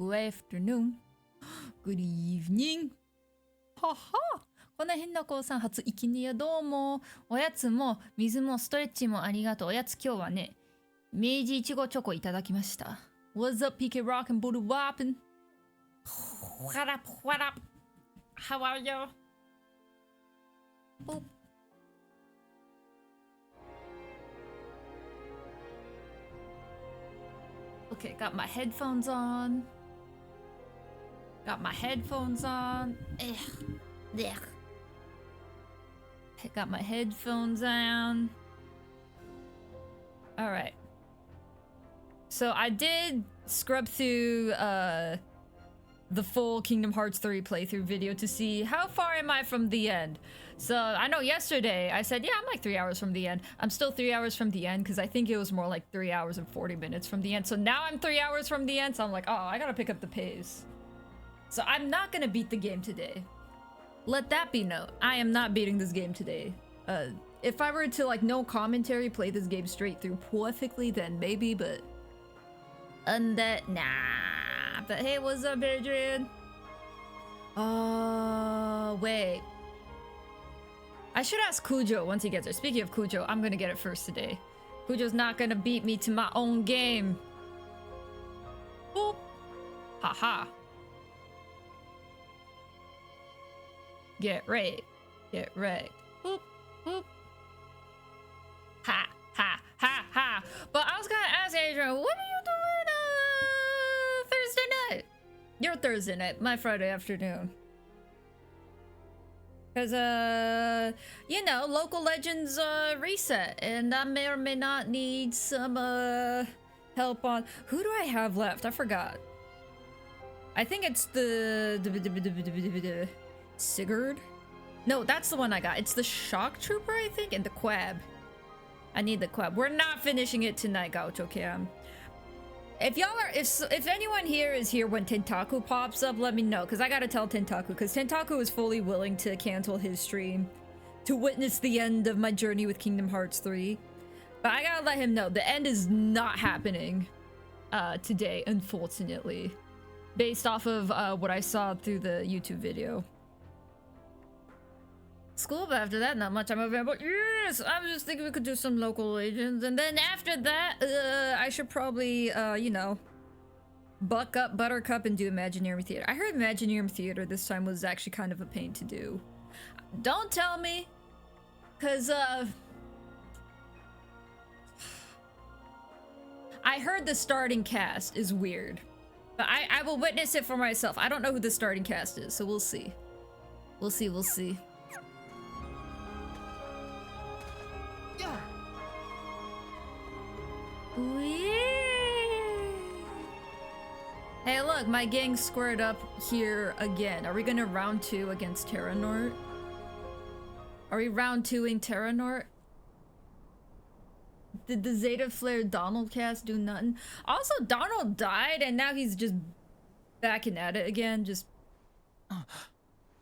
Good afternoon. Good evening. はは。この辺の子さん初生きにやどうも。おやつも水もストレッチもありがとう。おやつ今日はね、明治いちごチョコいただきました。What's up, PK Rock and Buddha Wappin? What up, what up? How are you? Boop. Okay, got my headphones on. Got my headphones on. Ugh. Got my headphones on. Alright. So I did scrub through the full Kingdom Hearts 3 playthrough video to see how far am I from the end. So I know yesterday I said, yeah, I'm like 3 hours from the end. I'm still 3 hours from the end because I think it was more like 3 hours and 40 minutes from the end. So now I'm 3 hours from the end. So I'm like, oh, I gotta pick up the pace. So I'm not gonna beat the game today. Let that be known. I am not beating this game today. If I were to like no commentary play this game straight through perfectly, then maybe, but nah. But hey, what's up, Adrian? Wait. I should ask Kujo once he gets there. Speaking of Kujo, I'm gonna get it first today. Kujo's not gonna beat me to my own game. Boop. Haha. Get right. Get right. Boop. Boop. Ha. Ha. Ha. Ha. But I was gonna ask Adrian, what are you doing Thursday night? Your Thursday night, my Friday afternoon. Because, you know, Local Legends reset, and I may or may not need some help on... Who do I have left? I forgot. I think it's the Sigurd? No, that's the one I got. It's the Shock Trooper, I think, and the Quab. I need the Quab. We're not finishing it tonight, Gaucho Cam. If y'all are, if anyone here is here when Tentaku pops up, let me know, because I gotta tell Tentaku, because Tentaku is fully willing to cancel his stream to witness the end of my journey with Kingdom Hearts 3. But I gotta let him know, the end is not happening today, unfortunately, based off of what I saw through the YouTube video. School, but after that, not much I'm available. Yes, I was just thinking we could do some Local Legends, and then after that, I should probably, you know, buck up Buttercup and do Imaginarium Theater. I heard Imaginarium Theater this time was actually kind of a pain to do. Don't tell me, cause I heard the starting cast is weird, but I will witness it for myself. I don't know who the starting cast is, so we'll see. We'll see. We'll see. Hey, look, my gang squared up here again. Are we gonna round 2 against Terranort? Are we round 2ing Terranort? Did the Zeta Flare Donald cast do nothing? Also, Donald died and now he's just backing at it again. Just...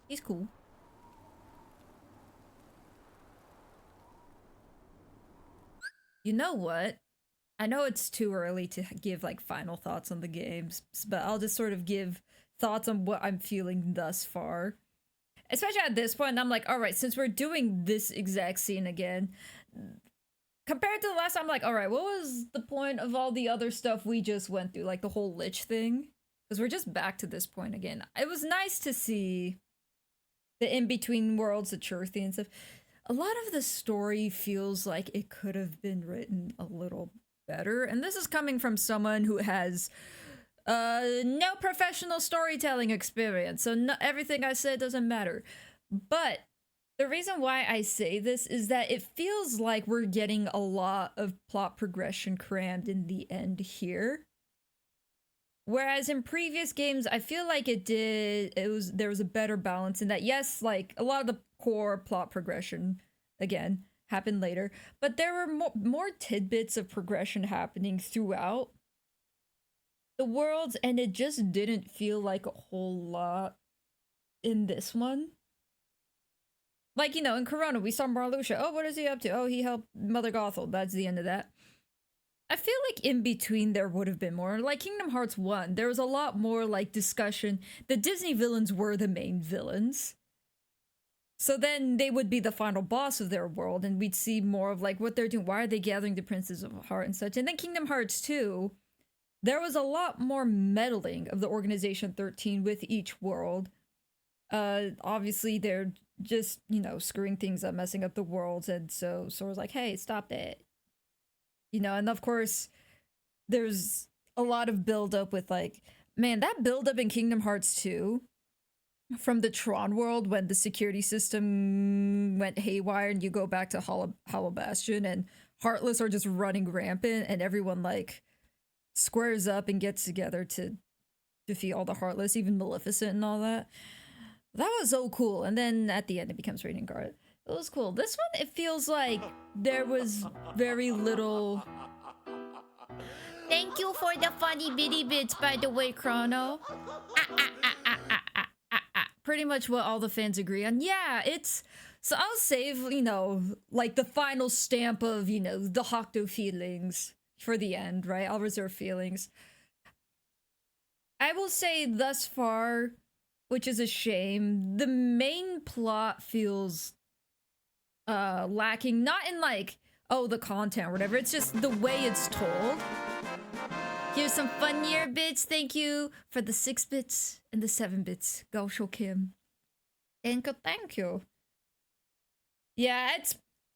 He's cool. You know what? I know it's too early to give like final thoughts on the games, but I'll just sort of give thoughts on what I'm feeling thus far. Especially at this point, I'm like, all right, since we're doing this exact scene again, compared to the last time, I'm like, all right, what was the point of all the other stuff we just went through, like the whole Lich thing? Because we're just back to this point again. It was nice to see the in-between worlds, the Churthy and stuff. A lot of the story feels like it could have been written a little better, and this is coming from someone who has no professional storytelling experience, so everything I say doesn't matter. But the reason why I say this is that it feels like we're getting a lot of plot progression crammed in the end here, whereas in previous games I feel like there was a better balance in that. Yes, like a lot of the core plot progression again happened later, but there were more tidbits of progression happening throughout the worlds, and it just didn't feel like a whole lot in this one. Like, you know, in Corona, we saw Marluxia. Oh, what is he up to? Oh, he helped Mother Gothel. That's the end of that. I feel like in between there would have been more. Like Kingdom Hearts 1, there was a lot more like discussion. The Disney villains were the main villains. So then they would be the final boss of their world, and we'd see more of like what they're doing. Why are they gathering the Princes of Heart and such? And then Kingdom Hearts 2, there was a lot more meddling of the Organization 13 with each world. Obviously they're just, you know, screwing things up, messing up the worlds, and so Sora's like, hey, stop that. You know, and of course, there's a lot of build up with like, man, that build up in Kingdom Hearts 2 from the Tron world when the security system went haywire and you go back to Hollow Bastion and Heartless are just running rampant and everyone like squares up and gets together to defeat all the Heartless, even Maleficent and all that. That was so cool. And then at the end it becomes Radiant Guard. It was cool. This one, it feels like there was very little. Thank you for the funny bitty bits, by the way, Chrono. Pretty much what all the fans agree on. Yeah, it's. So I'll save, you know, like the final stamp of, you know, the Hokuto feelings for the end, right? I'll reserve feelings. I will say thus far, which is a shame, the main plot feels lacking. Not in like, oh, the content or whatever. It's just the way it's told. Here's some funnier bits. Thank you for the 6 bits and the 7 bits. Gaosho Kim. Thank you. Yeah,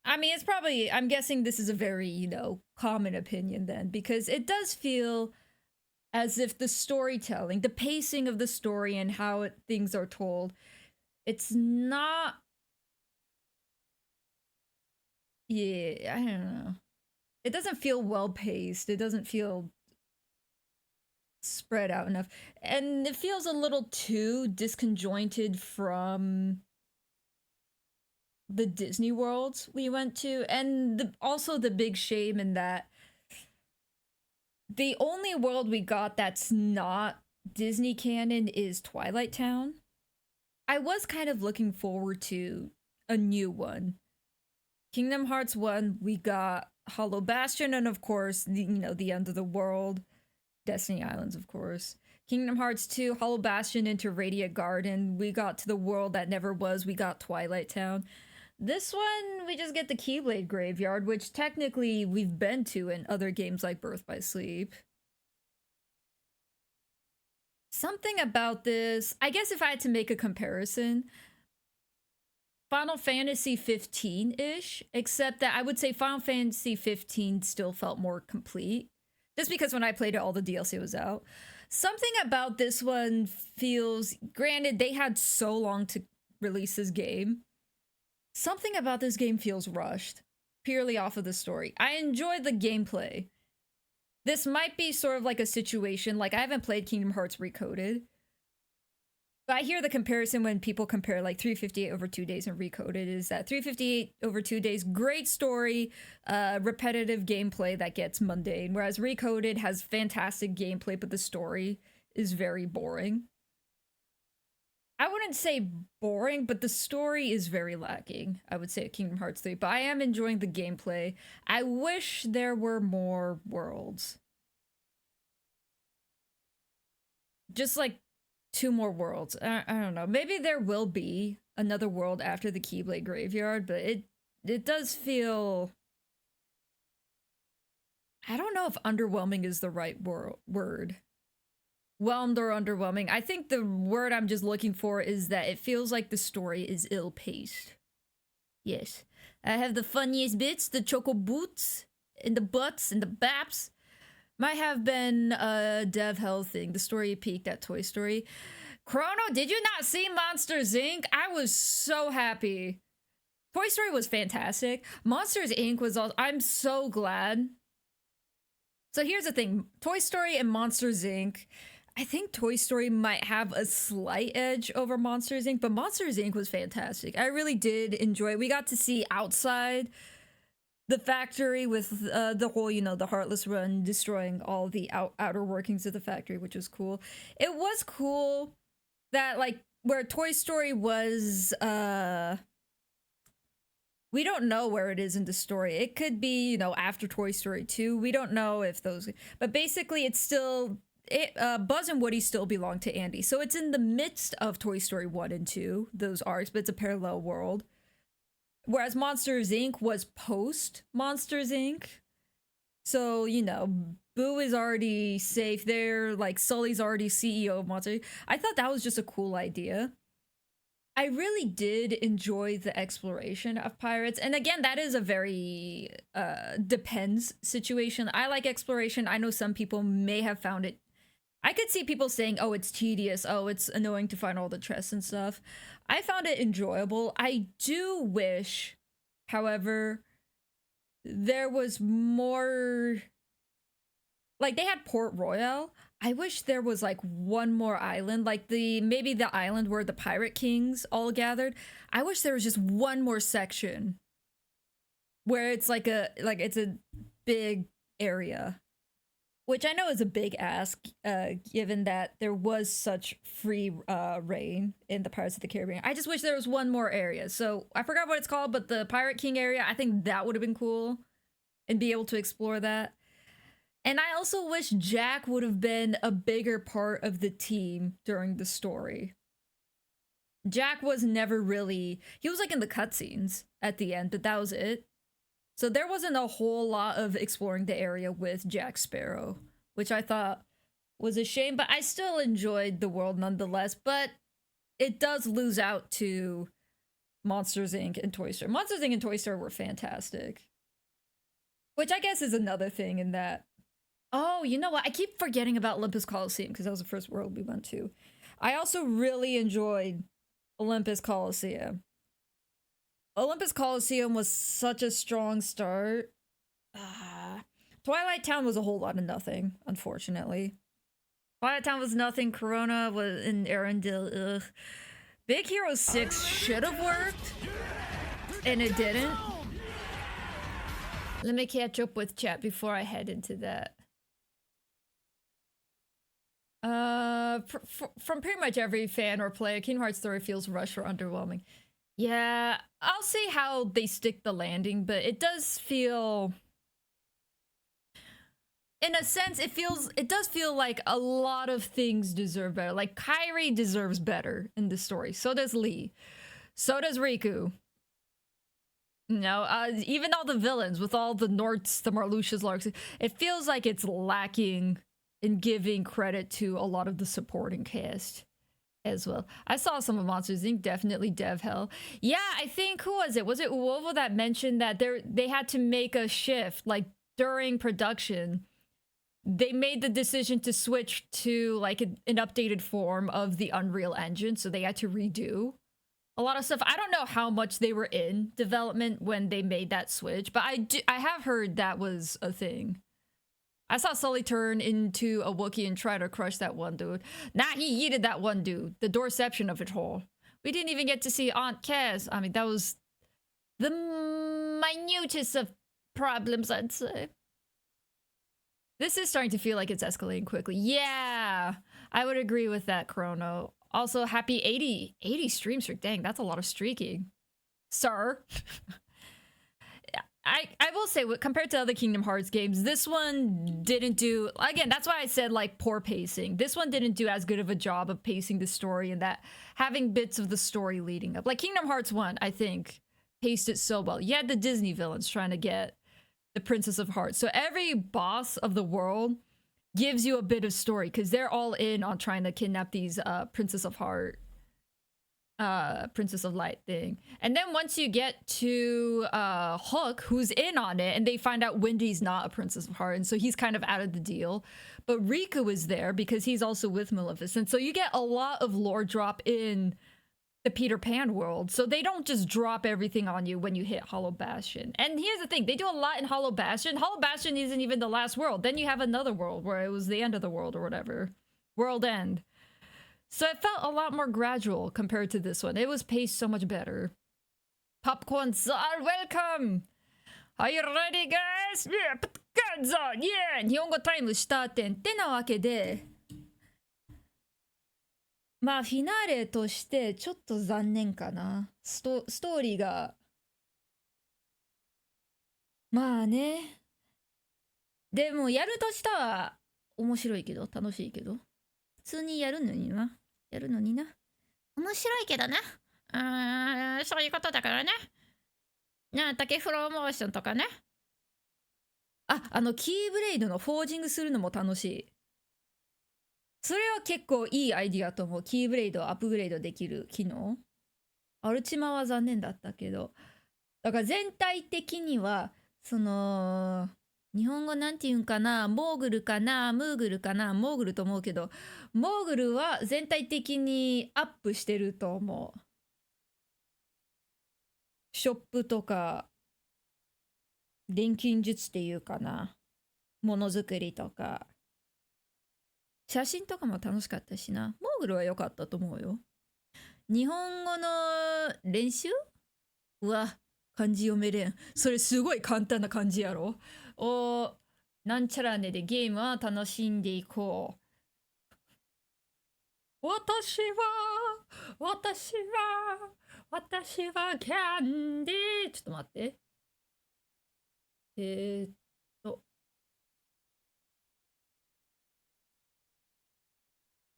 I mean, it's probably, I'm guessing this is a very, you know, common opinion then, because it does feel as if the storytelling, the pacing of the story and how things are told, it's not. Yeah, I don't know. It doesn't feel well paced. It doesn't feel spread out enough, and it feels a little too disconjointed from the Disney worlds we went to, and also the big shame in that the only world we got that's not Disney canon is Twilight Town. I was kind of looking forward to a new one. Kingdom Hearts 1, we got Hollow Bastion, and of course, the, you know, the end of the world. Destiny Islands, of course. Kingdom Hearts 2, Hollow Bastion into Radiant Garden. We got to the world that never was. We got Twilight Town. This one, we just get the Keyblade Graveyard, which technically we've been to in other games like Birth by Sleep. Something about this, I guess if I had to make a comparison, Final Fantasy 15-ish, except that I would say Final Fantasy 15 still felt more complete. Just because when I played it, all the DLC was out. Something about this one feels, granted, they had so long to release this game. Something about this game feels rushed, purely off of the story. I enjoyed the gameplay. This might be sort of like a situation, like I haven't played Kingdom Hearts Recoded, but I hear the comparison when people compare like 358 over 2 days and Recoded is that 358 over 2 days, great story, repetitive gameplay that gets mundane, whereas Recoded has fantastic gameplay, but the story is very boring. I wouldn't say boring, but the story is very lacking, I would say, at Kingdom Hearts 3, but I am enjoying the gameplay. I wish there were more worlds. Just like 2 more worlds. I don't know. Maybe there will be another world after the Keyblade Graveyard, but it does feel. I don't know if underwhelming is the right word. Whelmed or underwhelming. I think the word I'm just looking for is that it feels like the story is ill-paced. Yes. I have the funniest bits, the choco boots, and the butts, and the baps. Might have been a Dev Hell thing. The story peaked at Toy Story. Chrono, did you not see Monsters Inc? I was so happy. Toy Story was fantastic. Monsters Inc was also. I'm so glad. So here's the thing. Toy Story and Monsters Inc. I think Toy Story might have a slight edge over Monsters Inc., but Monsters Inc. was fantastic. I really did enjoy it. We got to see outside the factory with the whole, you know, the Heartless Run destroying all the outer workings of the factory, which was cool. It was cool that, like, where Toy Story was we don't know where it is in the story. It could be, you know, after Toy Story 2. We don't know if those, but basically it's still Buzz and Woody still belong to Andy. So it's in the midst of Toy Story 1 and 2, those arcs, but it's a parallel world. Whereas Monsters Inc. was post Monsters Inc. So, you know, Boo is already safe there, like Sully's already CEO of Monsters. I thought that was just a cool idea. I really did enjoy the exploration of pirates. And again, that is a very depends situation. I like exploration. I know some people may have found it. I could see people saying, oh, it's tedious. Oh, it's annoying to find all the chests and stuff. I found it enjoyable. I do wish, however, there was more. Like they had Port Royal. I wish there was like one more island, like maybe the island where the pirate kings all gathered. I wish there was just one more section where it's like it's a big area, which I know is a big ask, given that there was such free reign in the Pirates of the Caribbean. I just wish there was one more area. So I forgot what it's called, but the Pirate King area, I think that would have been cool and be able to explore that. And I also wish Jack would have been a bigger part of the team during the story. Jack was never really, he was like in the cutscenes at the end, but that was it. So there wasn't a whole lot of exploring the area with Jack Sparrow, which I thought was a shame, but I still enjoyed the world nonetheless. But it does lose out to Monsters Inc. and Toy Story. Monsters Inc. and Toy Story were fantastic. Which I guess is another thing in that. Oh, you know what? I keep forgetting about Olympus Coliseum because that was the first world we went to. I also really enjoyed Olympus Coliseum. Olympus Coliseum was such a strong start. Twilight Town was a whole lot of nothing, unfortunately. Twilight Town was nothing. Corona was in Arendelle. Ugh. Big Hero 6 should have worked, and it didn't. Let me catch up with chat before I head into that. From pretty much every fan or player, Kingdom Hearts story feels rushed or underwhelming. Yeah, I'll see how they stick the landing, but it does feel, in a sense, it does feel like a lot of things deserve better. Like Kairi deserves better in the story. So does Lee. So does Riku. You know, even all the villains with all the Norts, the Marluxias, Larks, it feels like it's lacking in giving credit to a lot of the supporting cast as well. I saw some of Monsters Inc. Definitely Dev Hell. Yeah, I think, who was it? Was it Uovo that mentioned that they had to make a shift, like during production? They made the decision to switch to like an updated form of the Unreal Engine, so they had to redo a lot of stuff. I don't know how much they were in development when they made that switch, but I have heard that was a thing. I saw Sully turn into a Wookiee and try to crush that one dude. Nah, he yeeted that one dude. The doorception of it all. We didn't even get to see Aunt Kaz. I mean, that was the minutest of problems, I'd say. This is starting to feel like it's escalating quickly. Yeah, I would agree with that, Chrono. Also, happy 80 stream streak. Dang, that's a lot of streaking. Sir. I will say, compared to other Kingdom Hearts games, this one didn't do, again, that's why I said like poor pacing. This one didn't do as good of a job of pacing the story and that having bits of the story leading up. Like Kingdom Hearts 1, I think, paced it so well. You had the Disney villains trying to get the Princess of Hearts. So every boss of the world gives you a bit of story because they're all in on trying to kidnap these Princess of Heart, Princess of Light thing. And then once you get to Hook, who's in on it, and they find out Wendy's not a Princess of Heart, and so he's kind of out of the deal. But Riku is there because he's also with Maleficent. So you get a lot of lore drop in the Peter Pan world. So they don't just drop everything on you when you hit Hollow Bastion. And here's the thing, they do a lot in Hollow Bastion. Hollow Bastion isn't even the last world. Then you have another world where it was the end of the world or whatever. World End. So it felt a lot more gradual compared to this one. It was paced so much better. Popcorn Czar, welcome! Are you ready, guys? Yeah, popcorn Czar, yeah! 日本語タイムしたってなわけで、まあフィナーレとしてちょっと残念かな。ストーリーがまあね。でもやるとしたら面白いけど、楽しいけど。普通にやるのにな。やるのにな。面白いけどね。そういうことだからね。竹フローモーションとかね。キーブレイドのフォージングするのも楽しい。それは結構いいアイディアと思う。キーブレイドをアップグレードできる機能。アルチマは残念だったけど。だから全体的には、日本語なんて言うんかな、モーグルかな、ムーグルかな、モーグルと思うけど、モーグルは全体的にアップしてると思う。ショップとか、錬金術っていうかな、ものづくりとか、写真とかも楽しかったしな。モーグルは良かったと思うよ。日本語の練習は漢字読めれん。それすごい簡単な漢字やろ。なんちゃらねでゲームは楽しんでいこう。私はキャンディー。ちょっと待って。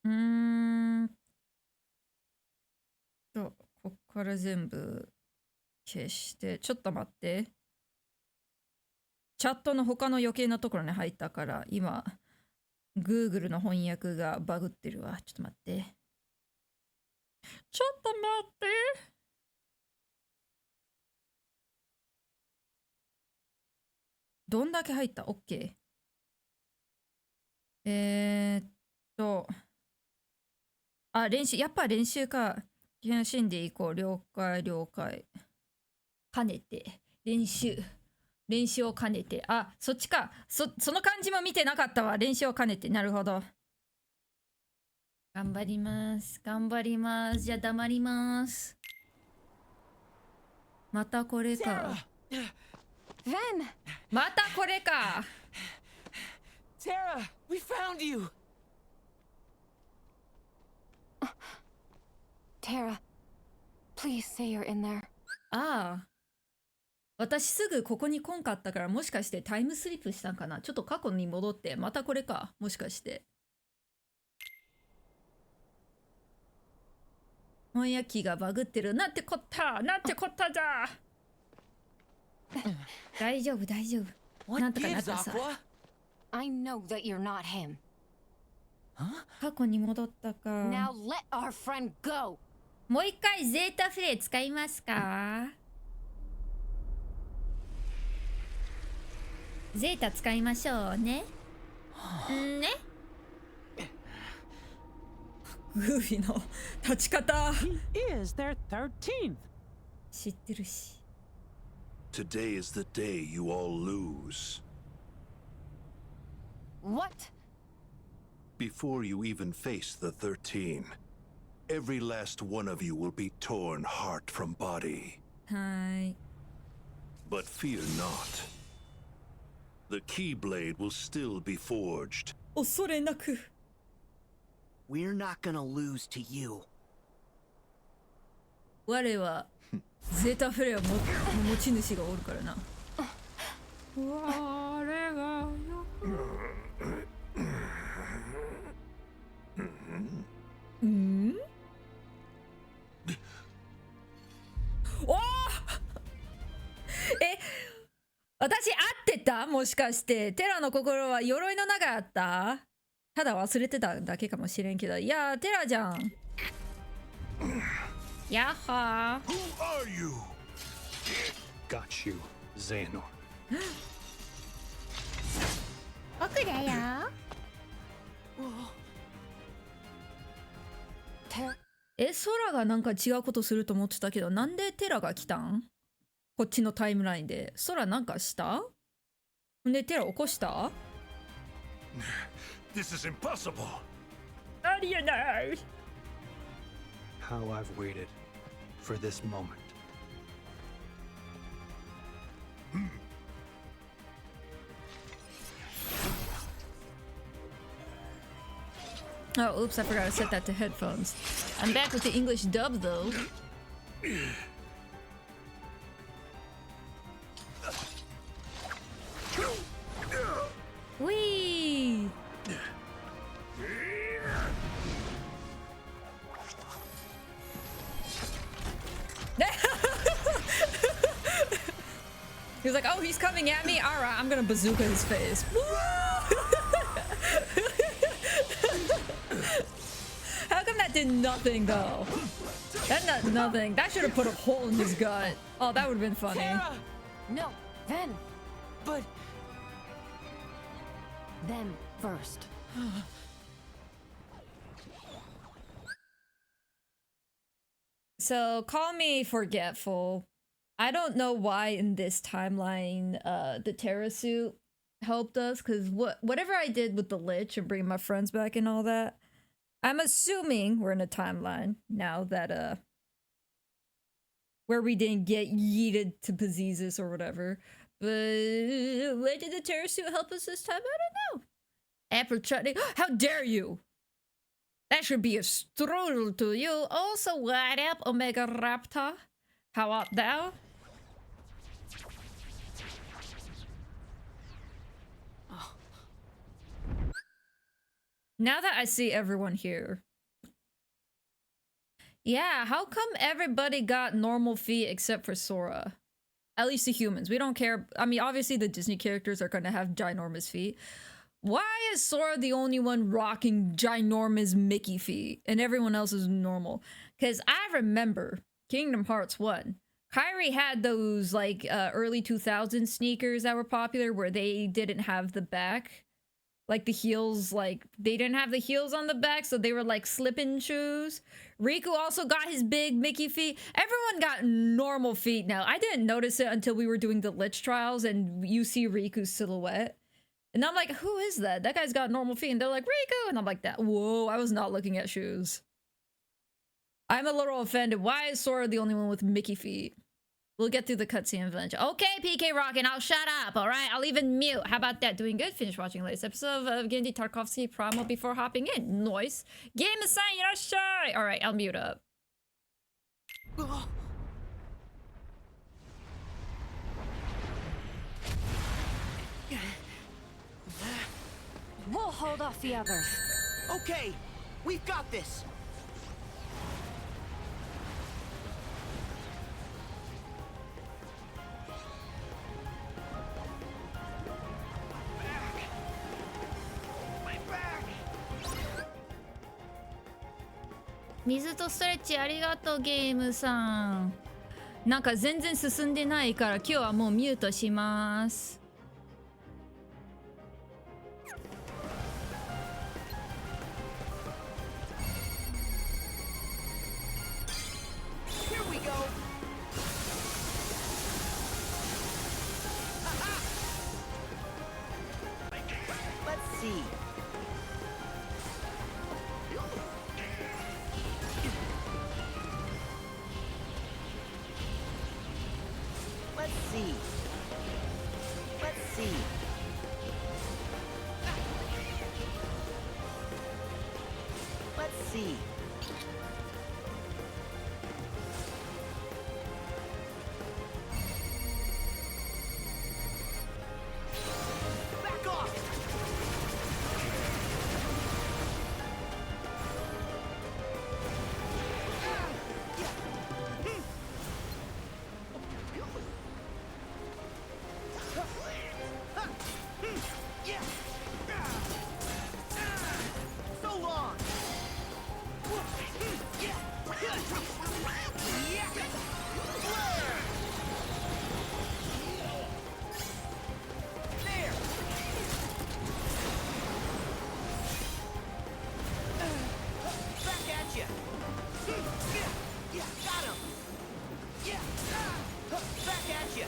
うーんこっから全部消して、ちょっと待って。チャットの他の余計なところに入ったから、今、Google の翻訳がバグってるわ。ちょっと待って。ちょっと待って。どんだけ入った？ OK。練習、やっぱ練習か。楽しんでいこう。了解。兼ねて。練習を兼ねて。そっちか。その感じも見てなかったわ。練習を兼ねて。なるほど。頑張ります。じゃあ黙ります。またこれか。またこれか。Tara, we found you. Tara, please say you're in there. 私すぐここに来んかったから、もしかしてタイムスリップしたんかな。ちょっと過去に戻って、またこれか。もしかして。翻訳機がバグってる。なんてこったじゃ。大丈夫。なんとかなったさ。I know that you're not him. 過去に戻ったか。 Now let our friend go. もう一回ゼータフレイ使いますか？ゼータ使いましょうね。ね。グーフィーの立ち方。He is their 13th. 知ってるし。Today is the day you all lose. What? Before you even face the 13, every last one of you will be torn heart from body. はい。 But fear not. The Keyblade will still be forged. 恐れなく。We're not gonna lose to you. 我はゼータフレイの持ち主がおるからな。我がおー私合ってた？もしかしてテラの心は鎧の中やった？ただ忘れてただけかもしれんけど。いやー、テラじゃん。やっはー。 Who are you? Got you, Xehanort. 僕だよ。空がなんか違うことすると思ってたけど、なんでテラが来たん？こっちのタイムラインで。空なんかした？で、テラ起こした？ This is impossible. ありえない。 How I've waited for this moment. Oh, oops, I forgot to set that to headphones. I'm back with the English dub though. He was like, oh, he's coming at me? All right, I'm gonna bazooka his face. How come that did nothing, though? That did nothing. That should have put a hole in his gut. Oh, that would have been funny. Terra! No, then. But Them first. So, call me forgetful. I don't know why in this timeline the Terra suit helped us, because whatever I did with the Lich and bringing my friends back and all that, I'm assuming we're in a timeline now that where we didn't get yeeted to Pazizus or whatever. But where did the Terra suit help us this time? I don't know. Apple chutney. How dare you! That should be a strudel to you. Also, what up, Omega Raptor? How art thou? Now that I see everyone here. Yeah, how come everybody got normal feet except for Sora? At least the humans. We don't care. I mean, obviously the Disney characters are going to have ginormous feet. Why is Sora the only one rocking ginormous Mickey feet and everyone else is normal? Because I remember Kingdom Hearts 1. Kairi had those like early 2000s sneakers that were popular where they didn't have the back. Like the heels, like they didn't have the heels on the back, so they were like slip-in shoes. Riku also got his big Mickey feet. Everyone got normal feet now. I didn't notice it until we were doing the Lich trials and you see Riku's silhouette. And I'm like, who is that? That guy's got normal feet. And they're like, Riku! And I'm like, that. Whoa, I was not looking at shoes. I'm a little offended. Why is Sora the only one with Mickey feet? We'll get through the cutscene eventually. Okay, PK Rockin', I'll shut up, alright? I'll even mute. How about that? Doing good? Finish watching latest episode of Gendy Tarkovsky promo before hopping in. Nice. Game is saying shy. Alright, I'll mute up. We'll hold off the others. Okay, we've got this. Mizu to stretch ありがとうゲームさん。なんか全然進んでないから今日はもうミュートします。Here we go. Let's see. Let's see. Let's see. Let's see. Back off! So long! There! Back at ya! Got him! Back at ya!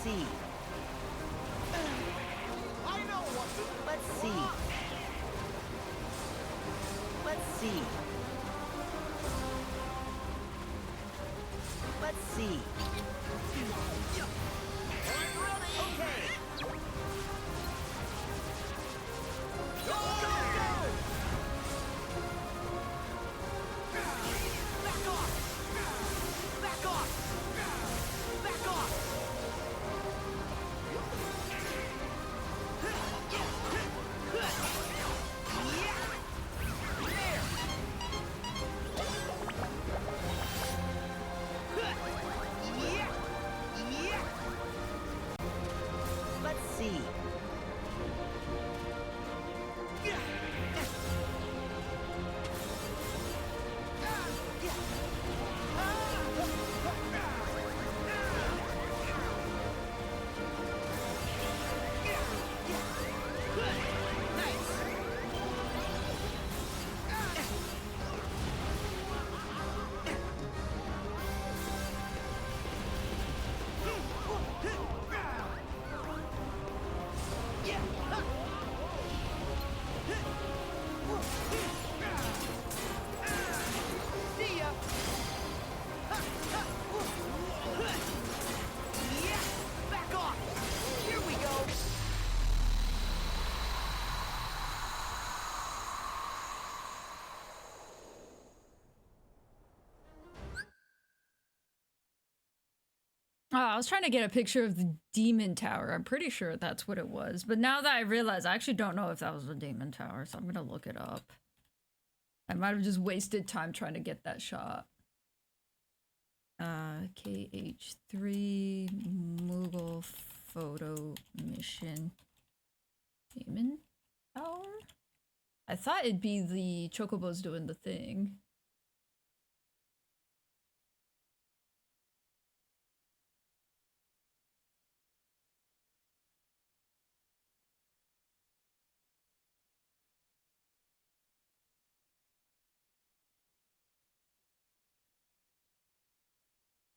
see. I know what to Let's see. Let's see. Let's see. Okay. Go, go, go! Back off! Back off! Back off! Let's see. See ya. Back off. Here we go. Oh, I was trying to get a picture of the demon tower. I'm pretty sure that's what it was. But now that I realize, I actually don't know if that was the demon tower, so I'm gonna look it up. I might have just wasted time trying to get that shot. KH3 Moogle photo mission. Demon tower? I thought it'd be the chocobos doing the thing.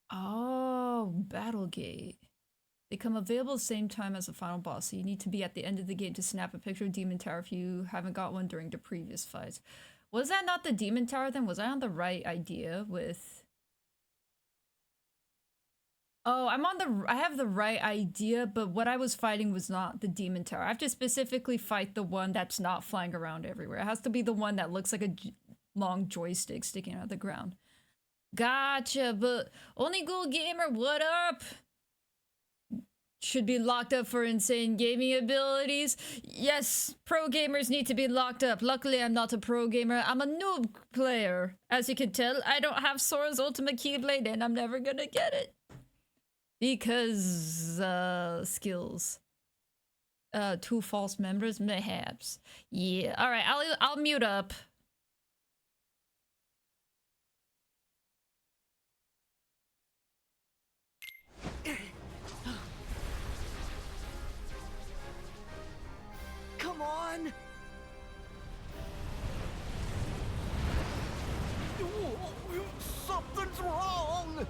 Oh, Battlegate. They come available the same time as the final boss, so you need to be at the end of the game to snap a picture of Demon Tower if you haven't got one during the previous fights. Was that not the Demon Tower then? Was I on the right idea with... Oh, I have the right idea, but what I was fighting was not the Demon Tower. I have to specifically fight the one that's not flying around everywhere. It has to be the one that looks like a long joystick sticking out of the ground. Gotcha, but Only Ghoul Gamer, what up? Should be locked up for insane gaming abilities. Yes, pro gamers need to be locked up. Luckily, I'm not a pro gamer. I'm a noob player. As you can tell, I don't have Sora's Ultimate Keyblade, and I'm never gonna get it. Because, skills. 2 false members, mayhaps. Yeah, alright, I'll mute up. Come on! Something's wrong!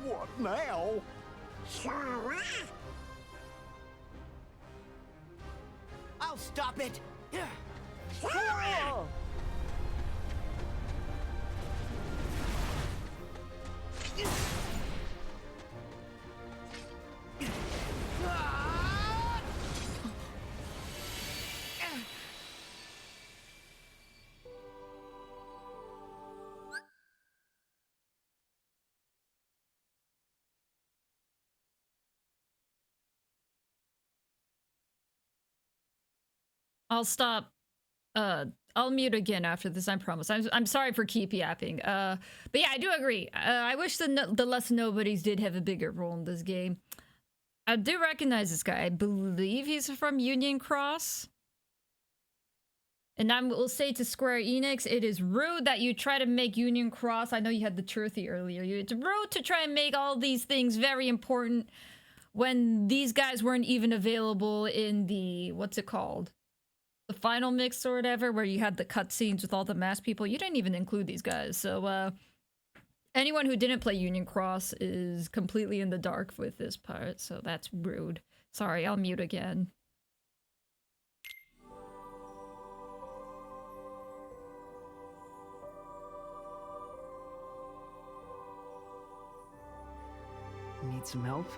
What now? I'll stop it! I'll stop I'll mute again after this, I promise. I'm sorry for keep yapping. But yeah, I do agree. I wish the Less Nobodies did have a bigger role in this game. I do recognize this guy. I believe he's from Union Cross. And I will say to Square Enix, it is rude that you try to make Union Cross. I know you had the Truthy earlier. It's rude to try and make all these things very important when these guys weren't even available in the, what's it called? The final mix or whatever, where you had the cutscenes with all the masked people. You didn't even include these guys. So, anyone who didn't play Union Cross is completely in the dark with this part. So that's rude. Sorry, I'll mute again. Need some help?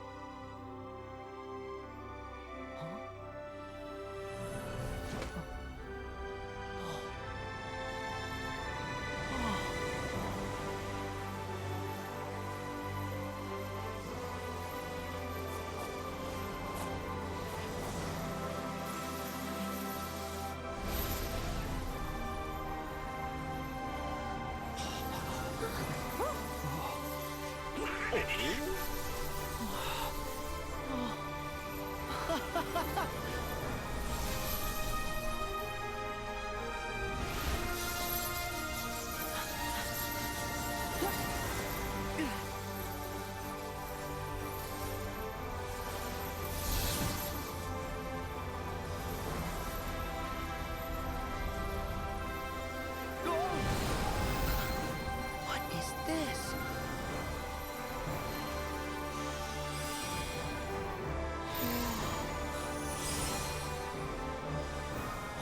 What is this?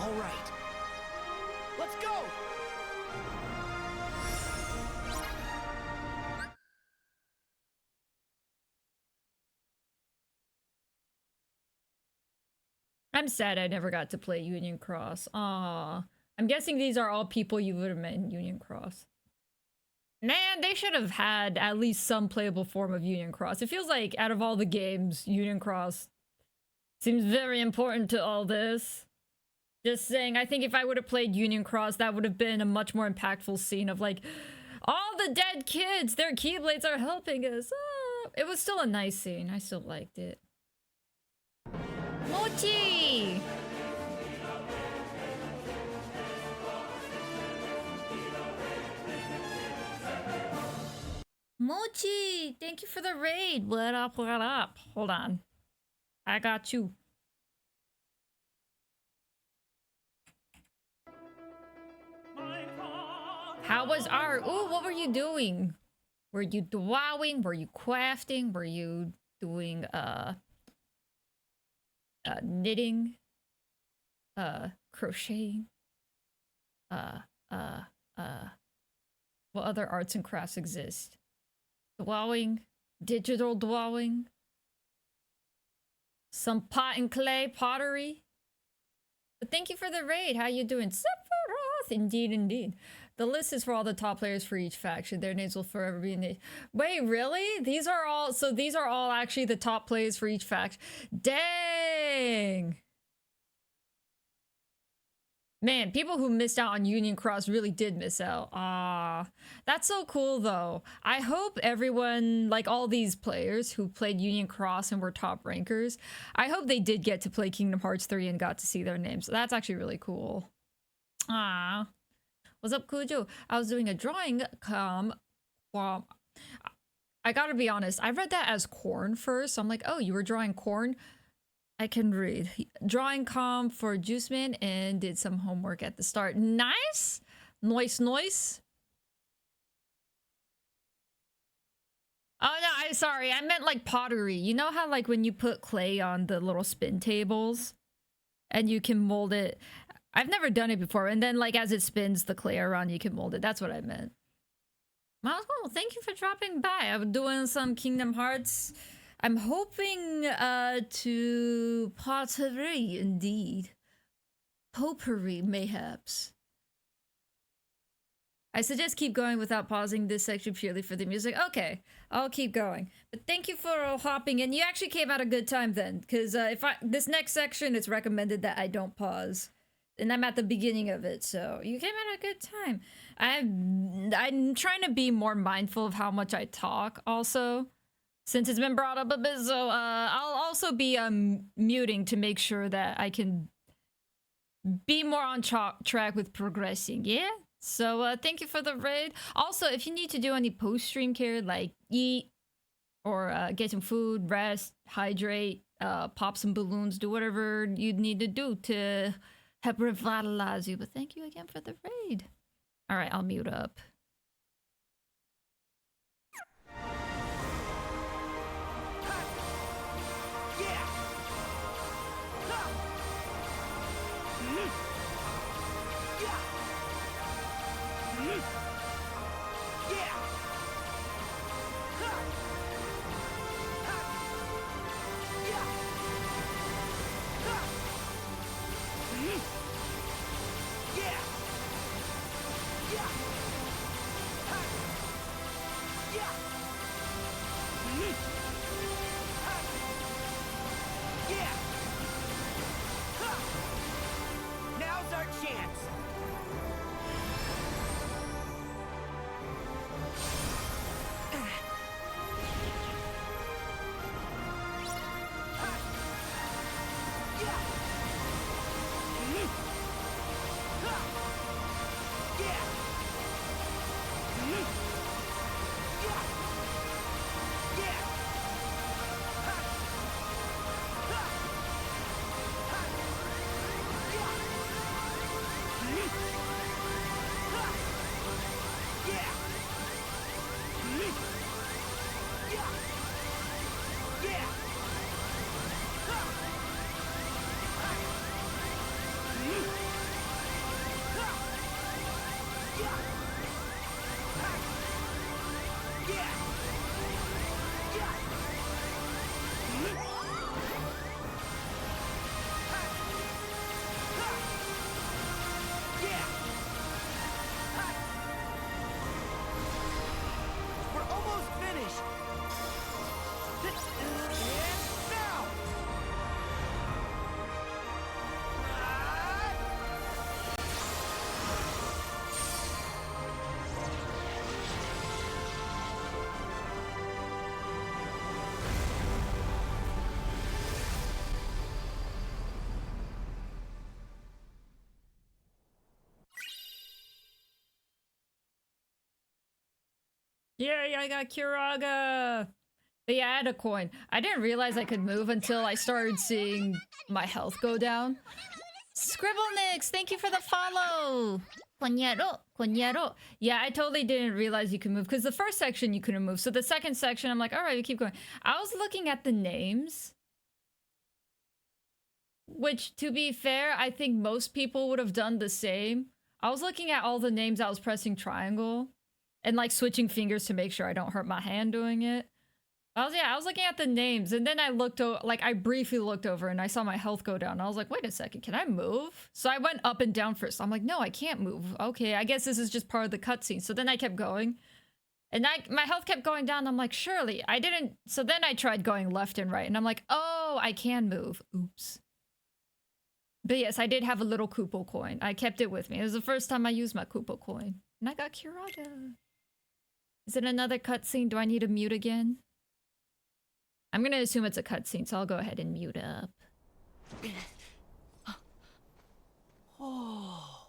All right. Let's go! I'm sad I never got to play Union Cross. Aww. I'm guessing these are all people you would have met in Union Cross. Man, they should have had at least some playable form of Union Cross. It feels like out of all the games, Union Cross seems very important to all this. Just saying, I think if I would have played Union Cross, that would have been a much more impactful scene of like, all the dead kids, their Keyblades are helping us. Ah. It was still a nice scene. I still liked it. Mochi! Mochi! Thank you for the raid. What up, what up? Hold on. I got you. How was art? Ooh, what were you doing? Were you drawing? Were you crafting? Were you doing, knitting? Crocheting? What other arts and crafts exist? Drawing? Digital drawing? Some pot and clay pottery? But thank you for the raid. How you doing? Sephiroth! Indeed, indeed. The list is for all the top players for each faction. Their names will forever be in the... Wait, really? These are all... So these are all actually the top players for each faction. Dang! Man, people who missed out on Union Cross really did miss out. Ah, that's so cool though. I hope everyone, like all these players who played Union Cross and were top rankers, I hope they did get to play Kingdom Hearts 3 and got to see their names. That's actually really cool. Ah. What's up, Kujo? I was doing a drawing well, I gotta be honest, I read that as corn first. So I'm like, oh, you were drawing corn? I can read. Drawing for Juice Man and did some homework at the start. Nice! Noise, noise. Oh, no, I'm sorry. I meant like pottery. You know how like when you put clay on the little spin tables and you can mold it? I've never done it before. And then like as it spins the clay around, you can mold it. That's what I meant. Well, thank you for dropping by. I'm doing some Kingdom Hearts. I'm hoping to pottery indeed. Potpourri, mayhaps. I suggest keep going without pausing this section purely for the music. Okay, I'll keep going. But thank you for hopping in. You actually came at a good time then, because this next section, it's recommended that I don't pause. and I'm at the beginning of it, so you came at a good time. I'm trying to be more mindful of how much I talk also, since it's been brought up a bit. So I'll also be muting to make sure that I can be more on track with progressing. Yeah. So thank you for the raid. Also, if you need to do any post-stream care, like eat or get some food, rest, hydrate, pop some balloons, do whatever you need to do to help revitalize you. But thank you again for the raid. All right, I'll mute up. Now's our chance. Yay, I got Kiraga! But yeah, I had a coin. I didn't realize I could move until I started seeing my health go down. Scribblenix, thank you for the follow! Coñero, coñero. Yeah, I totally didn't realize you could move, because the first section you couldn't move. So the second section, I'm like, alright, we keep going. I was looking at the names. Which, to be fair, I think most people would have done the same. I was looking at all the names, I was pressing triangle. And like switching fingers to make sure I don't hurt my hand doing it. I was looking at the names, and then I I briefly looked over and I saw my health go down. I was like, wait a second, can I move? So I went up and down first. I'm like, no, I can't move. Okay, I guess this is just part of the cutscene. So then I kept going. And my health kept going down. I'm like, surely I didn't. So then I tried going left and right, and I'm like, oh, I can move. Oops. But yes, I did have a little Koopo coin. I kept it with me. It was the first time I used my Koopo coin. And I got Kiraga. Is it another cutscene? Do I need to mute again? I'm gonna assume it's a cutscene, so I'll go ahead and mute up. Oh.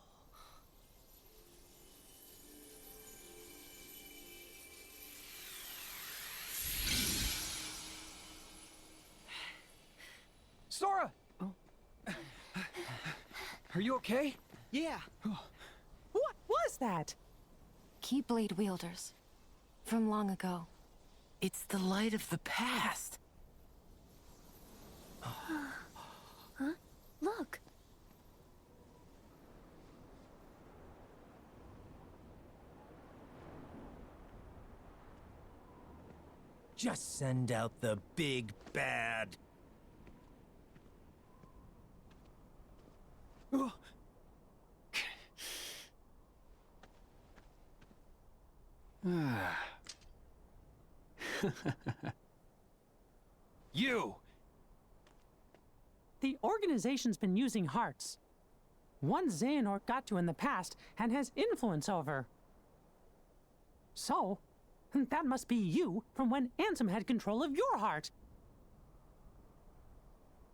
Sora! Are you okay? Yeah. What was that? Keyblade wielders. From long ago. It's the light of the past. Huh? Look. Just send out the big bad. You! The organization's been using hearts. one Xehanort got to in the past and has influence over. So, that must be you from when Ansem had control of your heart.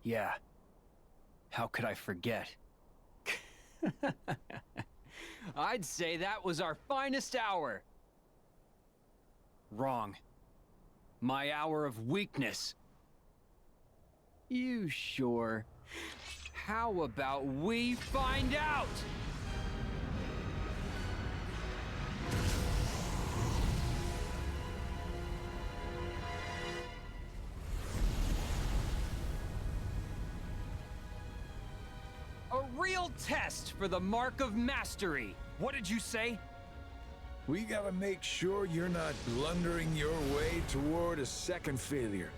Yeah. How could I forget? I'd say that was our finest hour. Wrong. My hour of weakness. You sure? How about we find out? A real test for the mark of mastery. What did you say? We gotta make sure you're not blundering your way toward a second failure.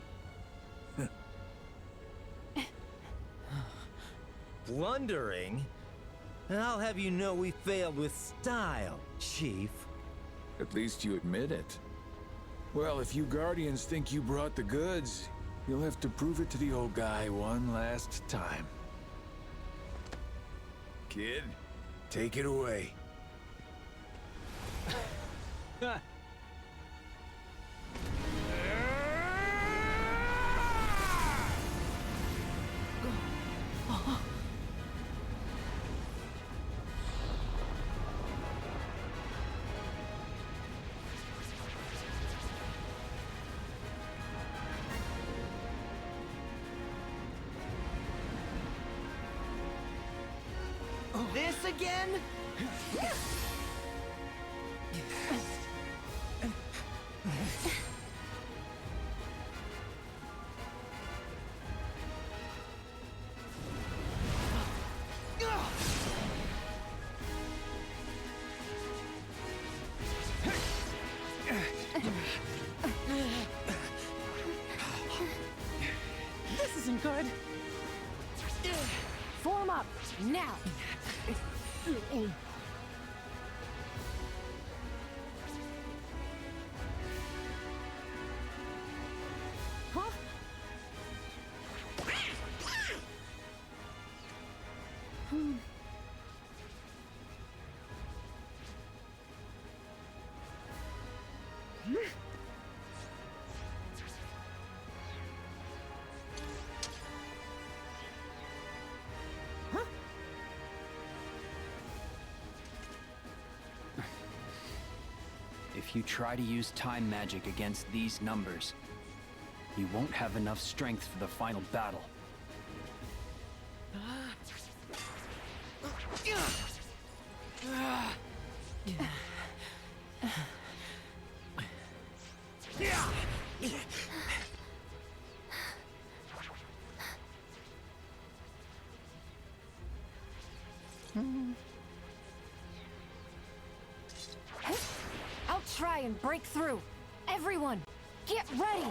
Blundering? I'll have you know we failed with style, Chief. At least you admit it. Well, if you Guardians think you brought the goods, you'll have to prove it to the old guy one last time. Kid, take it away. This again? This isn't good. Form up, now! Huh? If you try to use time magic against these numbers, you won't have enough strength for the final battle. I'll try and break through. Everyone, get ready!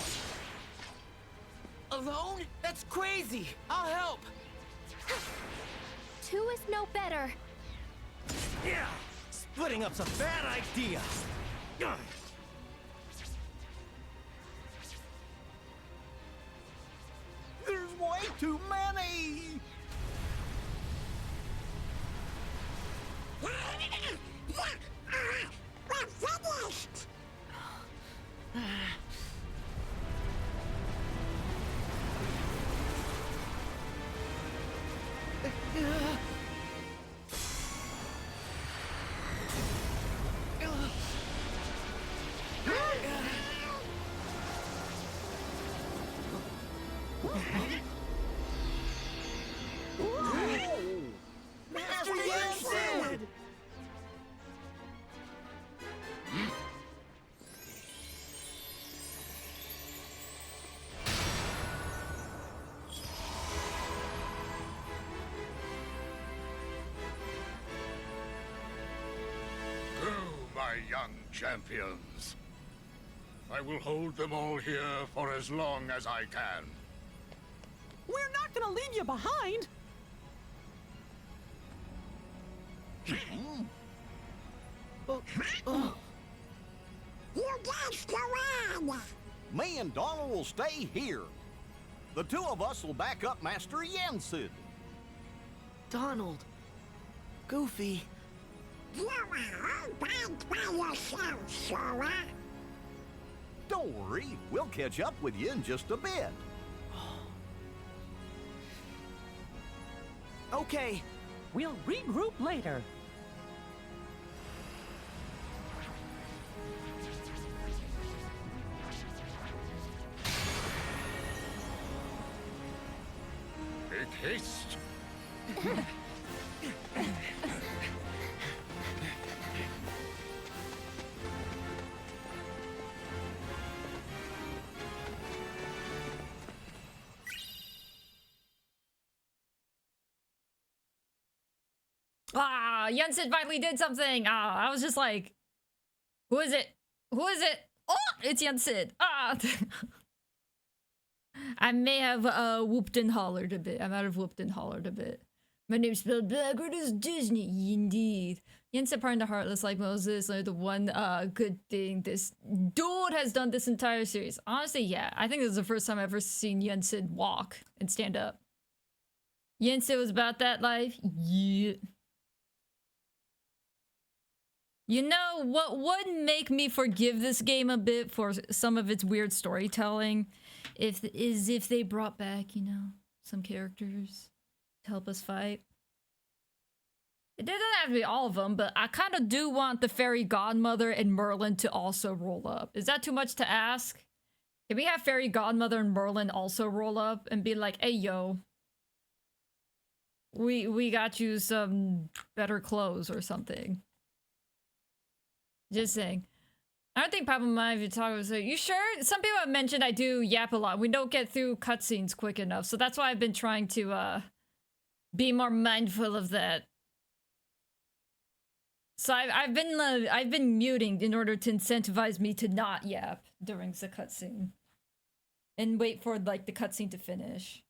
Alone? That's crazy! I'll help! Two is no better. Yeah! Splitting up's a bad idea! There's way too many! We're finished! Master Yen! Go, my young champions. I will hold them all here for as long as I can. We're not gonna leave you behind! You guys go on! Me and Donald will stay here. The two of us will back up Master Yensid. Donald, Goofy. You are all bad by yourself, Sora. Don't worry, we'll catch up with you in just a bit. Okay. We'll regroup later. Make haste. Ah, Yensid finally did something. Ah, I was just like, who is it? Who is it? Oh, it's Yensid. Ah. I may have whooped and hollered a bit. I might have whooped and hollered a bit. My name's spelled backward as Disney, indeed. Yensid pardoned the Heartless like Moses. Like the one good thing this dude has done this entire series. Honestly, yeah. I think this is the first time I've ever seen Yensid walk and stand up. Yensid was about that life. Yeah. You know what would make me forgive this game a bit for some of its weird storytelling if they brought back, you know, some characters to help us fight. It doesn't have to be all of them, but I kind of do want the Fairy Godmother and Merlin to also roll up. Is that too much to ask? Can we have Fairy Godmother and Merlin also roll up and be like, hey, yo, we got you some better clothes or something? Just saying. I don't think Papa might have talked about it. You sure? Some people have mentioned I do yap a lot. We don't get through cutscenes quick enough, so that's why I've been trying to be more mindful of that. So I've been muting in order to incentivize me to not yap during the cutscene, and wait for like the cutscene to finish.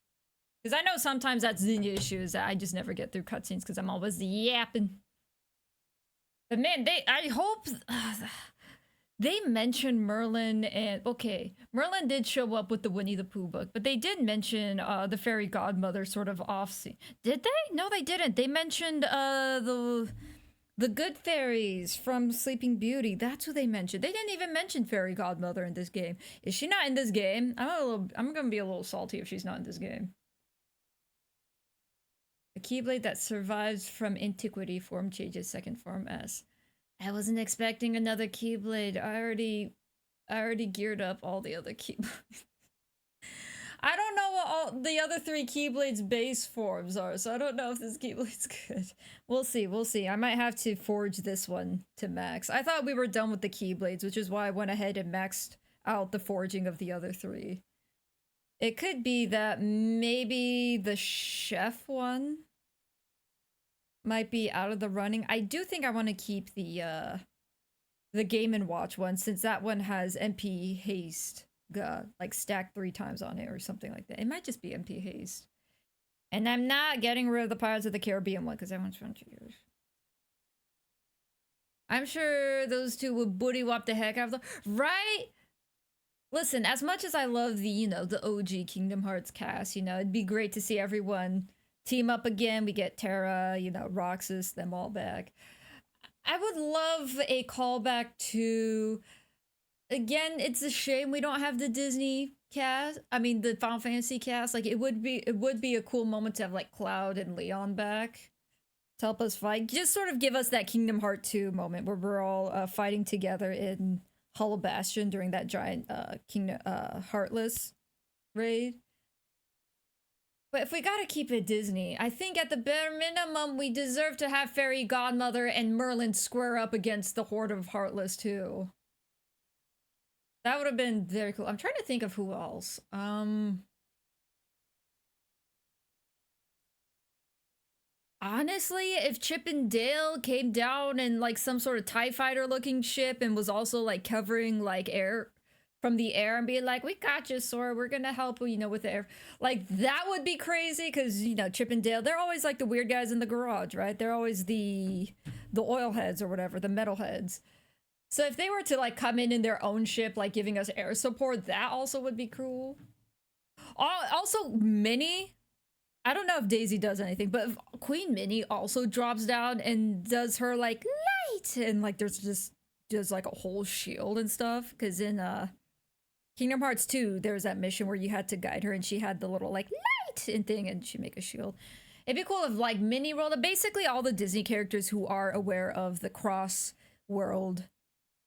Because I know sometimes that's the issue, is that I just never get through cutscenes because I'm always yapping. But man, I hope they mentioned Merlin and okay, Merlin did show up with the Winnie the Pooh book, but they did mention the Fairy Godmother sort of off scene. Did they? No, they didn't. They mentioned the good fairies from Sleeping Beauty. That's who they mentioned. They didn't even mention Fairy Godmother in this game. Is she not in this game? I'm gonna be a little salty if she's not in this game. A Keyblade that survives from antiquity form changes second form S. I wasn't expecting another Keyblade. I already geared up all the other Keyblades. I don't know what all the other 3 Keyblades base forms are, so I don't know if this Keyblade's good. We'll see, we'll see. I might have to forge this one to max. I thought we were done with the Keyblades, which is why I went ahead and maxed out the forging of the other 3. It could be that maybe the chef one might be out of the running. I do think I want to keep the Game & Watch one, since that one has MP haste, like stacked 3 times on it or something like that. It might just be MP haste. And I'm not getting rid of the Pirates of the Caribbean one because that one's fun to use. I'm sure those 2 would booty wop the heck out of them, right? Listen, as much as I love the, you know, the OG Kingdom Hearts cast, you know, it'd be great to see everyone team up again. We get Terra, you know, Roxas, them all back. I would love a callback to, again, it's a shame we don't have the Disney cast. I mean, the Final Fantasy cast. Like, it would be a cool moment to have like Cloud and Leon back to help us fight. Just sort of give us that Kingdom Hearts 2 moment where we're all fighting together in Hollow Bastion during that giant Kingdom Heartless raid. But if we gotta keep it Disney, I think at the bare minimum we deserve to have Fairy Godmother and Merlin square up against the Horde of Heartless too. That would have been very cool. I'm trying to think of who else. Honestly, if Chip and Dale came down in like some sort of TIE fighter looking ship and was also like covering like air from the air and being like, we got you, Sora, we're gonna help you, you know, with the air. Like, that would be crazy because, you know, Chip and Dale, they're always like the weird guys in the garage, right? They're always the oil heads or whatever, the metal heads. So if they were to like come in their own ship, like giving us air support, that also would be cool. Also, Minnie I don't know if Daisy does anything, but if Queen Minnie also drops down and does her like light, and like there's just like a whole shield and stuff. Because in Kingdom Hearts 2, there was that mission where you had to guide her, and she had the little like light and thing, and she'd make a shield. It'd be cool if like Minnie rolled up. Basically, all the Disney characters who are aware of the cross world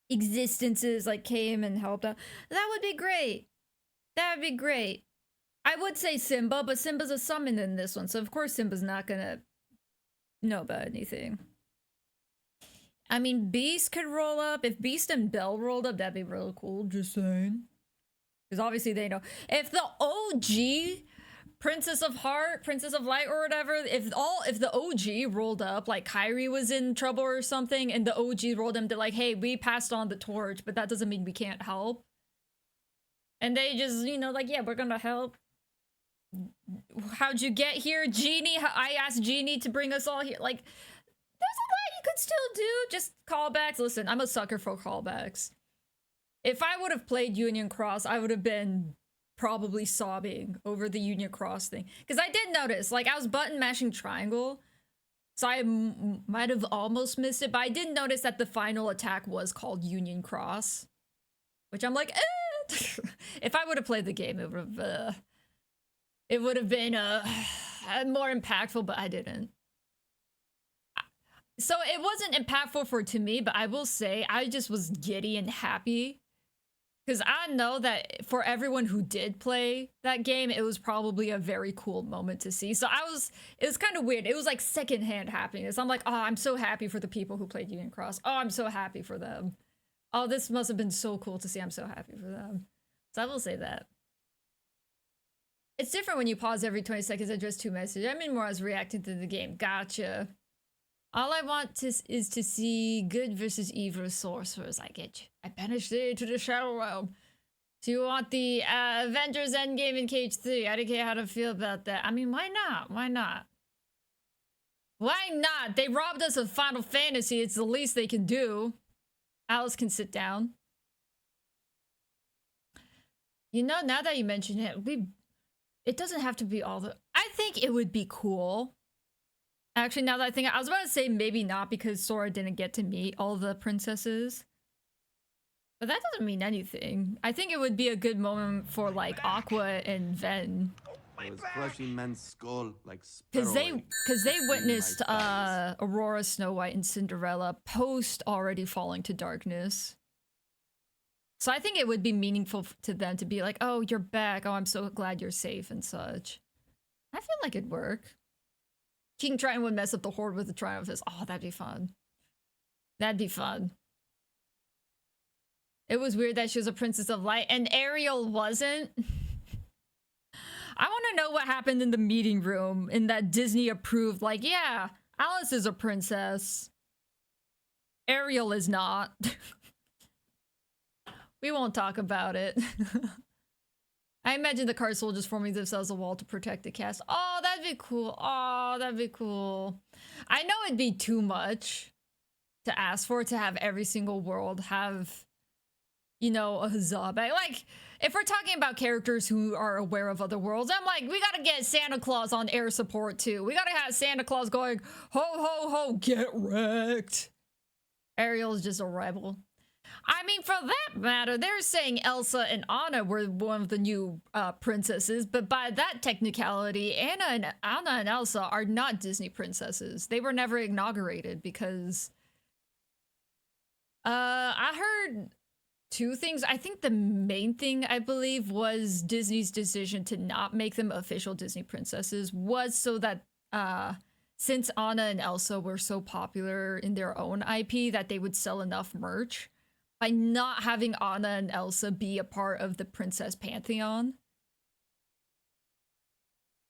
existences like came and helped out. That would be great. That would be great. I would say Simba, but Simba's a summon in this one, so of course Simba's not gonna know about anything. I mean, Beast could roll up. If Beast and Belle rolled up, that'd be really cool, just saying. Because obviously they know. If the OG Princess of Heart, Princess of Light, or whatever, if the OG rolled up, like Kairi was in trouble or something, and the OG rolled them to like, hey, we passed on the torch, but that doesn't mean we can't help. And they just, you know, like, yeah, we're gonna help. How'd you get here, Genie? I asked Genie to bring us all here. Like, there's a lot you could still do. Just callbacks. Listen, I'm a sucker for callbacks. If I would have played Union Cross, I would have been probably sobbing over the Union Cross thing. Because I did notice, like, I was button mashing triangle, so I might have almost missed it, but I did notice that the final attack was called Union Cross. Which I'm like, eh. If I would have played the game, it would have been more impactful, but I didn't. So it wasn't impactful to me, but I will say I just was giddy and happy. Because I know that for everyone who did play that game, it was probably a very cool moment to see. So it was kind of weird. It was like secondhand happiness. I'm like, oh, I'm so happy for the people who played Union Cross. Oh, I'm so happy for them. Oh, this must have been so cool to see. I'm so happy for them. So I will say that. It's different when you pause every 20 seconds and address two messages. I mean more as reacting to the game. Gotcha. All I want is to see good versus evil sorcerers. I get you. I banish thee to the Shadow Realm. Do you want the Avengers Endgame in Cage 3? I don't care how to feel about that. I mean, why not? Why not? Why not? They robbed us of Final Fantasy. It's the least they can do. Alice can sit down. You know, now that you mention it, it doesn't have to be all the... I think it would be cool. Actually, now that I think... I was about to say maybe not because Sora didn't get to meet all the princesses. But that doesn't mean anything. I think it would be a good moment for, like, Aqua and Ven. I was crushing men's skull like Because they witnessed Aurora, Snow White, and Cinderella post already falling to darkness. So I think it would be meaningful to them to be like, oh, you're back. Oh, I'm so glad you're safe and such. I feel like it'd work. King Triton would mess up the Horde with the Triumphus. Oh, that'd be fun. That'd be fun. It was weird that she was a Princess of Light and Ariel wasn't. I want to know what happened in the meeting room in that Disney approved, like, yeah, Alice is a princess. Ariel is not. We won't talk about it. I imagine the card soldiers forming themselves a wall to protect the cast. Oh, that'd be cool. Oh, that'd be cool. I know it'd be too much to ask for, to have every single world have, you know, a huzzah bag. Like, if we're talking about characters who are aware of other worlds, I'm like, we gotta get Santa Claus on air support too. We gotta have Santa Claus going, ho, ho, ho, get wrecked. Ariel's just a rebel. I mean, for that matter, they're saying Elsa and Anna were one of the new princesses, but by that technicality, Anna and Elsa are not Disney princesses. They were never inaugurated because I heard two things. I think the main thing, I believe, was Disney's decision to not make them official Disney princesses was so that since Anna and Elsa were so popular in their own IP that they would sell enough merch. By not having Anna and Elsa be a part of the princess pantheon.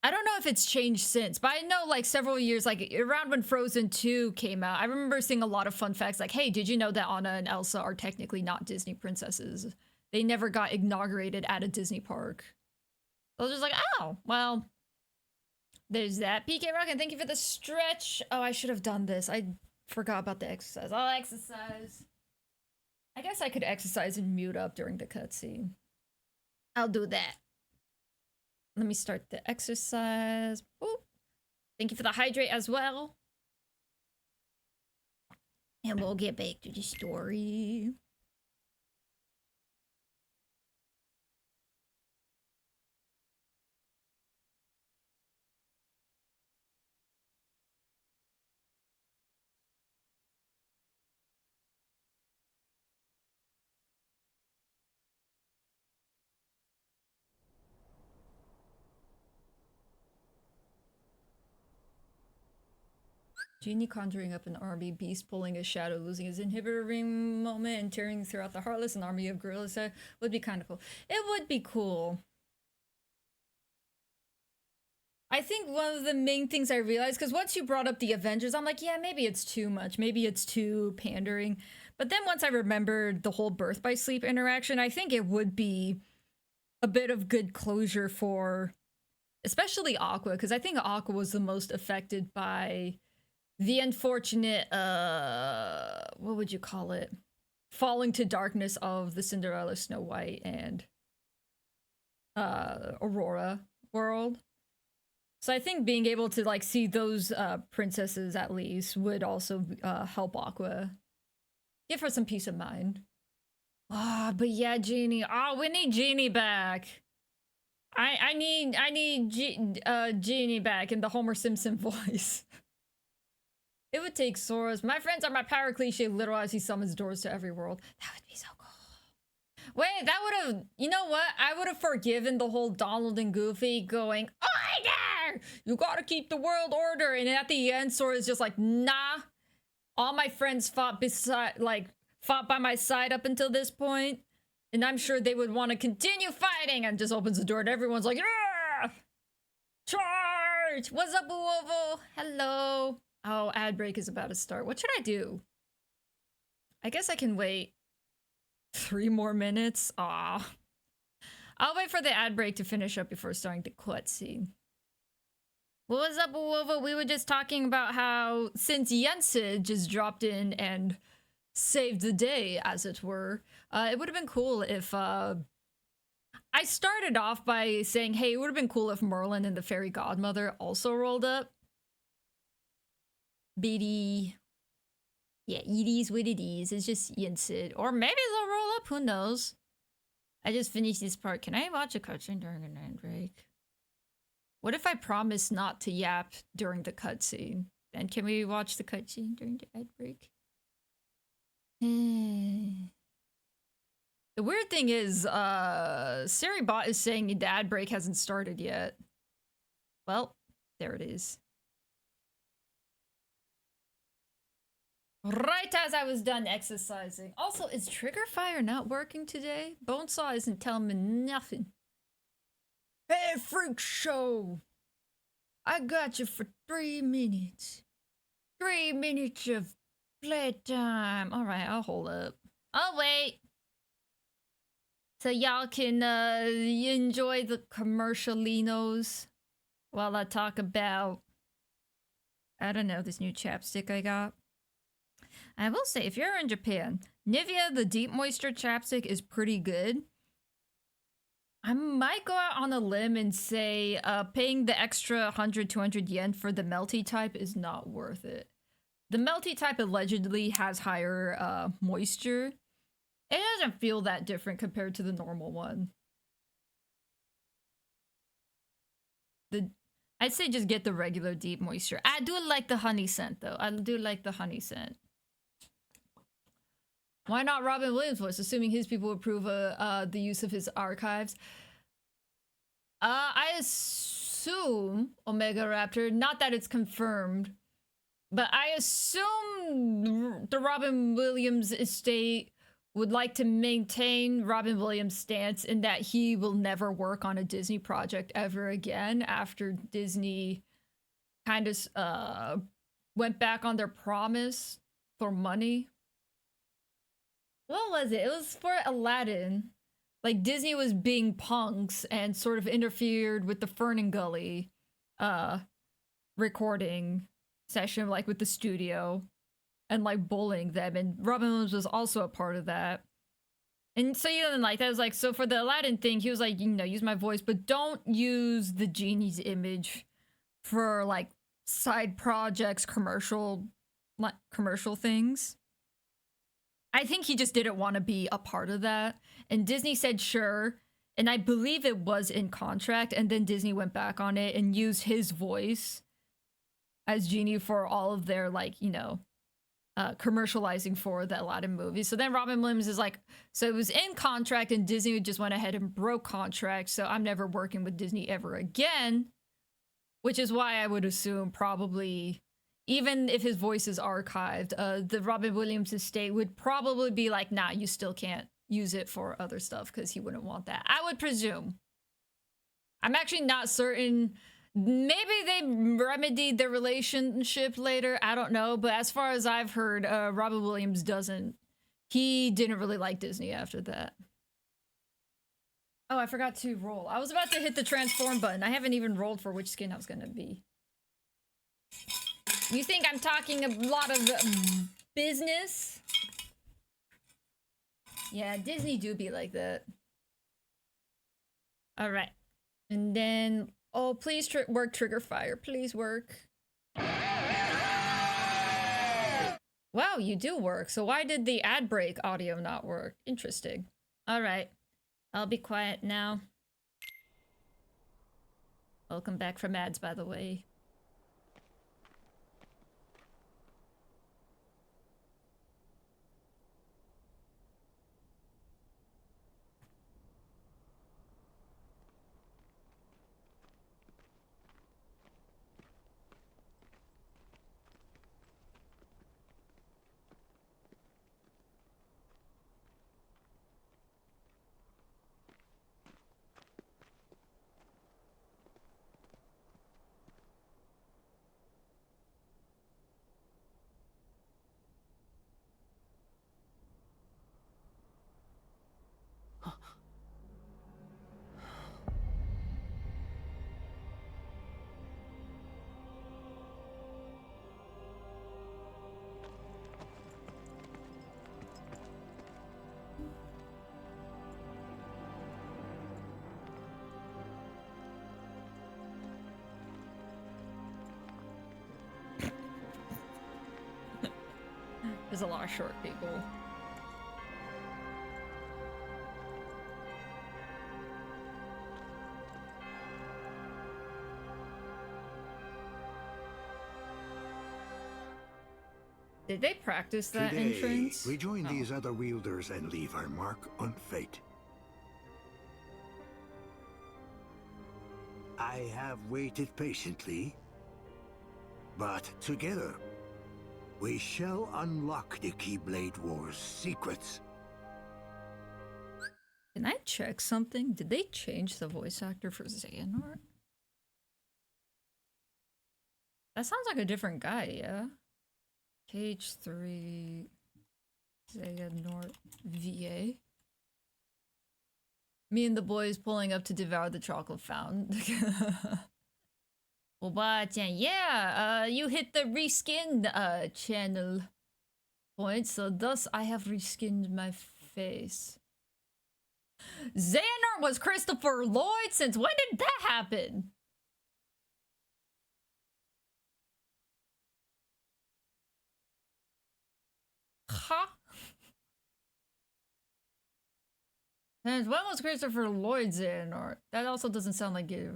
I don't know if it's changed since, but I know like several years, like around when Frozen 2 came out, I remember seeing a lot of fun facts like, hey, did you know that Anna and Elsa are technically not Disney princesses? They never got inaugurated at a Disney park. I was just like, oh, well, there's that. PK Rockin', thank you for the stretch. Oh, I should have done this. I forgot about the exercise. I'll exercise. I guess I could exercise and mute up during the cutscene. I'll do that. let me start the exercise. Boop. Thank you for the hydrate as well. And we'll get back to the story. Genie conjuring up an army, Beast pulling his shadow, losing his inhibitor ring moment, and tearing throughout the Heartless, an army of gorillas would be kind of cool. It would be cool. I think one of the main things I realized, because once you brought up the Avengers, I'm like, yeah, maybe it's too much. Maybe it's too pandering. But then once I remembered the whole Birth by Sleep interaction, I think it would be a bit of good closure for especially Aqua, because I think Aqua was the most affected by the unfortunate, what would you call it? Falling to darkness of the Cinderella, Snow White, and Aurora world. So I think being able to like see those princesses at least would also help Aqua. Give her some peace of mind. Ah, but yeah, Genie. Oh, we need Genie back. I need Genie back in the Homer Simpson voice. It would take Sora's. My friends are my power cliche, literal as he summons doors to every world. That would be so cool. Wait, that would have, you know what? I would have forgiven the whole Donald and Goofy going, "Oi there! You gotta keep the world order." And at the end, Sora's just like, nah. All my friends fought by my side up until this point. And I'm sure they would want to continue fighting, and just opens the door and everyone's like, yeah! Charge! What's up, Uovo? Hello. Oh, ad break is about to start. What should I do? I guess I can wait 3 more minutes. Aw. I'll wait for the ad break to finish up before starting the cutscene. What's up, Uovo? We were just talking about how since Yensid just dropped in and saved the day, as it were, it would have been cool if I started off by saying, hey, it would have been cool if Merlin and the Fairy Godmother also rolled up. BD. Yeah, it is what it is. It's just Yensid. Or maybe they'll roll up, who knows? I just finished this part. Can I watch a cutscene during an ad break? What if I promise not to yap during the cutscene? Then can we watch the cutscene during the ad break? The weird thing is, SiriBot is saying the ad break hasn't started yet. Well, there it is. Right as I was done exercising. Also, is Trigger Fire not working today? Bonesaw isn't telling me nothing. Hey, Freak Show! I got you for 3 minutes. 3 minutes of playtime. Alright, I'll hold up. I'll wait. So y'all can enjoy the commercialinos while I talk about, I don't know, this new chapstick I got. I will say, if you're in Japan, Nivea, the Deep Moisture chapstick, is pretty good. I might go out on a limb and say paying the extra 100, 200 yen for the melty type is not worth it. The melty type allegedly has higher moisture. It doesn't feel that different compared to the normal one. I'd say just get the regular Deep Moisture. I do like the honey scent, though. I do like the honey scent. Why not Robin Williams' voice, assuming his people approve the use of his archives? I assume Omega Raptor, not that it's confirmed, but I assume the Robin Williams estate would like to maintain Robin Williams' stance in that he will never work on a Disney project ever again after Disney kind of went back on their promise for money. What was it? It was for Aladdin. Like, Disney was being punks and sort of interfered with the Fern and Gully recording session, like with the studio, and like bullying them. And Robin Williams was also a part of that. And so you didn't like that. It was like, so for the Aladdin thing, he was like, you know, use my voice, but don't use the genie's image for like side projects, commercial things. I think he just didn't want to be a part of that. And Disney said sure. And I believe it was in contract. And then Disney went back on it and used his voice as Genie for all of their, like, you know, commercializing for the Aladdin movie. So then Robin Williams is like, so it was in contract and Disney just went ahead and broke contract. So I'm never working with Disney ever again. Which is why I would assume probably, even if his voice is archived, the Robin Williams estate would probably be like, nah, you still can't use it for other stuff because he wouldn't want that. I would presume. I'm actually not certain. Maybe they remedied their relationship later. I don't know. But as far as I've heard, Robin Williams he didn't really like Disney after that. Oh, I forgot to roll. I was about to hit the transform button. I haven't even rolled for which skin I was gonna be. You think I'm talking a lot of business? Yeah, Disney do be like that. All right. And then, oh, please work trigger fire. Please work. Wow, you do work. So why did the ad break audio not work? Interesting. All right. I'll be quiet now. Welcome back from ads, by the way. There's a lot of short people. Did they practice that Today, entrance? we join these other wielders and leave our mark on fate. I have waited patiently, but together, we shall unlock the Keyblade War's secrets. Can I check something? Did they change the voice actor for Xehanort? That sounds like a different guy, yeah? KH3 Xehanort VA. Me and the boys pulling up to devour the chocolate fountain. Yeah, you hit the reskin channel point, so thus I have reskinned my face. Xehanort was Christopher Lloyd? Since when did that happen? Huh? And when was Christopher Lloyd Xehanort? That also doesn't sound like it.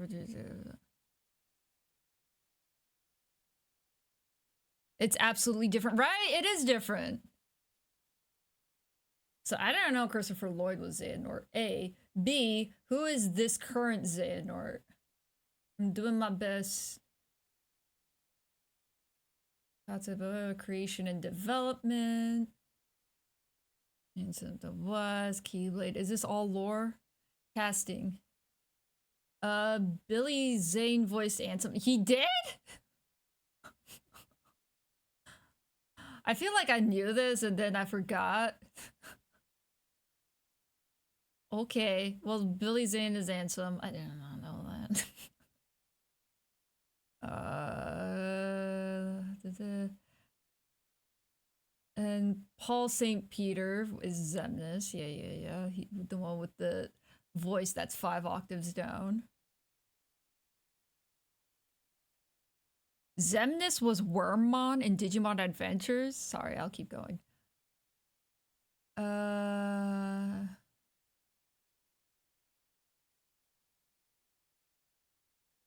It's absolutely different, right? It is different. So I don't know Christopher Lloyd was Xehanort. A. B. Who is this current Xehanort? I'm doing my best. Creation and development. Instant was Keyblade. Is this all lore? Casting. Billy Zane voiced Ansem. He did? I feel like I knew this and then I forgot. Okay, well, Billy Zane is Ansem. I did not know that. And Paul St. Peter is Xemnas. Yeah. The one with the voice that's 5 octaves down. Xemnas was Wormmon in Digimon Adventures. Sorry, I'll keep going.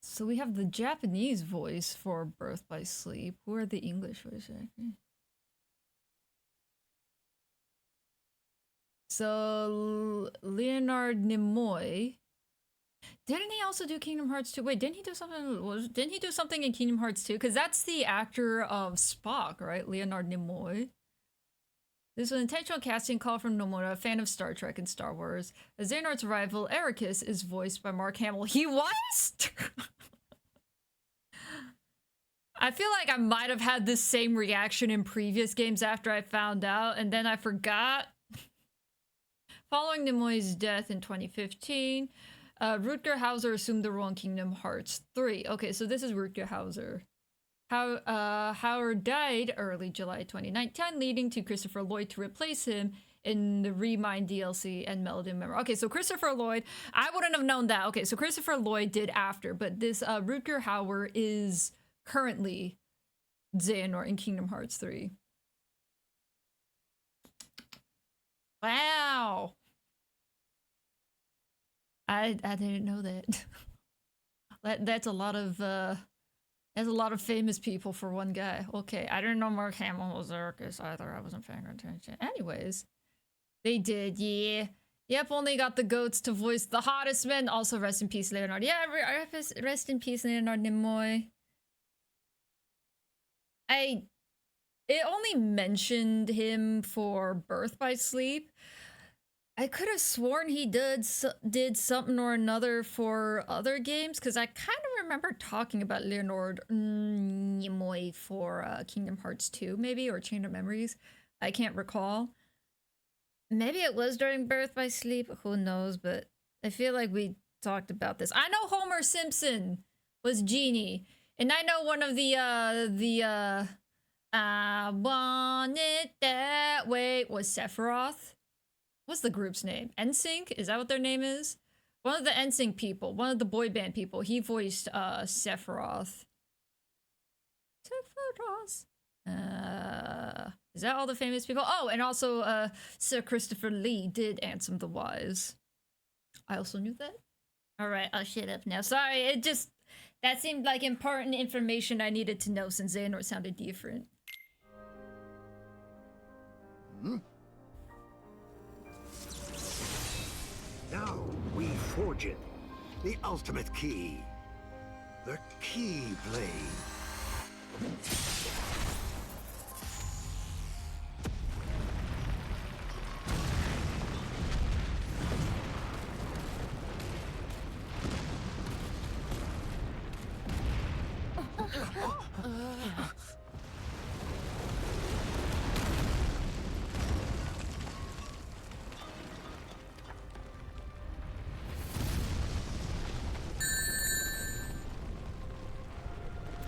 So we have the Japanese voice for Birth by Sleep. Who are the English voice actors? So Leonard Nimoy. Didn't he also do Kingdom Hearts 2? Wait, didn't he do something? Didn't he do something in Kingdom Hearts 2? Because that's the actor of Spock, right? Leonard Nimoy. This was an intentional casting call from Nomura, a fan of Star Trek and Star Wars. As Xehanort's rival, Ericus is voiced by Mark Hamill. He was? I feel like I might have had this same reaction in previous games after I found out, and then I forgot. Following Nimoy's death in 2015, Rutger Hauser assumed the role in Kingdom Hearts 3. Okay, so this is Rutger Hauser. Howard died early July 2019, leading to Christopher Lloyd to replace him in the Remind DLC and Melody Memory. Okay, so Christopher Lloyd, I wouldn't have known that. Okay, so Christopher Lloyd did after, but this Rutger Hauer is currently Xehanort in Kingdom Hearts 3. Wow. I didn't know that. That's a lot of famous people for one guy. Okay, I didn't know Mark Hamill was Ericus either. I wasn't paying attention. Anyways, they did, yeah. Yep, only got the goats to voice the hottest men. Also, rest in peace, Leonard. Yeah, rest in peace, Leonard Nimoy. It only mentioned him for Birth by Sleep. I could have sworn he did something or another for other games, because I kind of remember talking about Leonard Nimoy for Kingdom Hearts 2, maybe, or Chain of Memories. I can't recall. Maybe it was during Birth by Sleep, who knows, but I feel like we talked about this. I know Homer Simpson was Genie, and I know one of the I Want It That Way was Sephiroth. What's the group's name? NSYNC? Is that what their name is? One of the NSYNC people, one of the boy band people, he voiced Sephiroth. Sephiroth. Is that all the famous people? Oh, and also Sir Christopher Lee did Ansem the Wise. I also knew that. All right, I'll shut up now. Sorry, that seemed like important information I needed to know since Xehanort sounded different. Now we forge it. The ultimate key. The Keyblade.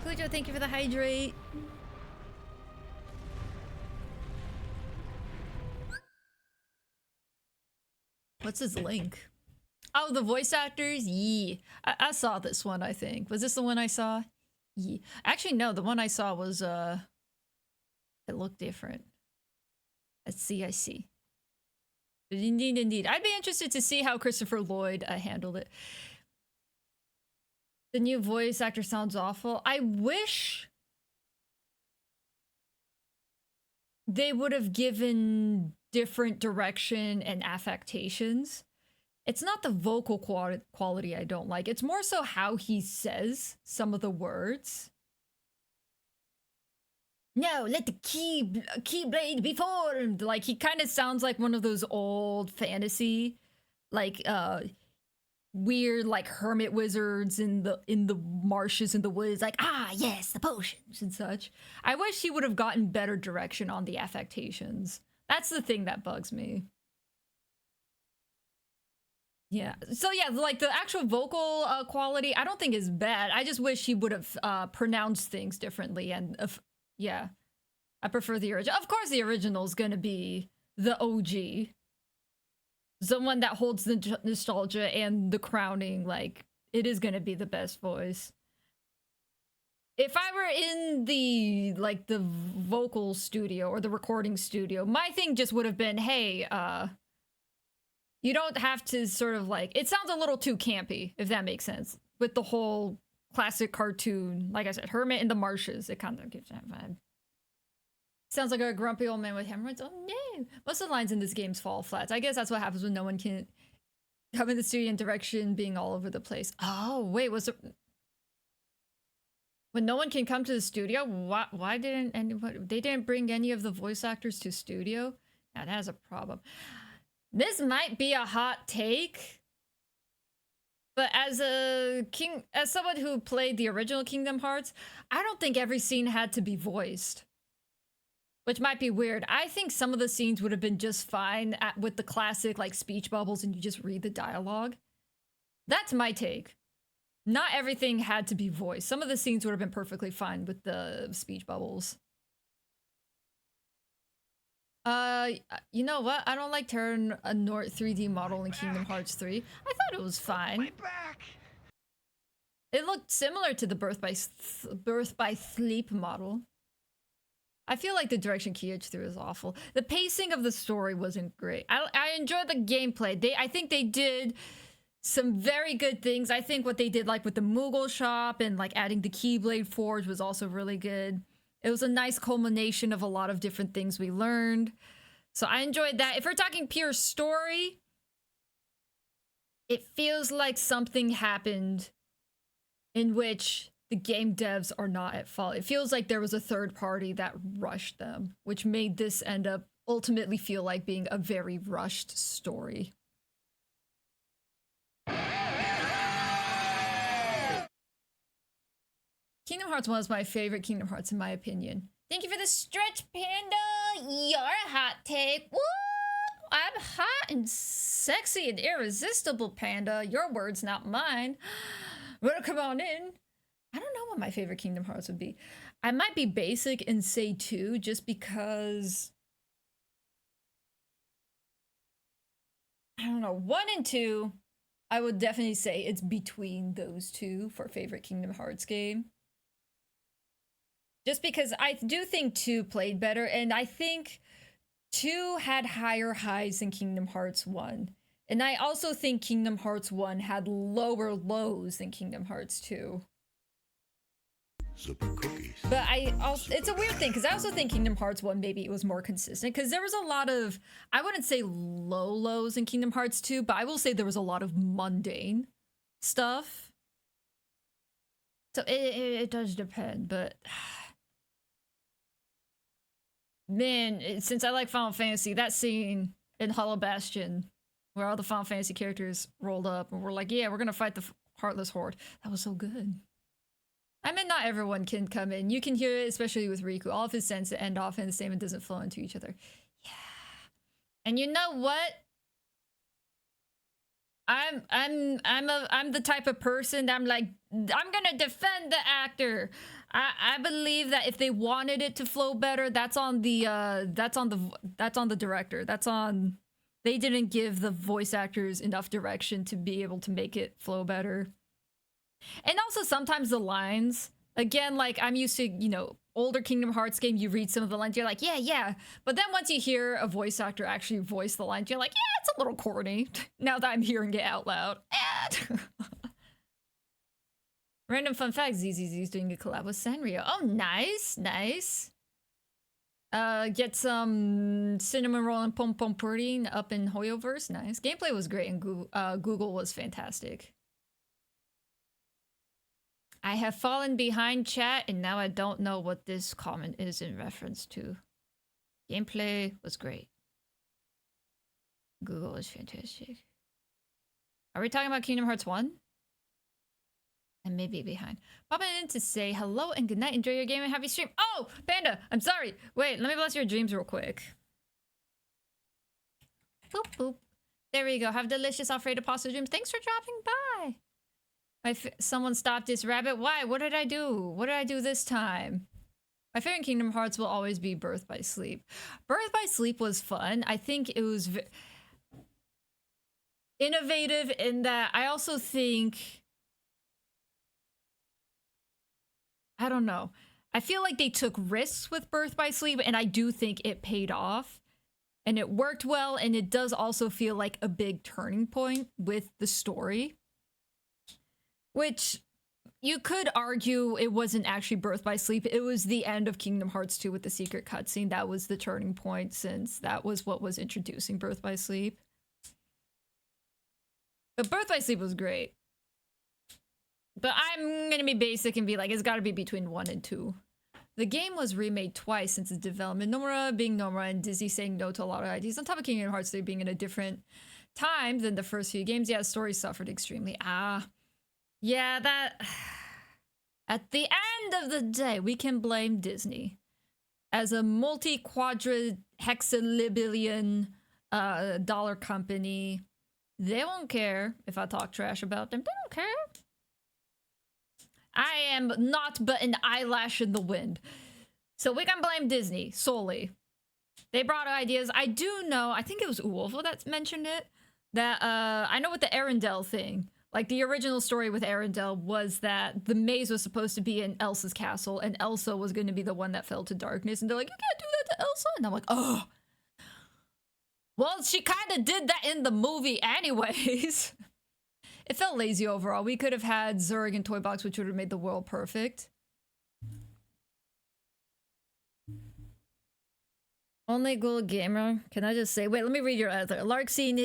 Kujo, thank you for the hydrate. What's his link? Oh, the voice actors? Yeah. I saw this one, I think. Was this the one I saw? Yeah. Actually, no, the one I saw was, it looked different. Let's see, I see. Indeed. I'd be interested to see how Christopher Lloyd handled it. The new voice actor sounds awful. I wish they would have given different direction and affectations. It's not the vocal quality I don't like. It's more so how he says some of the words. No, let the keyblade be formed. Like, he kind of sounds like one of those old fantasy, like, weird, like, hermit wizards in the marshes in the woods, like, ah yes, the potions and such. I wish he would have gotten better direction on the affectations. That's the thing that bugs me. Yeah, so yeah, like, the actual vocal quality I don't think is bad. I just wish he would have pronounced things differently, and yeah, I prefer the original. Of course, the original is gonna be the OG. The one that holds the nostalgia and the crowning, like, it is gonna be the best voice. If I were in the, like, the vocal studio or the recording studio, my thing just would have been, hey, you don't have to sort of, like, it sounds a little too campy, if that makes sense, with the whole classic cartoon. Like I said, Hermit in the Marshes, it kind of gives that vibe. Sounds like a grumpy old man with hemorrhoids. Oh no! Most of the lines in this game's fall flats. I guess that's what happens when no one can come in the studio and direction being all over the place. Oh, wait, was it... When no one can come to the studio, why didn't anybody... They didn't bring any of the voice actors to studio? Now, that is a problem. This might be a hot take, but as someone who played the original Kingdom Hearts, I don't think every scene had to be voiced. Which might be weird. I think some of the scenes would have been just fine with the classic, like, speech bubbles and you just read the dialogue. That's my take. Not everything had to be voiced. Some of the scenes would have been perfectly fine with the speech bubbles. You know what? I don't like Terra Nort 3D model in Kingdom Hearts 3. I thought it was fine. It looked similar to the Birth by Sleep model. I feel like the direction Keyage threw is awful. The pacing of the story wasn't great. I enjoyed the gameplay. I think they did some very good things. I think what they did, like with the Moogle shop and like adding the Keyblade Forge, was also really good. It was a nice culmination of a lot of different things we learned. So I enjoyed that. If we're talking pure story, it feels like something happened in which the game devs are not at fault. It feels like there was a third party that rushed them, which made this end up ultimately feel like being a very rushed story. Kingdom Hearts 1 is my favorite Kingdom Hearts in my opinion. Thank you for the stretch, Panda! You're a hot take. Woo! I'm hot and sexy and irresistible, Panda. Your words, not mine. Well, come on in. I don't know what my favorite Kingdom Hearts would be. I might be basic and say 2, just because... I don't know. 1 and 2, I would definitely say it's between those two for favorite Kingdom Hearts game. Just because I do think 2 played better, and I think 2 had higher highs than Kingdom Hearts 1. And I also think Kingdom Hearts 1 had lower lows than Kingdom Hearts 2. Super cookies. But it's a weird thing, because I also think Kingdom Hearts 1 maybe it was more consistent, because there was a lot of, I wouldn't say low lows in Kingdom Hearts 2, but I will say there was a lot of mundane stuff. So it does depend, but... Man, since I like Final Fantasy, that scene in Hollow Bastion, where all the Final Fantasy characters rolled up and were like, yeah, we're gonna fight the Heartless Horde. That was so good. I mean, not everyone can come in. You can hear it, especially with Riku. All of his senses end off in the same and doesn't flow into each other. Yeah. And you know what? I'm the type of person that I'm like, I'm gonna defend the actor. I believe that if they wanted it to flow better, that's on the director. They didn't give the voice actors enough direction to be able to make it flow better. And also sometimes the lines, again, like I'm used to, you know, older Kingdom Hearts game, you read some of the lines, you're like, yeah. But then once you hear a voice actor actually voice the lines, you're like, yeah, it's a little corny. Now that I'm hearing it out loud. Random fun fact, ZZZ's doing a collab with Sanrio. Oh, nice. Get some cinnamon roll and pom pom pudding up in Hoyoverse. Nice. Gameplay was great and Google was fantastic. I have fallen behind chat and now I don't know what this comment is in reference to. Gameplay was great. Google was fantastic. Are we talking about Kingdom Hearts 1? I may be behind. Popping in to say hello and good night. Enjoy your game and happy stream. Oh, Panda, I'm sorry. Wait, let me bless your dreams real quick. Boop, boop. There we go. Have delicious Alfredo pasta dreams. Thanks for dropping by. Someone stopped this rabbit. Why? What did I do? What did I do this time? My favorite Kingdom Hearts will always be Birth by Sleep. Birth by Sleep was fun. I think it was innovative in that I also think, I don't know. I feel like they took risks with Birth by Sleep, and I do think it paid off. And it worked well, and it does also feel like a big turning point with the story. Which, you could argue it wasn't actually Birth by Sleep. It was the end of Kingdom Hearts 2 with the secret cutscene. That was the turning point, since that was what was introducing Birth by Sleep. But Birth by Sleep was great. But I'm gonna be basic and be like, it's gotta be between 1 and 2. The game was remade twice since its development. Nomura being Nomura and Disney saying no to a lot of ideas. On top of Kingdom Hearts 3 being in a different time than the first few games. Yeah, the story suffered extremely. Yeah, that... At the end of the day, we can blame Disney. As a multi-quadra-hexalibbillion dollar company, they won't care if I talk trash about them. They don't care. I am not but an eyelash in the wind. So we can blame Disney solely. They brought ideas. I do know, I think it was Uolfo that mentioned it, that I know with the Arendelle thing, like the original story with Arendelle was that the maze was supposed to be in Elsa's castle and Elsa was going to be the one that fell to darkness, and they're like, you can't do that to Elsa? And I'm like, oh. Well, she kind of did that in the movie anyways. It felt lazy overall. We could have had Zurg and Toy Box, which would have made the world perfect. Only Gold Gamer. Can I just say, wait, let me read your other. Lark scene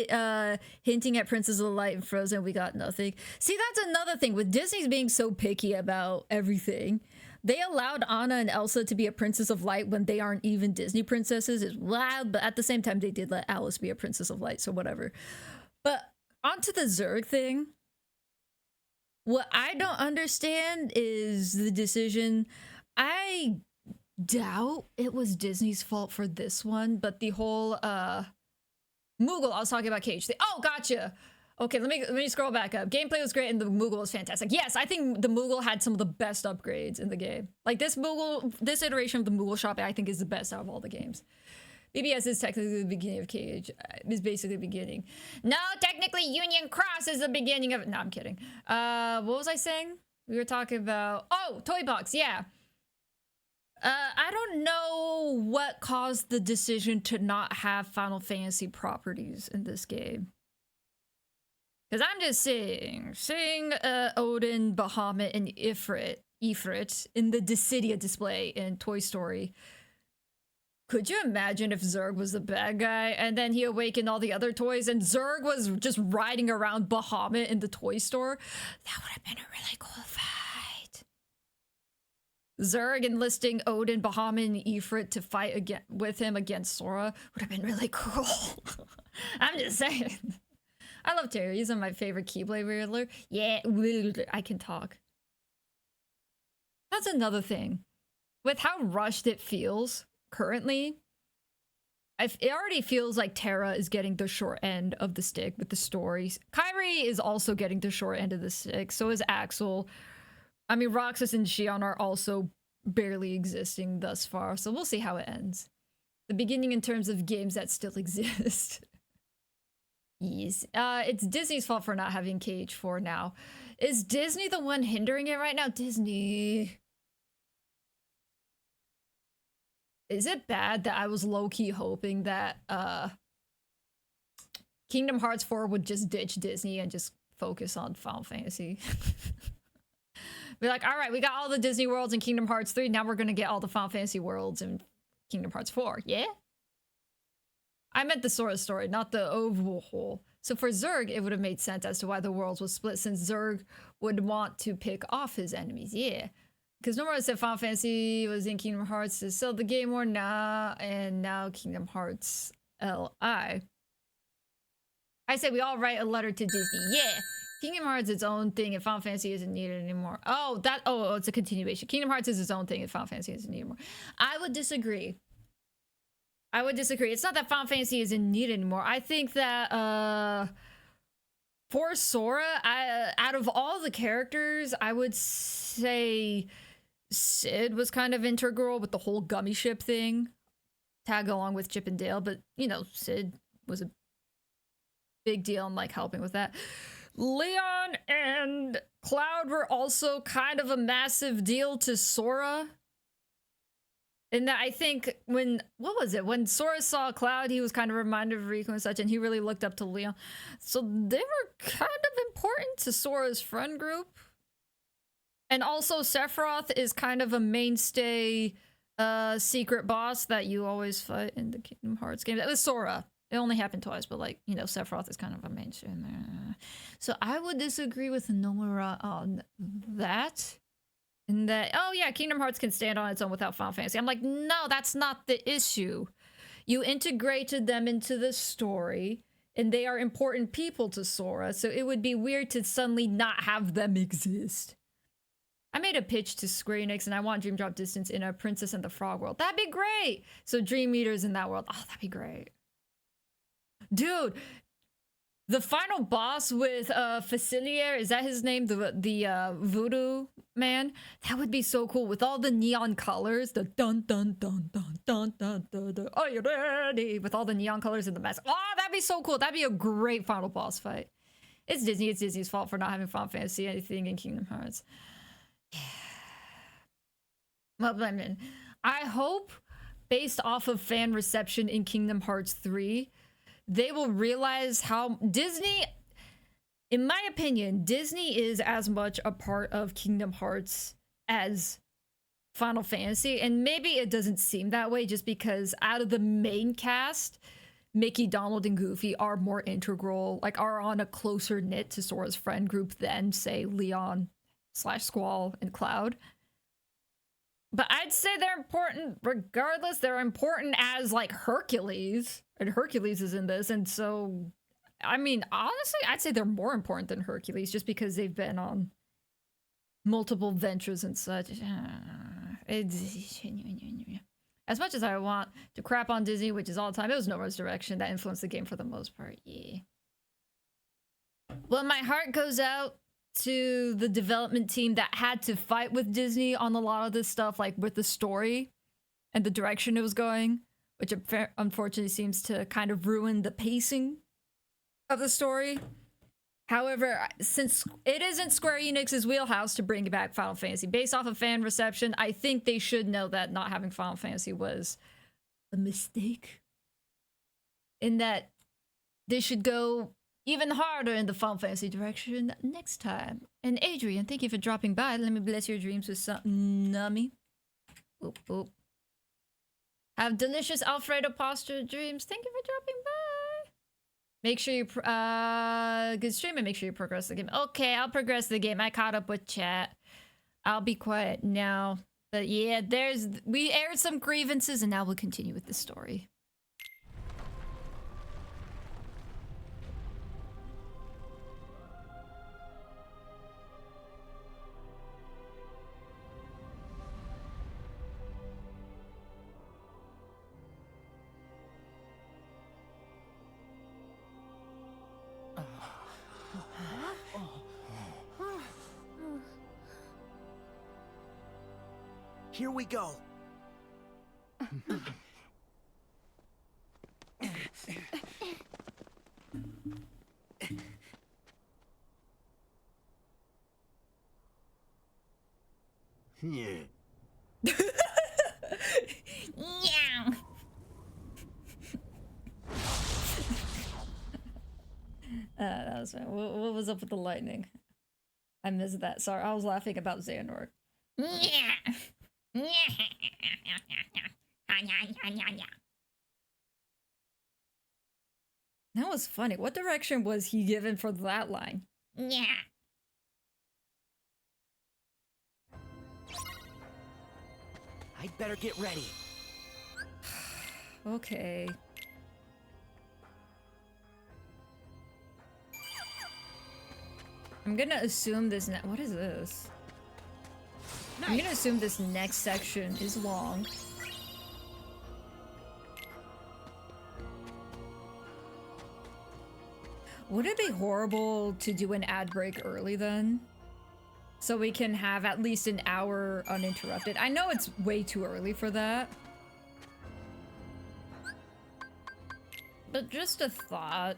hinting at Princess of the Light and Frozen. We got nothing. See, that's another thing. With Disney's being so picky about everything, they allowed Anna and Elsa to be a Princess of Light when they aren't even Disney princesses. Is wild, but at the same time, they did let Alice be a Princess of Light, so whatever. But onto the Zurg thing. What I don't understand is the decision. I doubt it was Disney's fault for this one, but the whole Moogle, I was talking about Cage. Oh, gotcha. Okay, let me scroll back up. Gameplay was great and the Moogle was fantastic. Yes, I think the Moogle had some of the best upgrades in the game. Like this iteration of the Moogle shop, I think is the best out of all the games. BBS is technically the beginning of Cage. It's basically the beginning. No, technically Union Cross is the beginning of... No, I'm kidding. What was I saying? We were talking about... Oh, Toy Box, yeah. I don't know what caused the decision to not have Final Fantasy properties in this game. Because I'm just seeing Odin, Bahamut, and Ifrit in the Dissidia display in Toy Story. Could you imagine if Zurg was the bad guy and then he awakened all the other toys and Zurg was just riding around Bahamut in the toy store? That would have been a really cool fight. Zurg enlisting Odin, Bahamut, and Ifrit to fight with him against Sora would have been really cool. I'm just saying. I love Terry. He's my favorite Keyblade wielder. Yeah, I can talk. That's another thing. With how rushed it feels currently, it already feels like Terra is getting the short end of the stick with the stories. Kairi is also getting the short end of the stick. So is Axel. I mean, Roxas and Xion are also barely existing thus far. So we'll see how it ends. The beginning in terms of games that still exist. Yes. It's Disney's fault for not having KH4 now. Is Disney the one hindering it right now? Disney... Is it bad that I was low-key hoping that Kingdom Hearts 4 would just ditch Disney and just focus on Final Fantasy? Be like, all right, we got all the Disney worlds in Kingdom Hearts 3, now we're gonna get all the Final Fantasy worlds in Kingdom Hearts 4, yeah? I meant the Sora story, not the overhaul. So for Zurg, it would have made sense as to why the worlds was split, since Zurg would want to pick off his enemies, yeah. Because Nomura said Final Fantasy was in Kingdom Hearts to sell the game more now, and now Kingdom Hearts LI. I said we all write a letter to Disney. Yeah! Kingdom Hearts is its own thing and Final Fantasy isn't needed anymore. Oh, it's a continuation. Kingdom Hearts is its own thing and Final Fantasy isn't needed anymore. I would disagree. It's not that Final Fantasy isn't needed anymore. I think that, for Sora, out of all the characters, I would say Sid was kind of integral with the whole gummy ship thing. Tag along with Chip and Dale, but you know, Sid was a big deal in like helping with that. Leon and Cloud were also kind of a massive deal to Sora. And that I think when Sora saw Cloud, he was kind of reminded of Riku and such, and he really looked up to Leon. So they were kind of important to Sora's friend group. And also Sephiroth is kind of a mainstay secret boss that you always fight in the Kingdom Hearts game. That was Sora. It only happened twice, but like, you know, Sephiroth is kind of a mainstay in there. So I would disagree with Nomura on that. And that, oh yeah, Kingdom Hearts can stand on its own without Final Fantasy. I'm like, no, that's not the issue. You integrated them into the story, and they are important people to Sora, so it would be weird to suddenly not have them exist. I made a pitch to Square Enix, and I want Dream Drop Distance in a Princess and the Frog world. That'd be great! So Dream Eater's in that world. Oh, that'd be great. Dude, the final boss with Facilier, is that his name? The voodoo man? That would be so cool with all the neon colors. The dun dun dun dun dun dun dun dun. Are you ready? With all the neon colors in the mask. Oh, that'd be so cool. That'd be a great final boss fight. It's Disney. It's Disney's fault for not having Final Fantasy anything in Kingdom Hearts. Yeah. Well, I mean, I hope based off of fan reception in Kingdom Hearts 3, they will realize how Disney, in my opinion, Disney is as much a part of Kingdom Hearts as Final Fantasy. And maybe it doesn't seem that way just because out of the main cast, Mickey, Donald, and Goofy are more integral, like are on a closer knit to Sora's friend group than, say, Leon / Squall and Cloud. But I'd say they're important regardless. They're important as like Hercules, and Hercules is in this. And so, I mean, honestly, I'd say they're more important than Hercules just because they've been on multiple ventures and such. As much as I want to crap on Disney, which is all the time, it was Nomura's direction that influenced the game for the most part. Yeah. Well, my heart goes out to the development team that had to fight with Disney on a lot of this stuff, like with the story and the direction it was going, which unfortunately seems to kind of ruin the pacing of the story. However, since it isn't Square Enix's wheelhouse to bring back Final Fantasy, based off of fan reception, I think they should know that not having Final Fantasy was a mistake. In that they should go even harder in the Final Fantasy direction next time. And Adrian, thank you for dropping by. Let me bless your dreams with something nummy. Oop, oop. Have delicious Alfredo pasta dreams. Thank you for dropping by. Make sure you, good stream and make sure you progress the game. Okay, I'll progress the game. I caught up with chat. I'll be quiet now. But yeah, we aired some grievances and now we'll continue with the story. Here we go. Yeah. That was fine. What was up with the lightning? I missed that. Sorry, I was laughing about Xehanort. That was funny. What direction was he given for that line? Yeah. I'd better get ready. Okay. I'm gonna assume this what is this? Nice. I'm gonna assume this next section is long. Would it be horrible to do an ad break early then? so we can have at least an hour uninterrupted. I know it's way too early for that. But just a thought.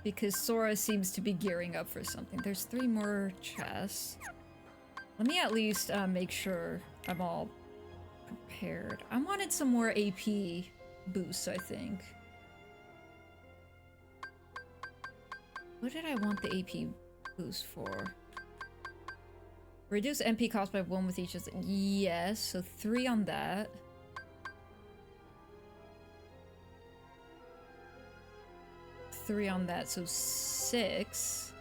Because Sora seems to be gearing up for something. There's 3 more chests. Let me at least make sure I'm all prepared. I wanted some more AP boosts, I think. What did I want the AP boost for? Reduce MP cost by 1 with each of them. Yes, so 3 on that. Three on that, so 6.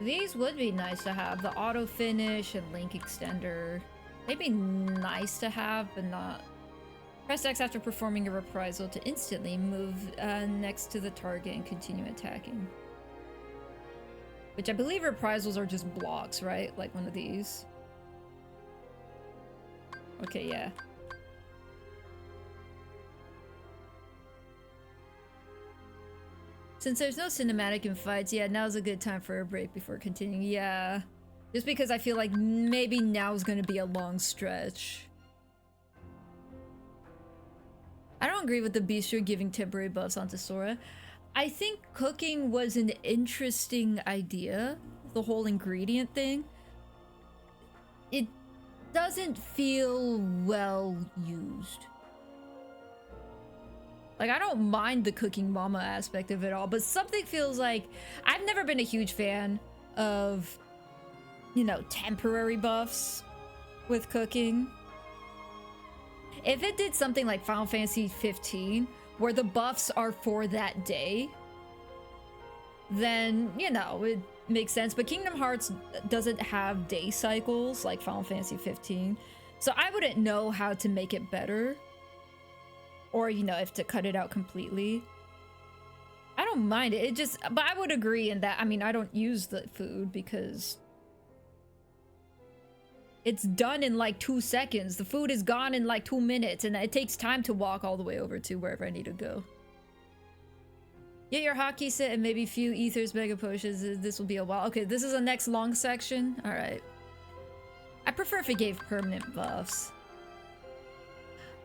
These would be nice to have. The auto finish and link extender. They'd be nice to have, but not. Press X after performing a reprisal to instantly move next to the target and continue attacking. Which I believe reprisals are just blocks, right? Like one of these. Okay, yeah. Since there's no cinematic in fights, yeah, now's a good time for a break before continuing. Yeah. Just because I feel like maybe now's gonna be a long stretch. I don't agree with the Bistro giving temporary buffs onto Sora. I think cooking was an interesting idea. The whole ingredient thing. It doesn't feel well used. Like, I don't mind the cooking mama aspect of it all, but something feels like... I've never been a huge fan of, you know, temporary buffs with cooking. If it did something like Final Fantasy 15, where the buffs are for that day, then, you know, it makes sense. But Kingdom Hearts doesn't have day cycles like Final Fantasy 15, so I wouldn't know how to make it better. Or, you know, if to cut it out completely. I don't mind it. It just... But I would agree in that... I mean, I don't use the food because... It's done in like 2 seconds. The food is gone in like 2 minutes. And it takes time to walk all the way over to wherever I need to go. Get your hotkey set and maybe a few ethers, mega potions. This will be a while. Okay, this is the next long section. Alright. I prefer if it gave permanent buffs.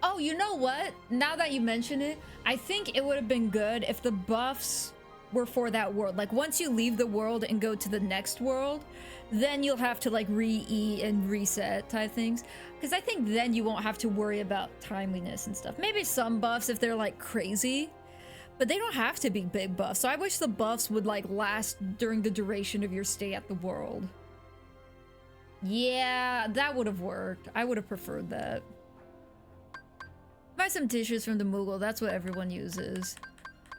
Oh, you know what? Now that you mention it, I think it would have been good if the buffs were for that world. Like, once you leave the world and go to the next world, then you'll have to, like, re-eat and reset type things. Because I think then you won't have to worry about timeliness and stuff. Maybe some buffs if they're, like, crazy. But they don't have to be big buffs. So I wish the buffs would, like, last during the duration of your stay at the world. Yeah, that would have worked. I would have preferred that. Buy some tissues from the Moogle. That's what everyone uses.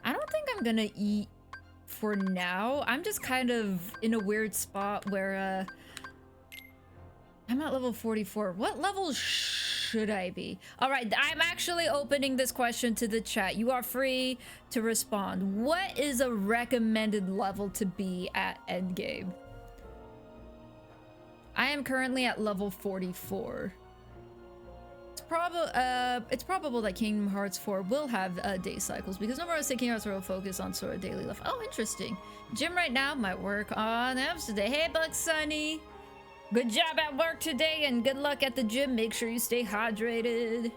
I don't think I'm gonna eat for now. I'm just kind of in a weird spot where I'm at level 44. What level should I be? All right, I'm actually opening this question to the chat. You are free to respond. What is a recommended level to be at endgame? I am currently at level 44. It's probable that Kingdom Hearts 4 will have day cycles because no more Kingdom Hearts will focus on sort of daily life. Oh, interesting. Gym right now might work on apps today. Hey, Buck Sunny. Good job at work today and good luck at the gym. Make sure you stay hydrated.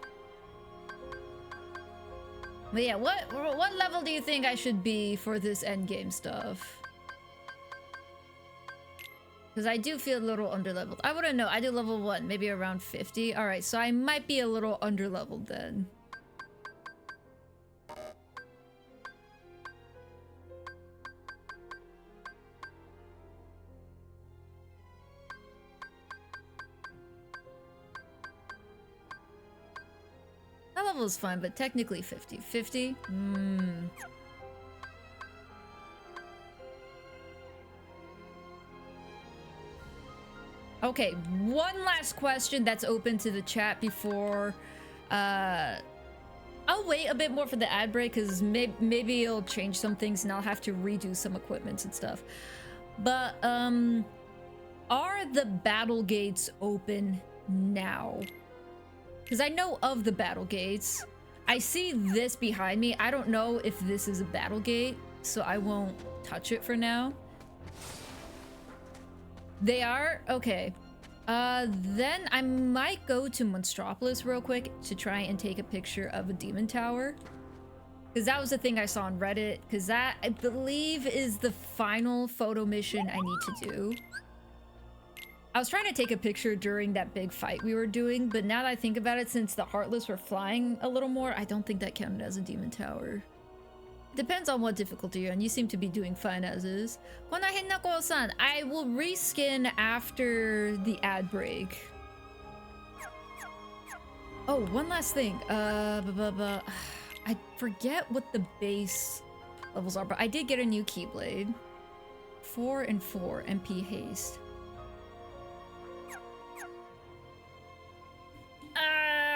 But yeah, what level do you think I should be for this endgame stuff? Because I do feel a little underleveled. I wouldn't know. I do level 1, maybe around 50. Alright, so I might be a little underleveled then. That level is fine, but technically 50. 50? Okay, one last question that's open to the chat before I'll wait a bit more for the ad break because maybe it'll change some things and I'll have to redo some equipments and stuff. But are the battle gates open now? Because I know of the battle gates. I see this behind me. I don't know if this is a battle gate. so I won't touch it for now. They are? Okay. Then I might go to Monstropolis real quick to try and take a picture of a demon tower. Because that was the thing I saw on Reddit. Because that, I believe, is the final photo mission I need to do. I was trying to take a picture during that big fight we were doing, but now that I think about it, since the Heartless were flying a little more, I don't think that counted as a demon tower. Depends on what difficulty you're on. You seem to be doing fine as is. Konahenako-san, I will reskin after the ad break. Oh, one last thing. I forget what the base levels are, but I did get a new Keyblade. 4 and 4 MP haste.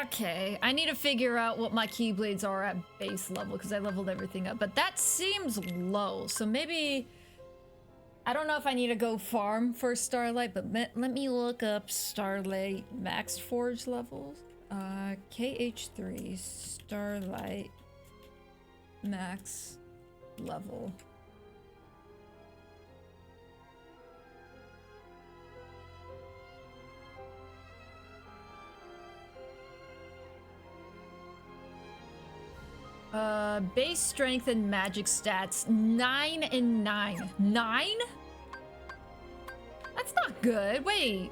Okay, I need to figure out what my Keyblades are at base level because I leveled everything up, but that seems low, so maybe... I don't know if I need to go farm for Starlight, but let me look up Starlight Max Forge levels. KH3 Starlight Max level. Base strength and magic stats 9 and 9. 9? That's not good. Wait,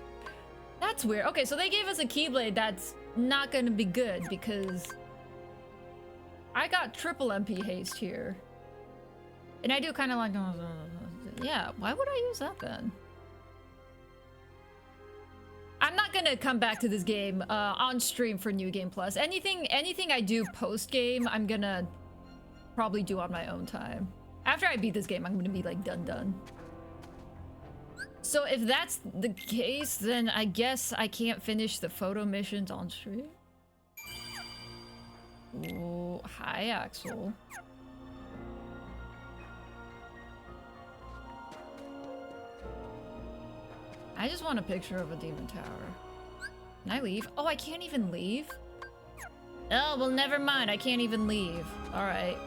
that's weird. Okay, so they gave us a Keyblade that's not gonna be good because I got triple MP haste here, and I do kind of like. Yeah, why would I use that then? I'm not gonna come back to this game on stream for New Game Plus. Anything I do post game, I'm gonna probably do on my own time. After I beat this game, I'm gonna be like done. So if that's the case, then I guess I can't finish the photo missions on stream. Oh, hi Axel. I just want a picture of a demon tower. Can I leave? Oh, I can't even leave? Oh, well, never mind. I can't even leave. Alright.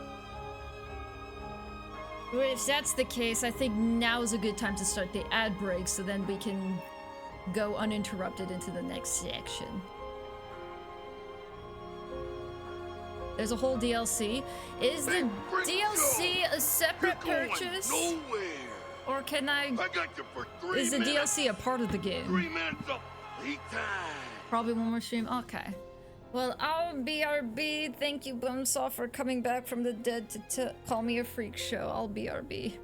Well, if that's the case, I think now is a good time to start the ad break so then we can go uninterrupted into the next section. There's a whole DLC. Is the DLC a separate purchase? Nowhere. Or can I got you for 3 is the minutes. DLC a part of the game? 3 minutes of playtime. Probably one more stream. Okay. Well, I'll BRB. Thank you, Bonesaw, for coming back from the dead to call me a freak show. I'll BRB.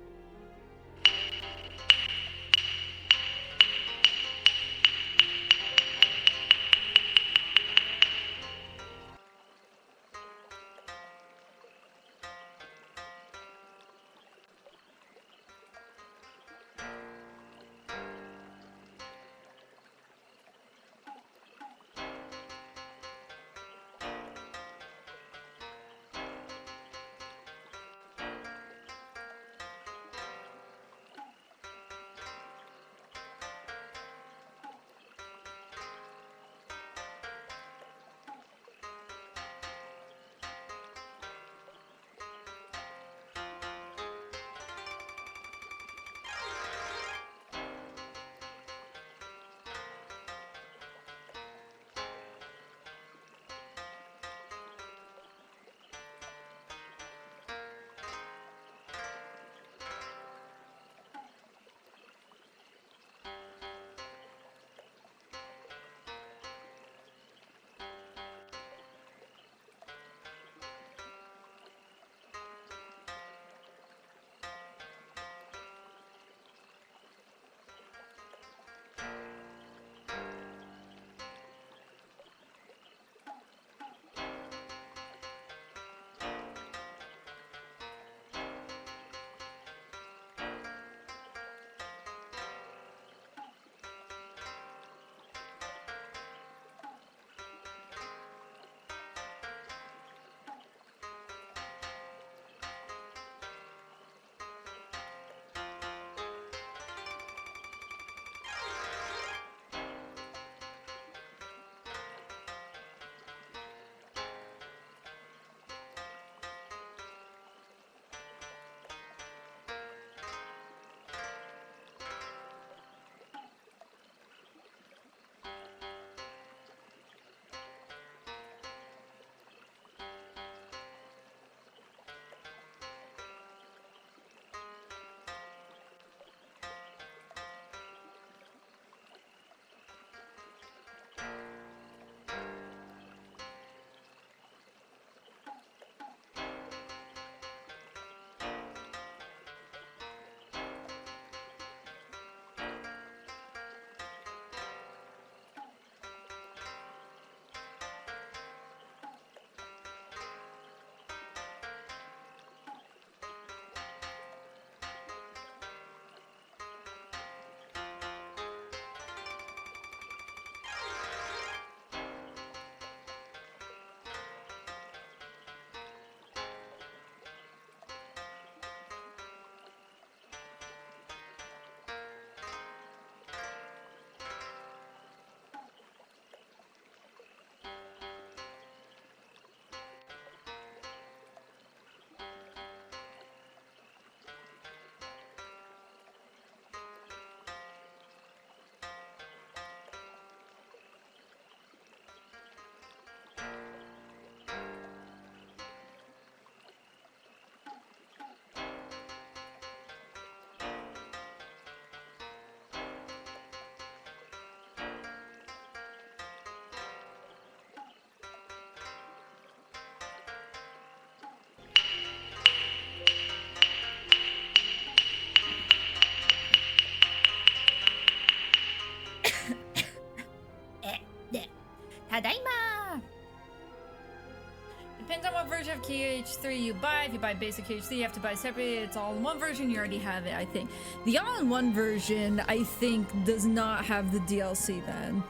3 you buy. If you buy basic HD, you have to buy separately. It's all in one version. You already have it, I think. The all-in-one version, I think, does not have the DLC then.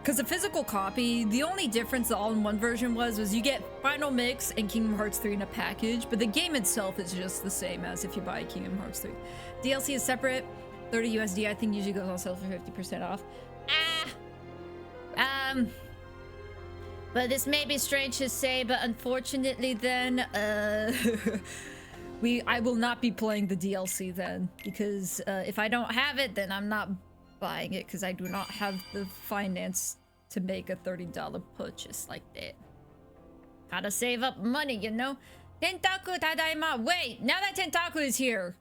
Because the physical copy, the only difference the all-in-one version was you get Final Mix and Kingdom Hearts 3 in a package, but the game itself is just the same as if you buy Kingdom Hearts 3. DLC is separate. 30 USD, I think, usually goes on sale for 50% off. But this may be strange to say, but unfortunately then, I will not be playing the DLC then, because if I don't have it, then I'm not buying it, because I do not have the finance to make a $30 purchase like that. Gotta save up money, you know? Tentaku Tadaima! Wait, now that Tentaku is here!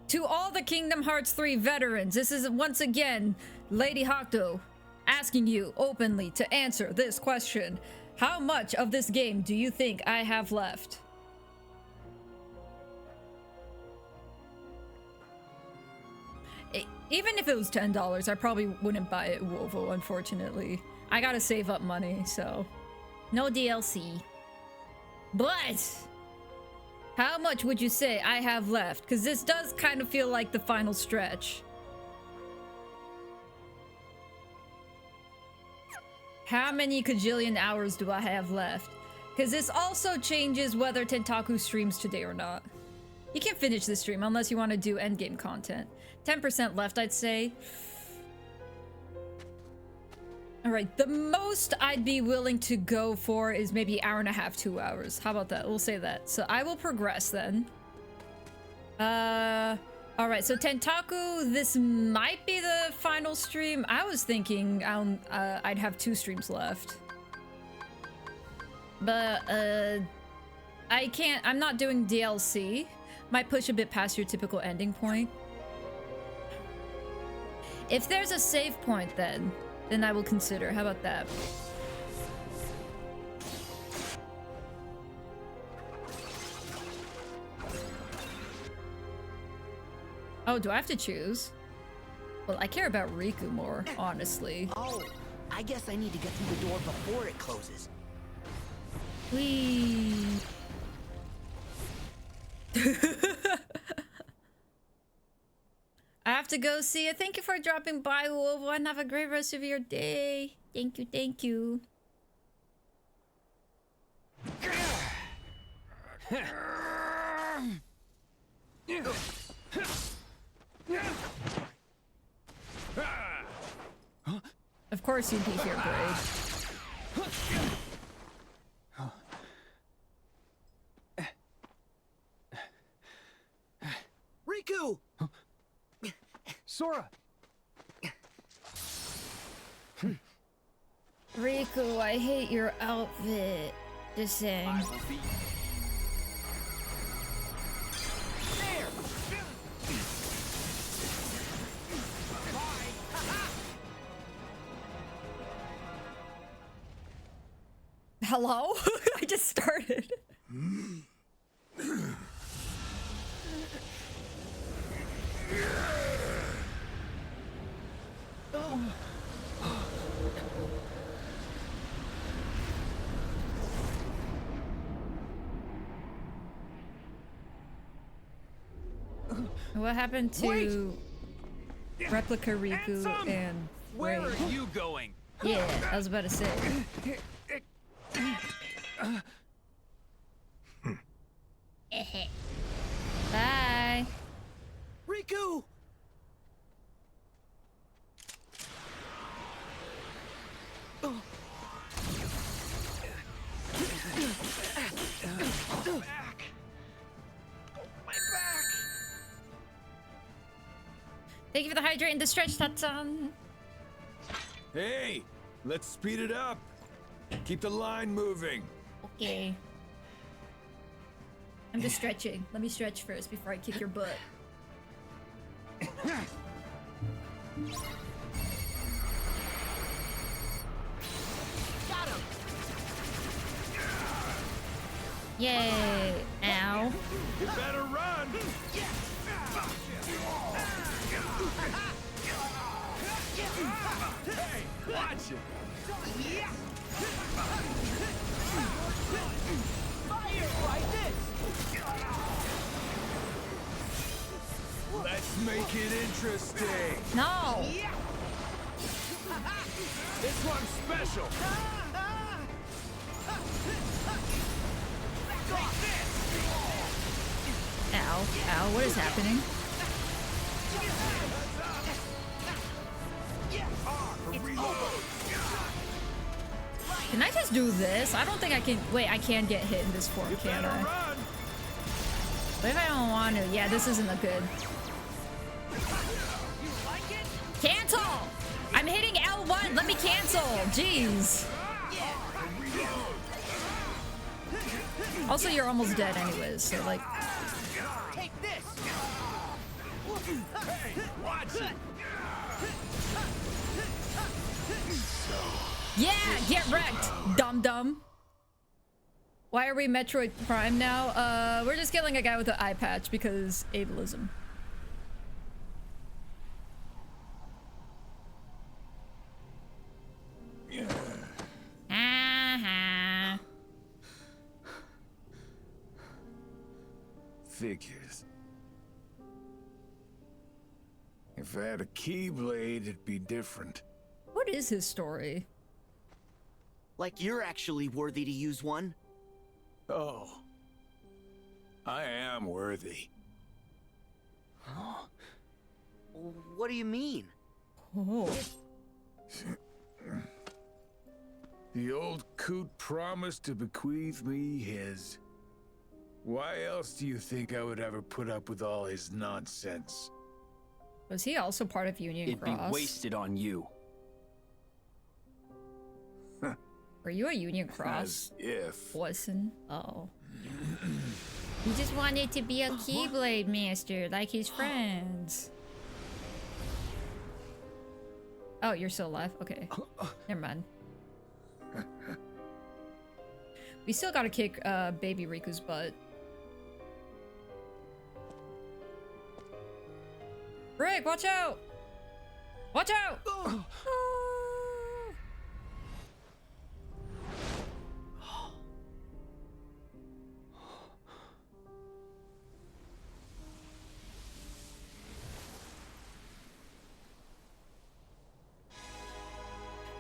To all the Kingdom Hearts 3 veterans, this is once again Lady Hakuto asking you openly to answer this question. How much of this game do you think I have left? Even if it was $10, I probably wouldn't buy it, Wolvo, unfortunately. I gotta save up money, so... no DLC. But... how much would you say I have left? Because this does kind of feel like the final stretch. How many kajillion hours do I have left? Because this also changes whether Tentaku streams today or not. You can finish the stream unless you want to do endgame content. 10% left, I'd say. Alright, the most I'd be willing to go for is maybe hour and a half, 2 hours. How about that? We'll say that. So I will progress then. Alright, so Tentaku, this might be the final stream. I was thinking I'd have 2 streams left. But, I can't, I'm not doing DLC. Might push a bit past your typical ending point. If there's a save point then I will consider. How about that? Oh, do I have to choose? Well, I care about Riku more, honestly. Oh, I guess I need to get through the door before it closes. Whee! I have to go see it. Thank you for dropping by, Wolvo, and have a great rest of your day. Thank you, thank you. Of course you'd be here, Braid. Riku! Sora! Riku, I hate your outfit. Just saying. Hello? I just started. What happened to Replica Riku and Where Braid? are you going? Yeah, I was about to say. Bye. Riku! Thank you for the hydrate and the stretch, Tatsan. Hey, let's speed it up. Keep the line moving. Okay. I'm just stretching. Let me stretch first before I kick your butt. Got him! Yay! Ow. You better run! Hey, watch it! Fire! Let's make it interesting. No. This one's special. Ow. Ow. What is happening? Can I just do this? I don't think I can. Wait, I can get hit in this form, can I? What if I don't want to? Yeah, this isn't a good. Cancel! I'm hitting L1. Let me cancel. Jeez. Also, you're almost dead anyways, so like. Take this. Hey, watch it. Yeah, get wrecked, dum-dum. Why are we Metroid Prime now? We're just killing a guy with an eye patch because ableism. Figures. If I had a Keyblade, it'd be different. What is his story? Like you're actually worthy to use one. Oh. I am worthy. What do you mean? Oh. The old coot promised to bequeath me his. Why else do you think I would ever put up with all his nonsense? Was he also part of Union It'd Cross? be wasted on you. Were you a Union Cross? As if. Wasn't? Oh. He just wanted to be a Keyblade master like his friends. Oh, you're still alive? Okay. Never mind. We still gotta kick baby Riku's butt. Rick, watch out! Watch out! Oh.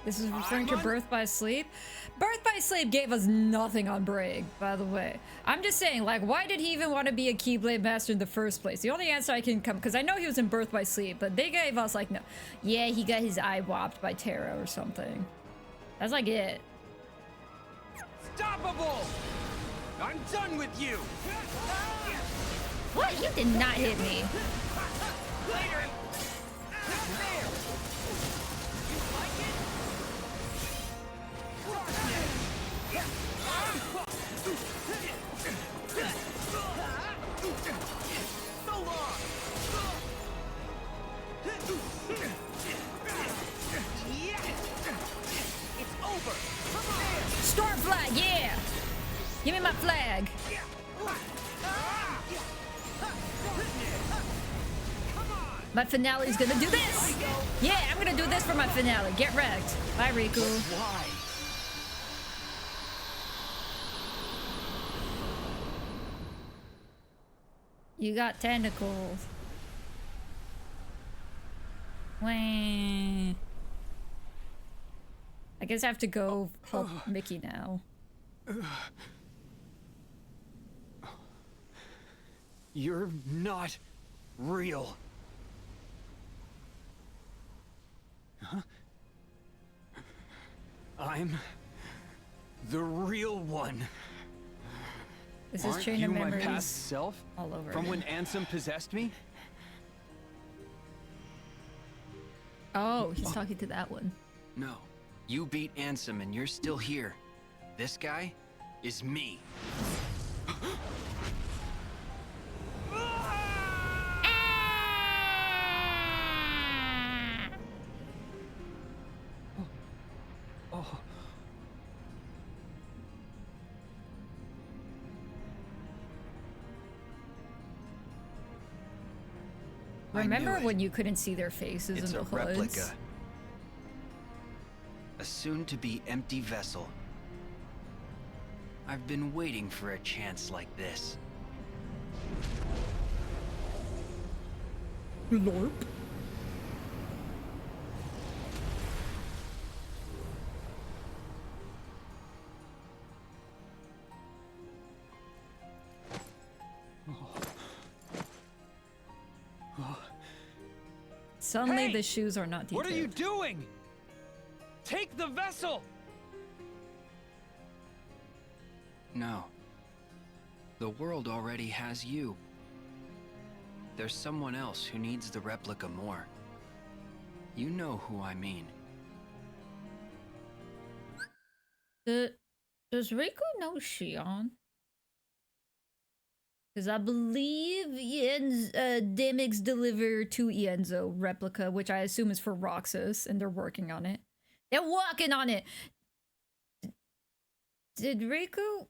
This is referring to Birth by Sleep. Birth by Sleep gave us nothing on Brig, by the way. I'm just saying, like, why did he even want to be a Keyblade Master in the first place? The only answer I can come, because I know he was in Birth by Sleep, but they gave us, like, no. Yeah, he got his eye whopped by Terra or something. That's like it. Stoppable! I'm done with you! What? You did not hit me. Later! So long! It's over! Come on! Storm flag, yeah! Give me my flag. My finale is gonna do this! Yeah, I'm gonna do this for my finale. Get wrecked. Bye, Riku. Why? You got tentacles. Wah. I guess I have to go help Mickey now. You're not real. Huh? I'm the real one. This is Aren't Chain you of my Memories past self? all over From again. when Ansem possessed me? Oh, he's talking to that one. No. You beat Ansem and you're still here. This guy is me. Oh. Remember when you couldn't see their faces It's in a the hoods? replica. A soon-to-be empty vessel. I've been waiting for a chance like this. Lorp. Suddenly the shoes are not detailed. What are you doing? Take the vessel! No. The world already has you. There's someone else who needs the replica more. You know who I mean. Does Riku know Shion? Because I believe Demix delivered to Ienzo replica, which I assume is for Roxas, and they're working on it. They're working on it! Did Riku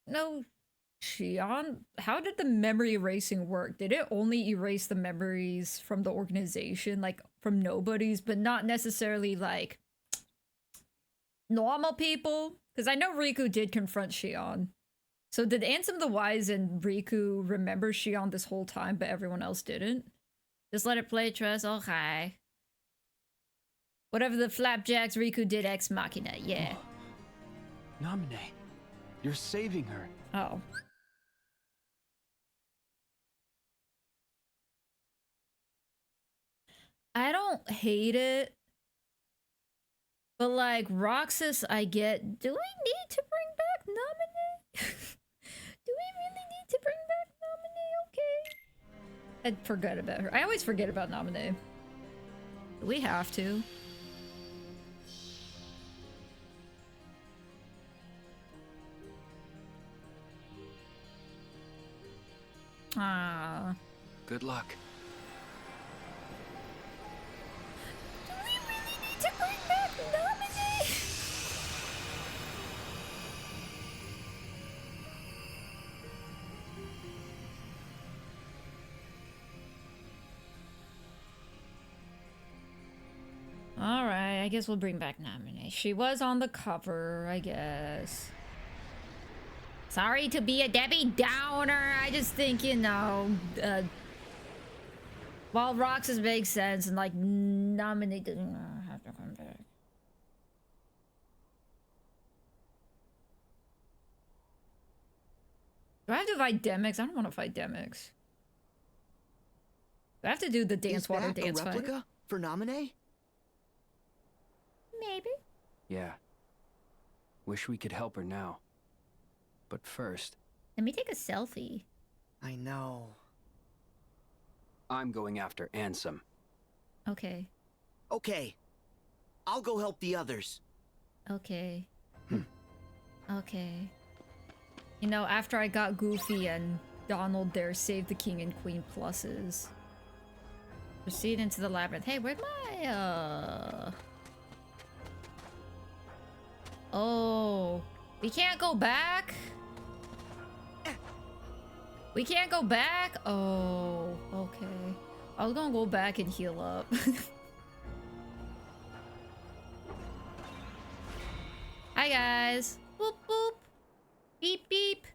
know Shion? How did the memory erasing work? Did it only erase the memories from the organization, like from nobodies, but not necessarily like normal people? Because I know Riku did confront Shion. So did Ansem the Wise and Riku remember Shion this whole time, but everyone else didn't? Just let it play, Tress. Okay. Whatever the flapjacks Riku did ex machina, yeah. Namine, you're saving her. Oh. I don't hate it. But like Roxas, I get. Do we need to bring back Namine? Do we really need to bring back Namine? Okay. I forgot about her. I always forget about Namine. We have to. Ah. Good luck. Do we really need to bring back Namine? Alright, I guess we'll bring back Namine. She was on the cover, I guess. Sorry to be a Debbie Downer. I just think, you know, while Roxas makes sense and like Namine doesn't have to come back. Do I have to fight Demix? I don't want to fight Demix. Do I have to do the dance water dance fight? Replica for Namine? Maybe. Yeah. Wish we could help her now. But first... Let me take a selfie. I know. I'm going after Ansem. Okay. Okay. I'll go help the others. Okay. Okay. You know, after I got Goofy and Donald there saved the King and Queen pluses. Proceed into the labyrinth. Hey, where'd my, Oh. We can't go back? We can't go back? Oh, okay. I was gonna go back and heal up. Hi, guys. Boop, boop. Beep, beep.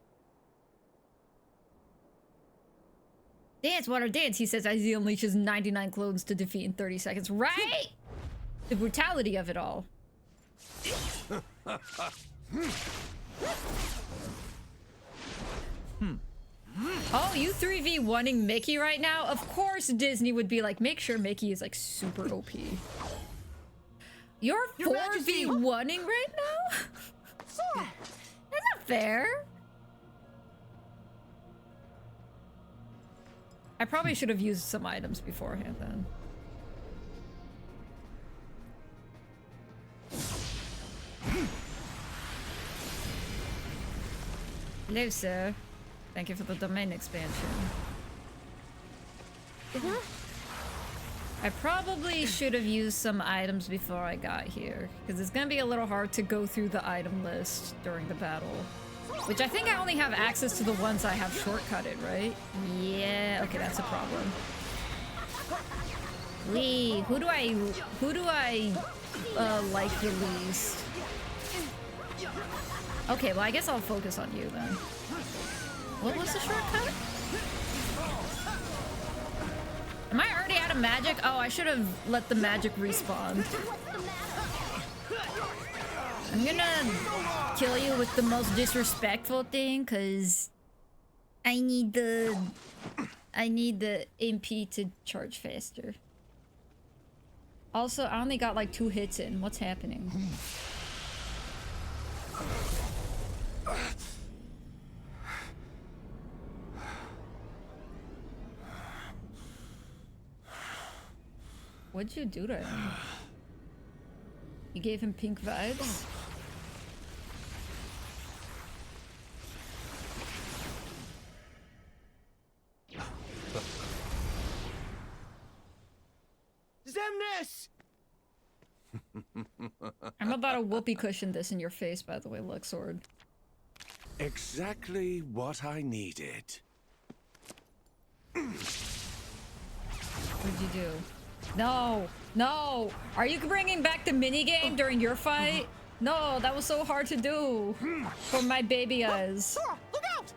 Dance, water, dance, he says as he unleashes 99 clones to defeat in 30 seconds. Right? The brutality of it all. Oh, you 3v1ing Mickey right now? Of course Disney would be like, make sure Mickey is like super OP. You're 4v1ing right now? That's not fair. I probably should have used some items beforehand then. Hello, sir. Thank you for the domain expansion. I probably should have used some items before I got here, because it's gonna be a little hard to go through the item list during the battle. Which I think I only have access to the ones I have shortcutted, right? Yeah, okay, that's a problem. Lee, who do I like the least? Okay, well, I guess I'll focus on you then. What was the shortcut? Am I already out of magic? Oh, I should have let the magic respawn. I'm gonna kill you with the most disrespectful thing, cause I need the MP to charge faster. Also, I only got like 2 hits in. What's happening? What'd you do to him? You gave him pink vibes? Xemnas! I'm about to whoopee cushion this in your face, by the way, Luxord. Exactly what I needed. What'd you do? No! No! Are you bringing back the minigame during your fight? No, that was so hard to do. For my baby eyes. Look out!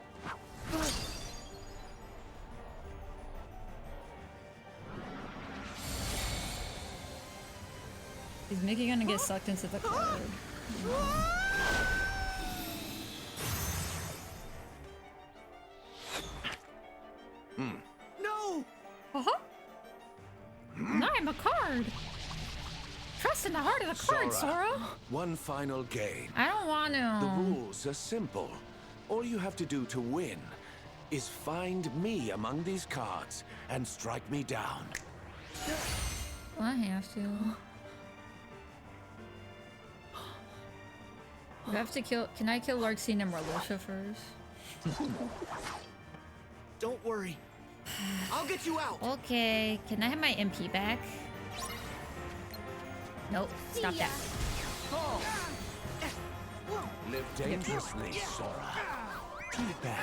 Is Mickey gonna get sucked into the cloud? No! Uh-huh. Now I'm a card. Trust in the heart of the card, Sora. One final game. I don't want to. The rules are simple. All you have to do to win is find me among these cards and strike me down. Well, I have to. You have to kill. Can I kill Larxene and Marluxia first? Don't worry. I'll get you out. Okay. Can I have my MP back? Nope. Stop that. Live dangerously, Sora. Too bad.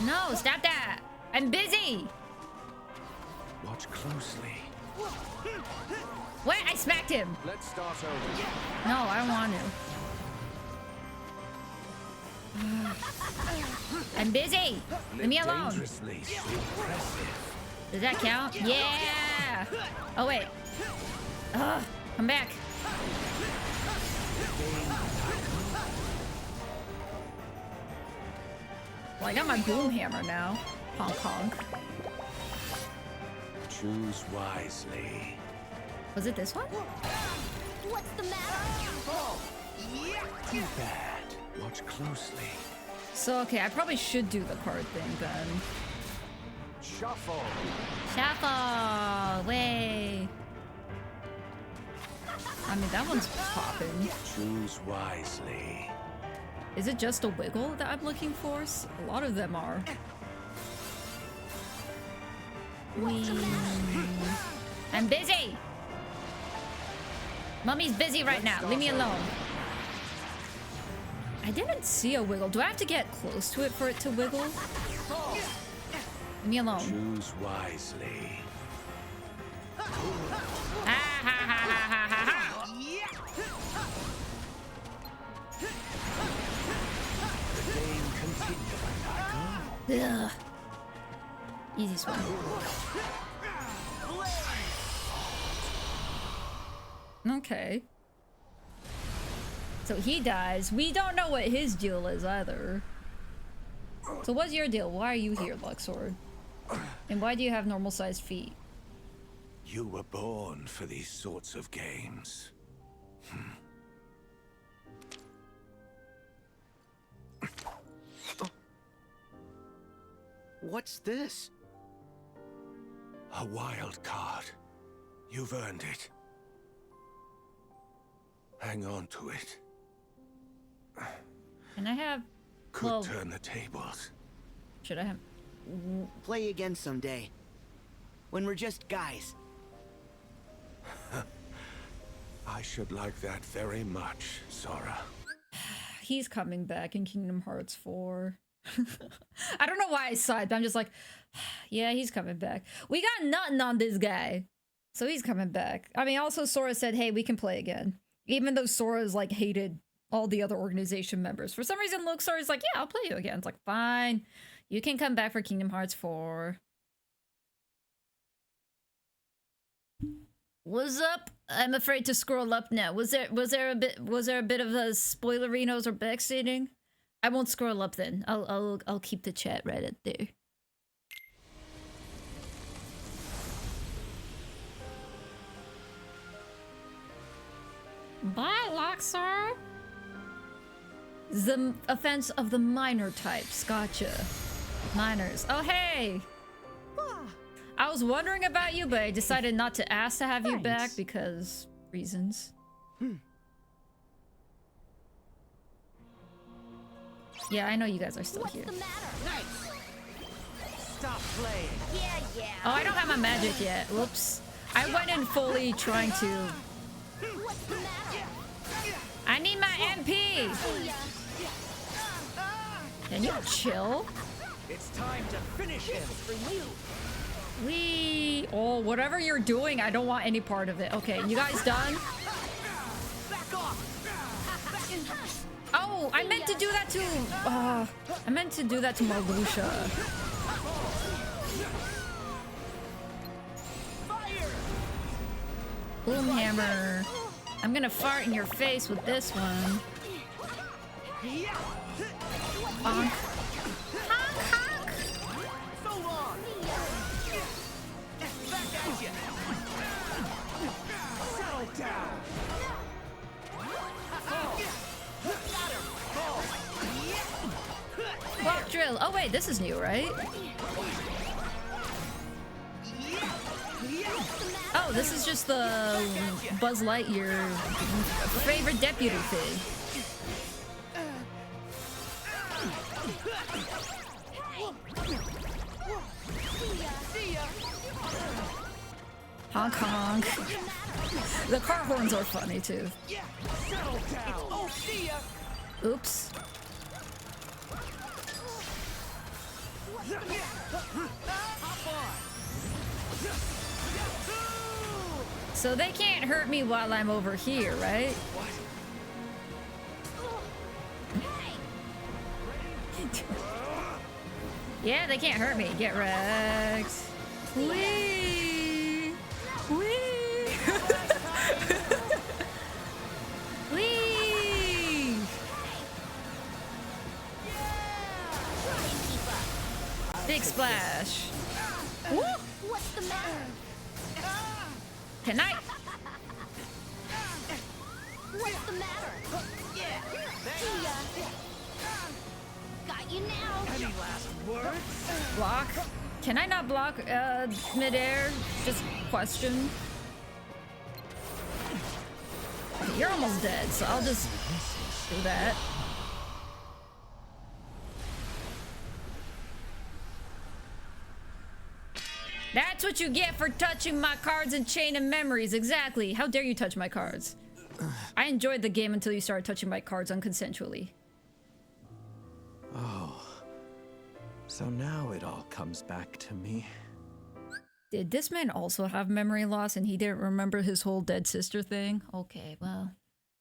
No, stop that. I'm busy. Watch closely. What? I smacked him. Let's start over. No, I don't want to. I'm busy. Leave me alone. Dangerously impressive. Does that count? Yeah. Oh wait. Ugh, come back. Well, I got my boom hammer now. Honk honk. Choose wisely. Was it this one? What's the matter? Too bad. Watch closely. So, okay, I probably should do the card thing then. Shuffle. Shuffle! Way! I mean, that one's popping. Choose wisely. Is it just a wiggle that I'm looking for? A lot of them are. I'm busy! Mommy's busy right now. Leave me alone. I didn't see a wiggle. Do I have to get close to it for it to wiggle? Leave me alone. Choose wisely. Ha ha ha ha ha ha! The game continues, Ugh. Easy swing. Okay. So he dies. We don't know what his deal is either. So what's your deal? Why are you here, Luxord? And why do you have normal-sized feet? You were born for these sorts of games. What's this? A wild card. You've earned it. Hang on to it. And I have... Could well, turn the tables. should I have... Play again someday. When we're just guys. I should like that very much, Sora. He's coming back in Kingdom Hearts 4. I don't know why I sighed, but I'm just like, yeah, he's coming back. We got nothing on this guy. So he's coming back. I mean, also Sora said, hey, we can play again. Even though Sora's like hated all the other organization members. For some reason, Luxor is like, yeah, I'll play you again. It's like, fine. You can come back for Kingdom Hearts 4. What's up? I'm afraid to scroll up now. Was there a bit of a spoilerinos or backstating? I won't scroll up then. I'll keep the chat right at there. Bye, Luxor. The offense of the minor types. Gotcha. Minors. Oh, hey! I was wondering about you, but I decided not to ask to have you back because reasons. Yeah, I know you guys are still here. Stop playing. Yeah. Oh, I don't have my magic yet. Whoops. I went in fully trying to... What's the matter? I need my MP! Can you chill? It's time to finish him. For you. Oh, whatever you're doing, I don't want any part of it. Okay, you guys done? Back off. Oh, I meant to do that to... I meant to do that to Marluxia. Boomhammer. I'm gonna fart in your face with this one. Bonk. Honk, honk. So long. Back at you. Settle down. Block drill. Oh wait, this is new, right? Oh, this is just the Buzz Lightyear favorite deputy thing. Honk honk. The car horns are funny too. Oops. So they can't hurt me while I'm over here, right? Yeah, they can't hurt me. Get wrecked. Whee! Whee! Whee! Big splash. Woo! What's the matter? Can I? What's the matter? See ya. Got you now. Any last words? Block? Can I not block midair? Just question. Okay, you're almost dead, so I'll just do that. That's what you get for touching my cards and Chain of Memories. Exactly. How dare you touch my cards? I enjoyed the game until you started touching my cards unconsensually. Oh. So now it all comes back to me. Did this man also have memory loss and he didn't remember his whole dead sister thing? Okay, well,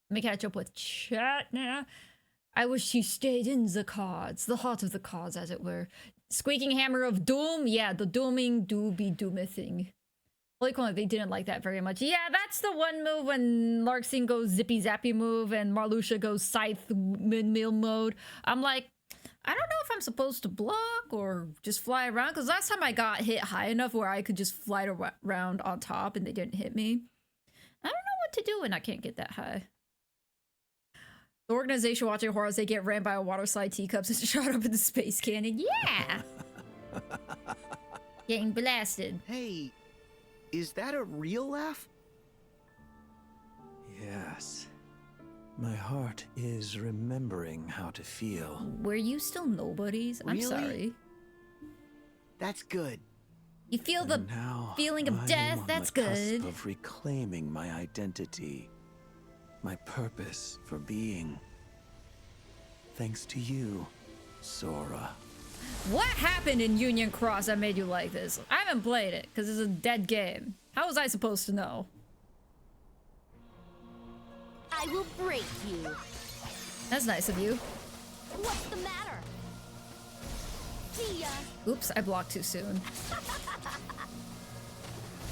let me catch up with chat now. I wish he stayed in the cards, the heart of the cards, as it were. Squeaking Hammer of Doom? Yeah, the dooming dooby doomithing. Holy cow, they didn't like that very much. Yeah, that's the one move when Larxene goes zippy zappy move and Marluxia goes scythe windmill mode. I'm like, I don't know if I'm supposed to block or just fly around, because last time I got hit high enough where I could just fly around on top and they didn't hit me. I don't know what to do when I can't get that high. The organization watching horrors, they get ran by a water slide, teacups, and shot up in the space cannon. Yeah! Getting blasted. Hey, is that a real laugh? Yes. My heart is remembering how to feel. Were you still nobodies? I'm Really? sorry. That's good. You feel the Now feeling of I death? am on That's the cusp good. of reclaiming my identity, my purpose for being. Thanks to you, Sora. What happened in Union Cross that made you like this? I haven't played it because it's a dead game. How was I supposed to know? I will break you. That's nice of you. What's the matter? See ya. Oops, I blocked too soon.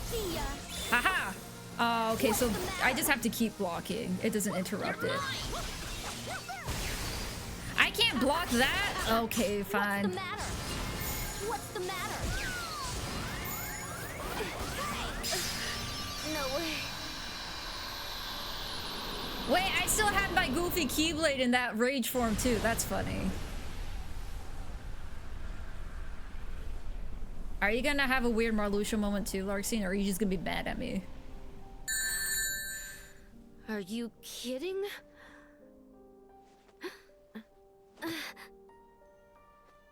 See ya. Haha! Okay, so I just have to keep blocking. It doesn't interrupt it. I can't block that? Okay, fine. What's the matter? What's the matter? No way. Wait, I still had my goofy Keyblade in that rage form too. That's funny. Are you gonna have a weird Marluxia moment too, Larxene, or are you just gonna be mad at me? Are you kidding?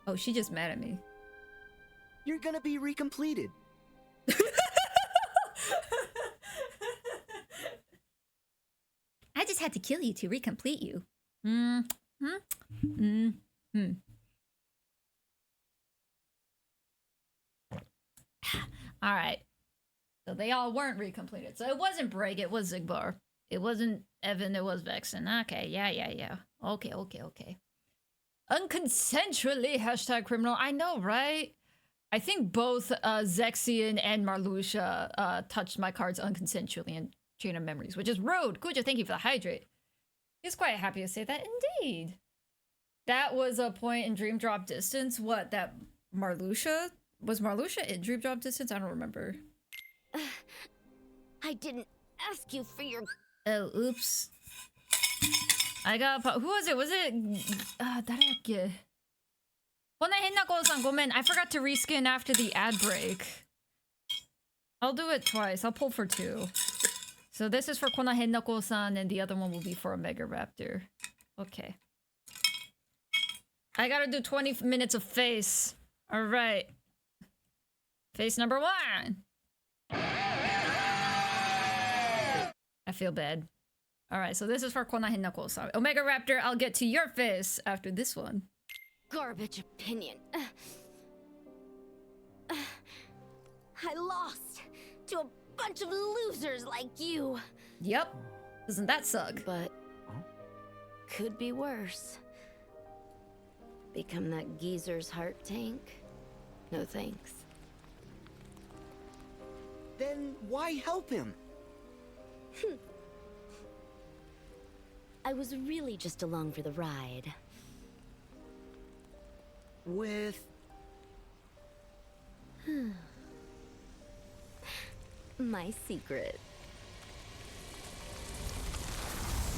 Oh, she just mad at me. You're gonna be recompleted. I just had to kill you to recomplete you. All right. So they all weren't recompleted. So it wasn't Brig, it was Xigbar. It wasn't Evan, it was Vexen. Okay, yeah. Okay. Unconsensually, hashtag criminal. I know, right? I think both Zexion and Marluxia touched my cards unconsensually in Chain of Memories, which is rude. Kuja, thank you for the hydrate. He's quite happy to say that. Indeed. That was a point in Dream Drop Distance. What, that Marluxia? Was Marluxia in Dream Drop Distance? I don't remember. I didn't ask you for your... Oh, oops. I got... Who was it? Was it...誰だっけ? I forgot to reskin after the ad break. I'll do it twice. I'll pull for 2. So this is for Konahenako-san, and the other one will be for Omega Raptor. Okay. I gotta do 20 minutes of face. Alright. Face number 1. I feel bad. Alright, so this is for Konahenako-san. Omega Raptor, I'll get to your face after this one. Garbage opinion. I lost to a bunch of losers like you. Yep. Doesn't that suck? But could be worse. Become that geezer's heart tank? No thanks. Then why help him? I was really just along for the ride. With... my secret.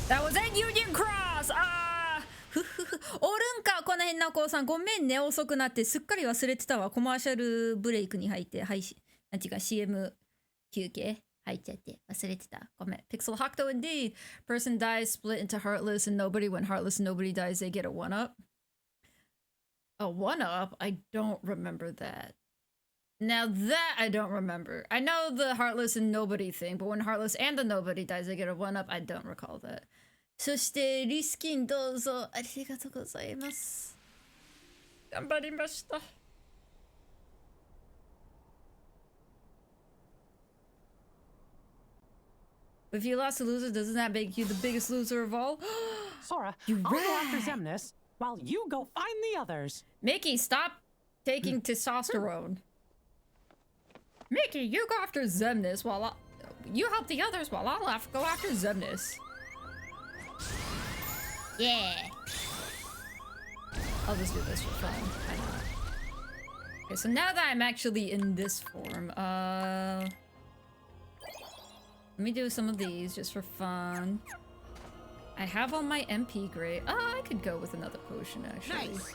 That was it, Union Cross! おるんか、この辺の子さん。ごめんね、遅くなって。すっかり忘れてたわ。コマーシャルブレイクに入って、なんていうか CM 休憩入っちゃって。忘れてた。ごめん。Pixel Hokuto indeed. Person dies, split into Heartless and Nobody. When Heartless and Nobody dies, they get a 1-up. A 1-up? I don't remember that. Now that I don't remember. I know the Heartless and Nobody thing, but when Heartless and the Nobody dies, they get a 1-up. I don't recall that. そしてリスキンどうぞありがとうございます。頑張りました。If you lost to loser, doesn't that make you the biggest loser of all? Sora, You're I'll right. go after Xemnas while you go find the others. Mickey, stop taking testosterone. Mickey, you go after Xemnas while you help the others while I'll go after Xemnas. Yeah. I'll just do this for fun. I know. Okay, so now that I'm actually in this form, let me do some of these just for fun. I have all my MP grade. Oh, I could go with another potion actually. Nice.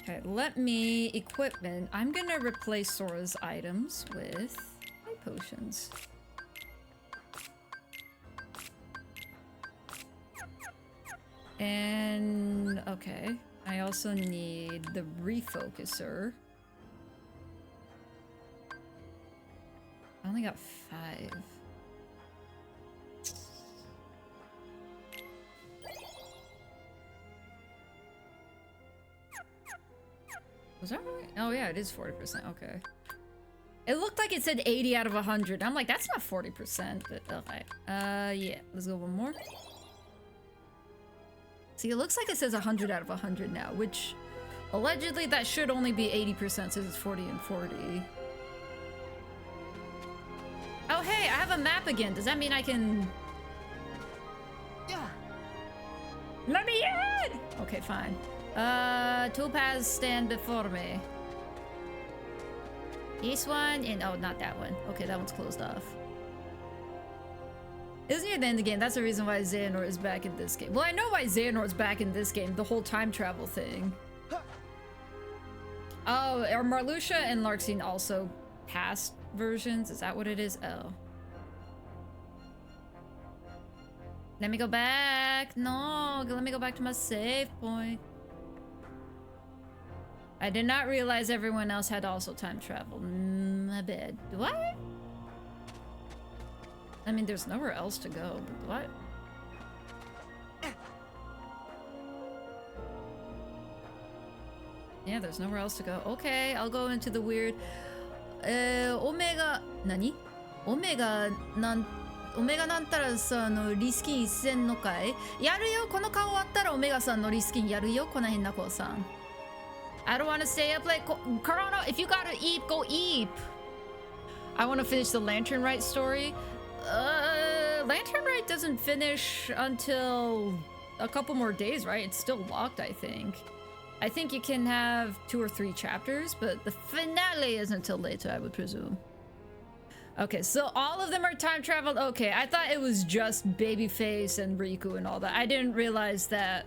Okay, let me equipment. I'm gonna replace Sora's items with my potions. And okay, I also need the refocuser. I only got 5. Was that right? Oh yeah, it is 40%, okay. It looked like it said 80 out of 100. I'm like, that's not 40%, but okay. Yeah, let's go one more. See, it looks like it says 100 out of 100 now, which allegedly that should only be 80% since it's 40 and 40. Oh, hey, I have a map again. Does that mean I can... Let me in! Okay, fine. Two paths stand before me. This one and... Oh, not that one. Okay, that one's closed off. Isn't near the end of the game. That's the reason why Xehanort is back in this game. Well, I know why Xehanort's back in this game. The whole time travel thing. Oh, are Marluxia and Larxene also past versions? Is that what it is? Oh. Let me go back. No, let me go back to my save point. I did not realize everyone else had also time travel. My bad. Do I? I mean, there's nowhere else to go, but what? Yeah, there's nowhere else to go. Okay, I'll go into the weird... Omega... Nani? Omega なんたらさ、リスキン1000のかいやるよ、この顔あったらオメガさんのリスキンやるよ、この変な子さん。I don't want to stay up late. Corona, if you gotta eat, go eat. I want to finish the Lantern Rite story. Lantern Rite doesn't finish until a couple more days, right? It's still locked, I think. I think you can have 2 or 3 chapters, but the finale isn't until later, I would presume. Okay, so all of them are time traveled. Okay, I thought it was just Babyface and Riku and all that. I didn't realize that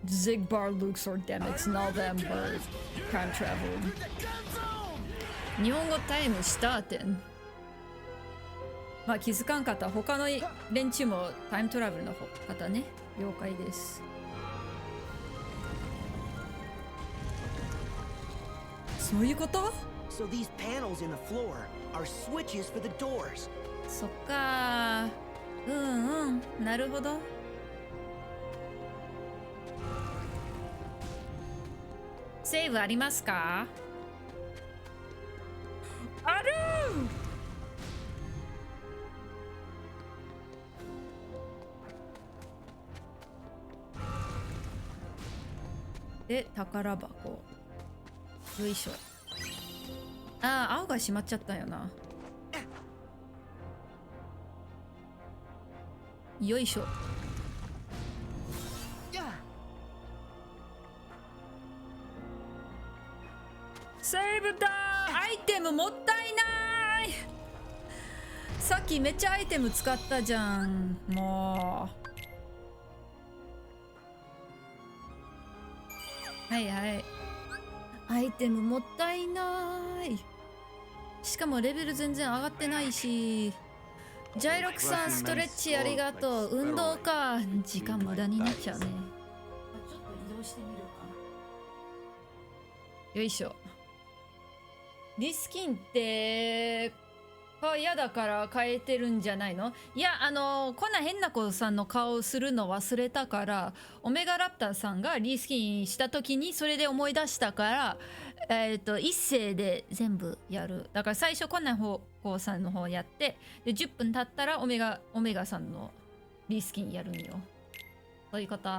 Xigbar, Luxor, Demyx, and all them were time traveled. 日本語タイムしたってん。まあ気づかんかった他の連中もタイムトラベルの方ね。了解です。そういうこと？ So these panels in the floor are switches for the doors. そっか。なるほど。セーブありますか？あるで、宝箱。よいしょ。ああ、青が閉まっちゃったよな。よいしょ。セーブだー。アイテムもったいない。さっきめっちゃアイテム使ったじゃん。もう。はいはい。アイテムもったいない。しかもレベル全然上がってないし。ジャイロクさんストレッチありがとう。運動か。時間無駄になっちゃうね。ちょっと移動してみるか。よいしょ。リスキンって嫌だから変えてるんじゃないの？いや、こんな変な子さんの顔するの忘れたから、オメガラプターさんがリスキンした時にそれで思い出したから、一斉で全部やる。だから最初こんな子さんの方やって、で10分経ったらオメガさんのリスキンやるんよ。そういうこと。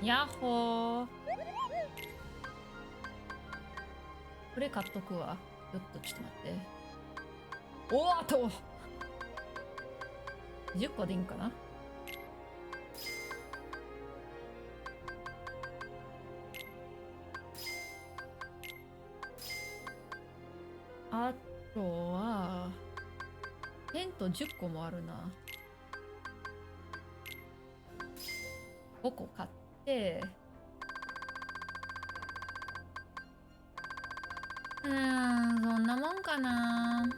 やっほー。これ買っとくわ。ちょっと待って。おーっと10個でいいんかな。あとはテント10個もあるな。5個買って、そんなもんかな。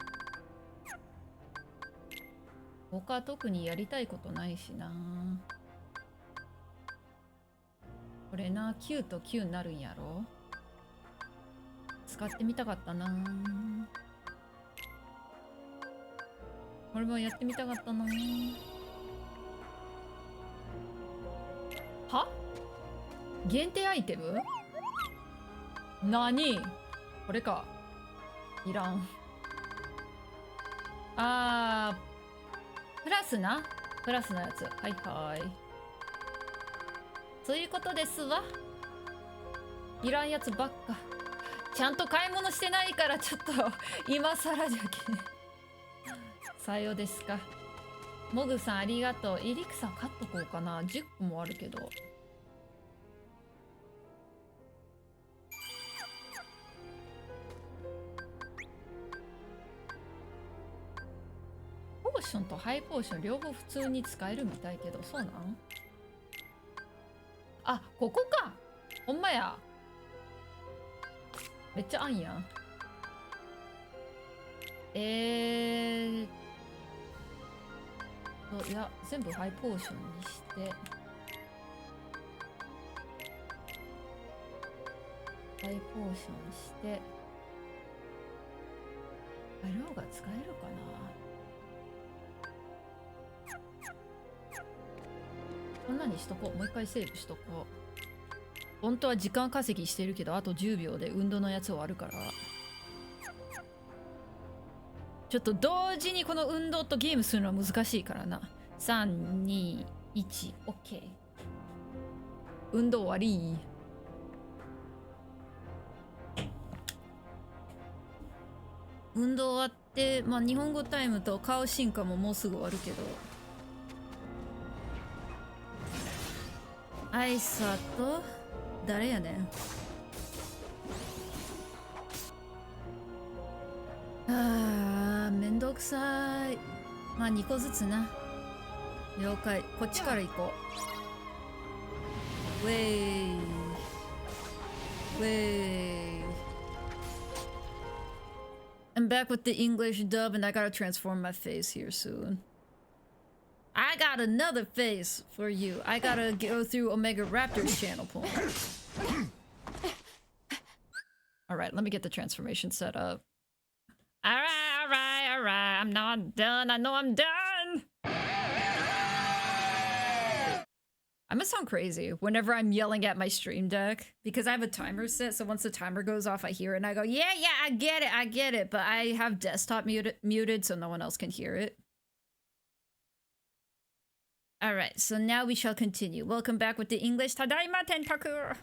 他特にやりたいことないしな。これな、9と9になるんやろ。使ってみたかったな。これもやってみたかったな。は？限定アイテム？何？これか。いらん。あー、プラスな。プラスのやつ。はいはい。そういうことですわ。いらんやつばっか。ちゃんと買い物してないからちょっと今更じゃけ。さようですか。モグさんありがとう。エリクサ買っとこうかな。10個もあるけど。ポーションとハイポーション両方普通に使えるみたいけど、そうなん？あ、ここか。ほんまや。めっちゃあんやん。いや、全部ハイポーションにして。ハイポーションして。量が使えるかな。こんなにしとこう。もう一回セーブしとこう。本当は時間稼ぎしてるけど、あと10秒で運動のやつ終わるから。ちょっと同時にこの運動とゲームするのは難しいからな。3、2、1、OK。運動終わり。運動終わって、まあ日本語タイムと顔進化ももうすぐ終わるけど。アイサと、誰やねん。あー、めんどくさい。まあ2個ずつな。了解。こっちから行こう。ウェイ。ウェイ。I'm back with the English dub and I gotta transform my face here soon. I got another face for you. I gotta go through Omega Raptor's channel point. Alright, let me get the transformation set up. Alright. I'm not done. I know I'm done. I'm gonna sound crazy whenever I'm yelling at my stream deck because I have a timer set. So once the timer goes off, I hear it and I go, yeah, I get it. But I have desktop muted so no one else can hear it. All right, so now we shall continue. Welcome back with the English. Tadaima Tentaku.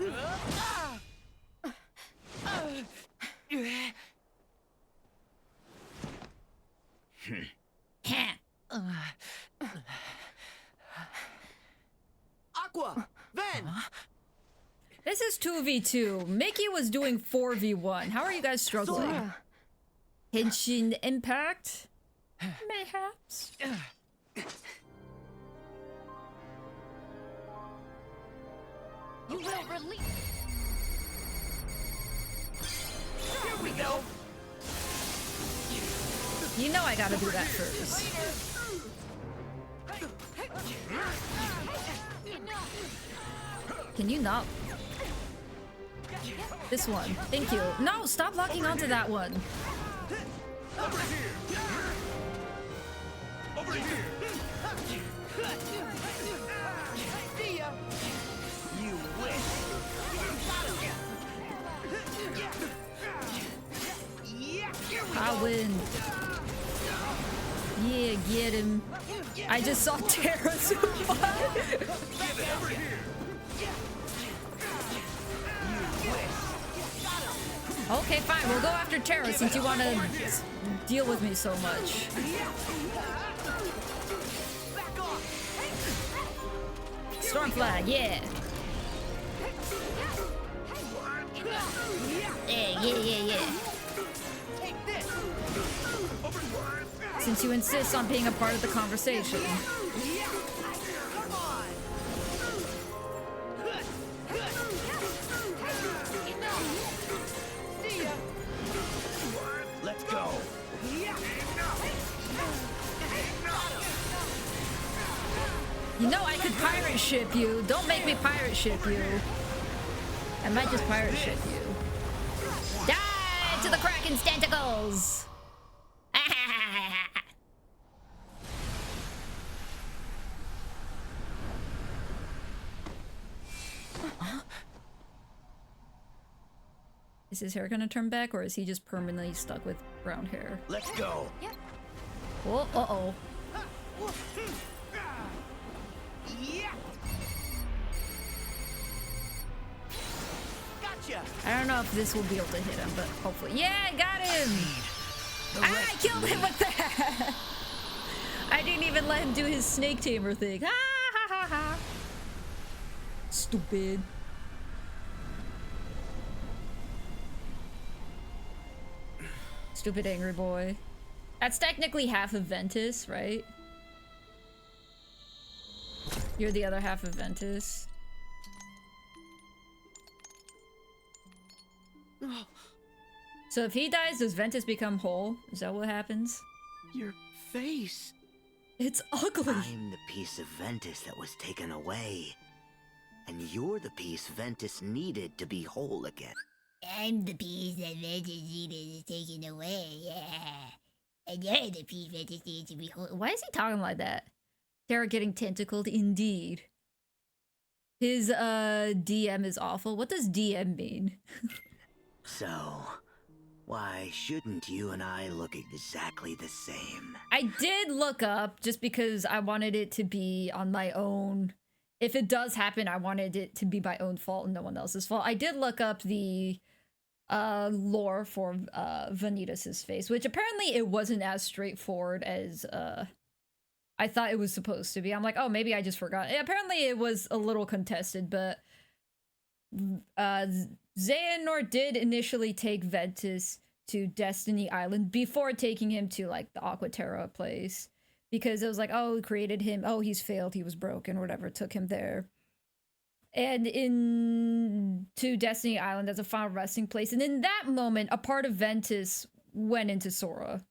Aqua, Ven. This is 2v2. Mickey was doing 4v1. How are you guys struggling? Sora. Henshin Impact? Mayhaps. You will release. Here we go. You know I gotta do that first. Can you not? This one. Thank you. No, stop locking onto that one. Over here. Over here. See ya. You wish. I win. Yeah, get him. I just saw Terra Okay, fine. We'll go after Terra since you want to deal with me so much. Storm flag, yeah. Yeah. Since you insist on being a part of the conversation. Let's go. You know I could pirate ship you. Don't make me pirate ship you. I might just pirate ship you. Die to the Kraken's tentacles! Is his hair gonna turn back or is he just permanently stuck with brown hair? Let's go. Oh, uh-oh. Yeah. Gotcha. I don't know if this will be able to hit him, but hopefully. Yeah, I got him! I killed him with that! I didn't even let him do his snake tamer thing. Ha ha ha ha! Stupid. Stupid angry boy. That's technically half of Ventus, right? You're the other half of Ventus. So if he dies, does Ventus become whole? Is that what happens? Your face. It's ugly. I'm the piece of Ventus that was taken away. And you're the piece Ventus needed to be whole again. I'm the piece that Ventus needed taken away, yeah. And you're the piece Ventus needs to be whole. Why is he talking like that? Terra getting tentacled, indeed. His DM is awful. What does DM mean? So, why shouldn't you and I look exactly the same? I did look up just because I wanted it to be on my own. If it does happen, I wanted it to be my own fault and no one else's fault. I did look up the lore for Vanitas' face, which apparently it wasn't as straightforward as I thought it was supposed to be. I'm like, oh, maybe I just forgot. Apparently it was a little contested, but Xehanort did initially take Ventus to Destiny Island before taking him to like the Aquaterra place, because it was like, oh, created him, oh, he's failed, he was broken, whatever, took him there. And to Destiny Island as a final resting place. And in that moment, a part of Ventus went into Sora.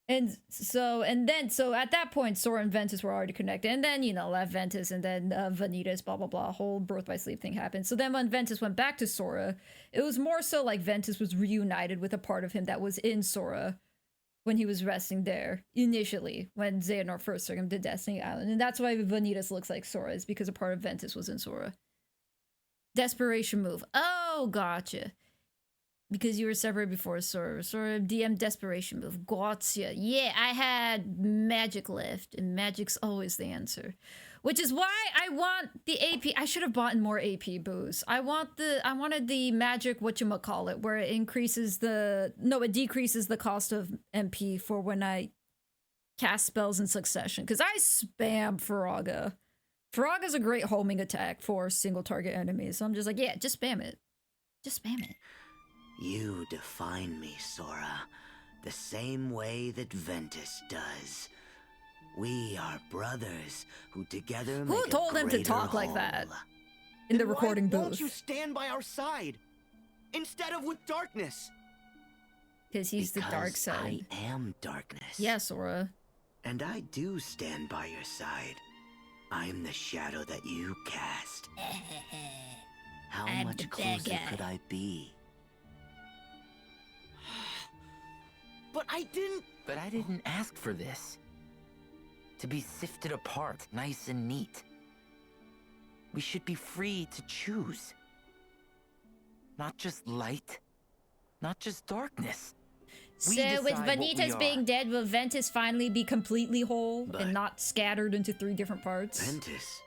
And so at that point, Sora and Ventus were already connected. And then, you know, left Ventus and then Vanitas, blah, blah, blah, whole birth by sleep thing happened. So then when Ventus went back to Sora, it was more so like Ventus was reunited with a part of him that was in Sora when he was resting there initially, when Xehanort first took him to Destiny Island. And that's why Vanitas looks like Sora, is because a part of Ventus was in Sora. Desperation move. Oh, gotcha. Because you were separated before Sora. Sora DM desperation move. Gotcha. Yeah, I had magic left, and magic's always the answer. Which is why I want the AP. I should have bought more AP boosts. I wanted the magic whatchamacallit, where it increases the... No, it decreases the cost of MP for when I cast spells in succession. Because I spam Firaga. Faraga's a great homing attack for single target enemies. So I'm just like, yeah, just spam it. Just spam it. You define me, Sora, the same way that Ventus does. We are brothers who together make Who told him to talk like that in the recording booth? Why won't you stand by our side instead of with darkness? Because he's the dark side. I am darkness. Yeah, Sora. And I do stand by your side. I'm the shadow that you cast. How much closer could I be? But I didn't ask for this. To be sifted apart, nice and neat. We should be free to choose. Not just light, not just darkness. So with Vanitas being dead, will Ventus finally be completely whole and not scattered into 3 different parts? Ventus,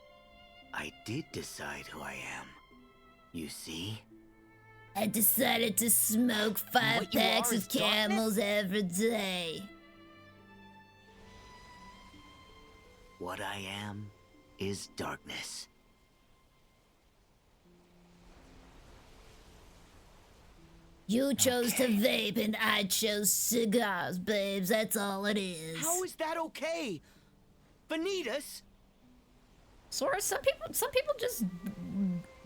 I did decide who I am. You see? I decided to smoke 5 packs of Camels every day. What I am is darkness. You chose to vape and I chose cigars, babes. That's all it is. How is that okay? Vanitas? Sora, some people just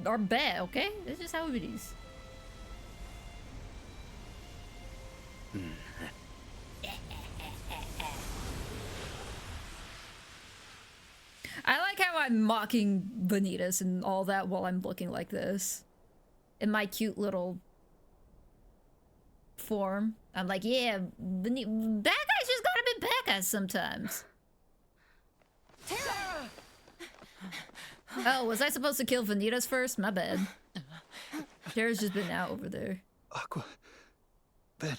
are bad, okay? That's just how it is. I like how I'm mocking Vanitas and all that while I'm looking like this. In my cute little form. I'm like, yeah, bad guys just gotta be bad guys sometimes. Oh, was I supposed to kill Vanitas first? My bad. Terra's just been out over there. Aqua... Ben...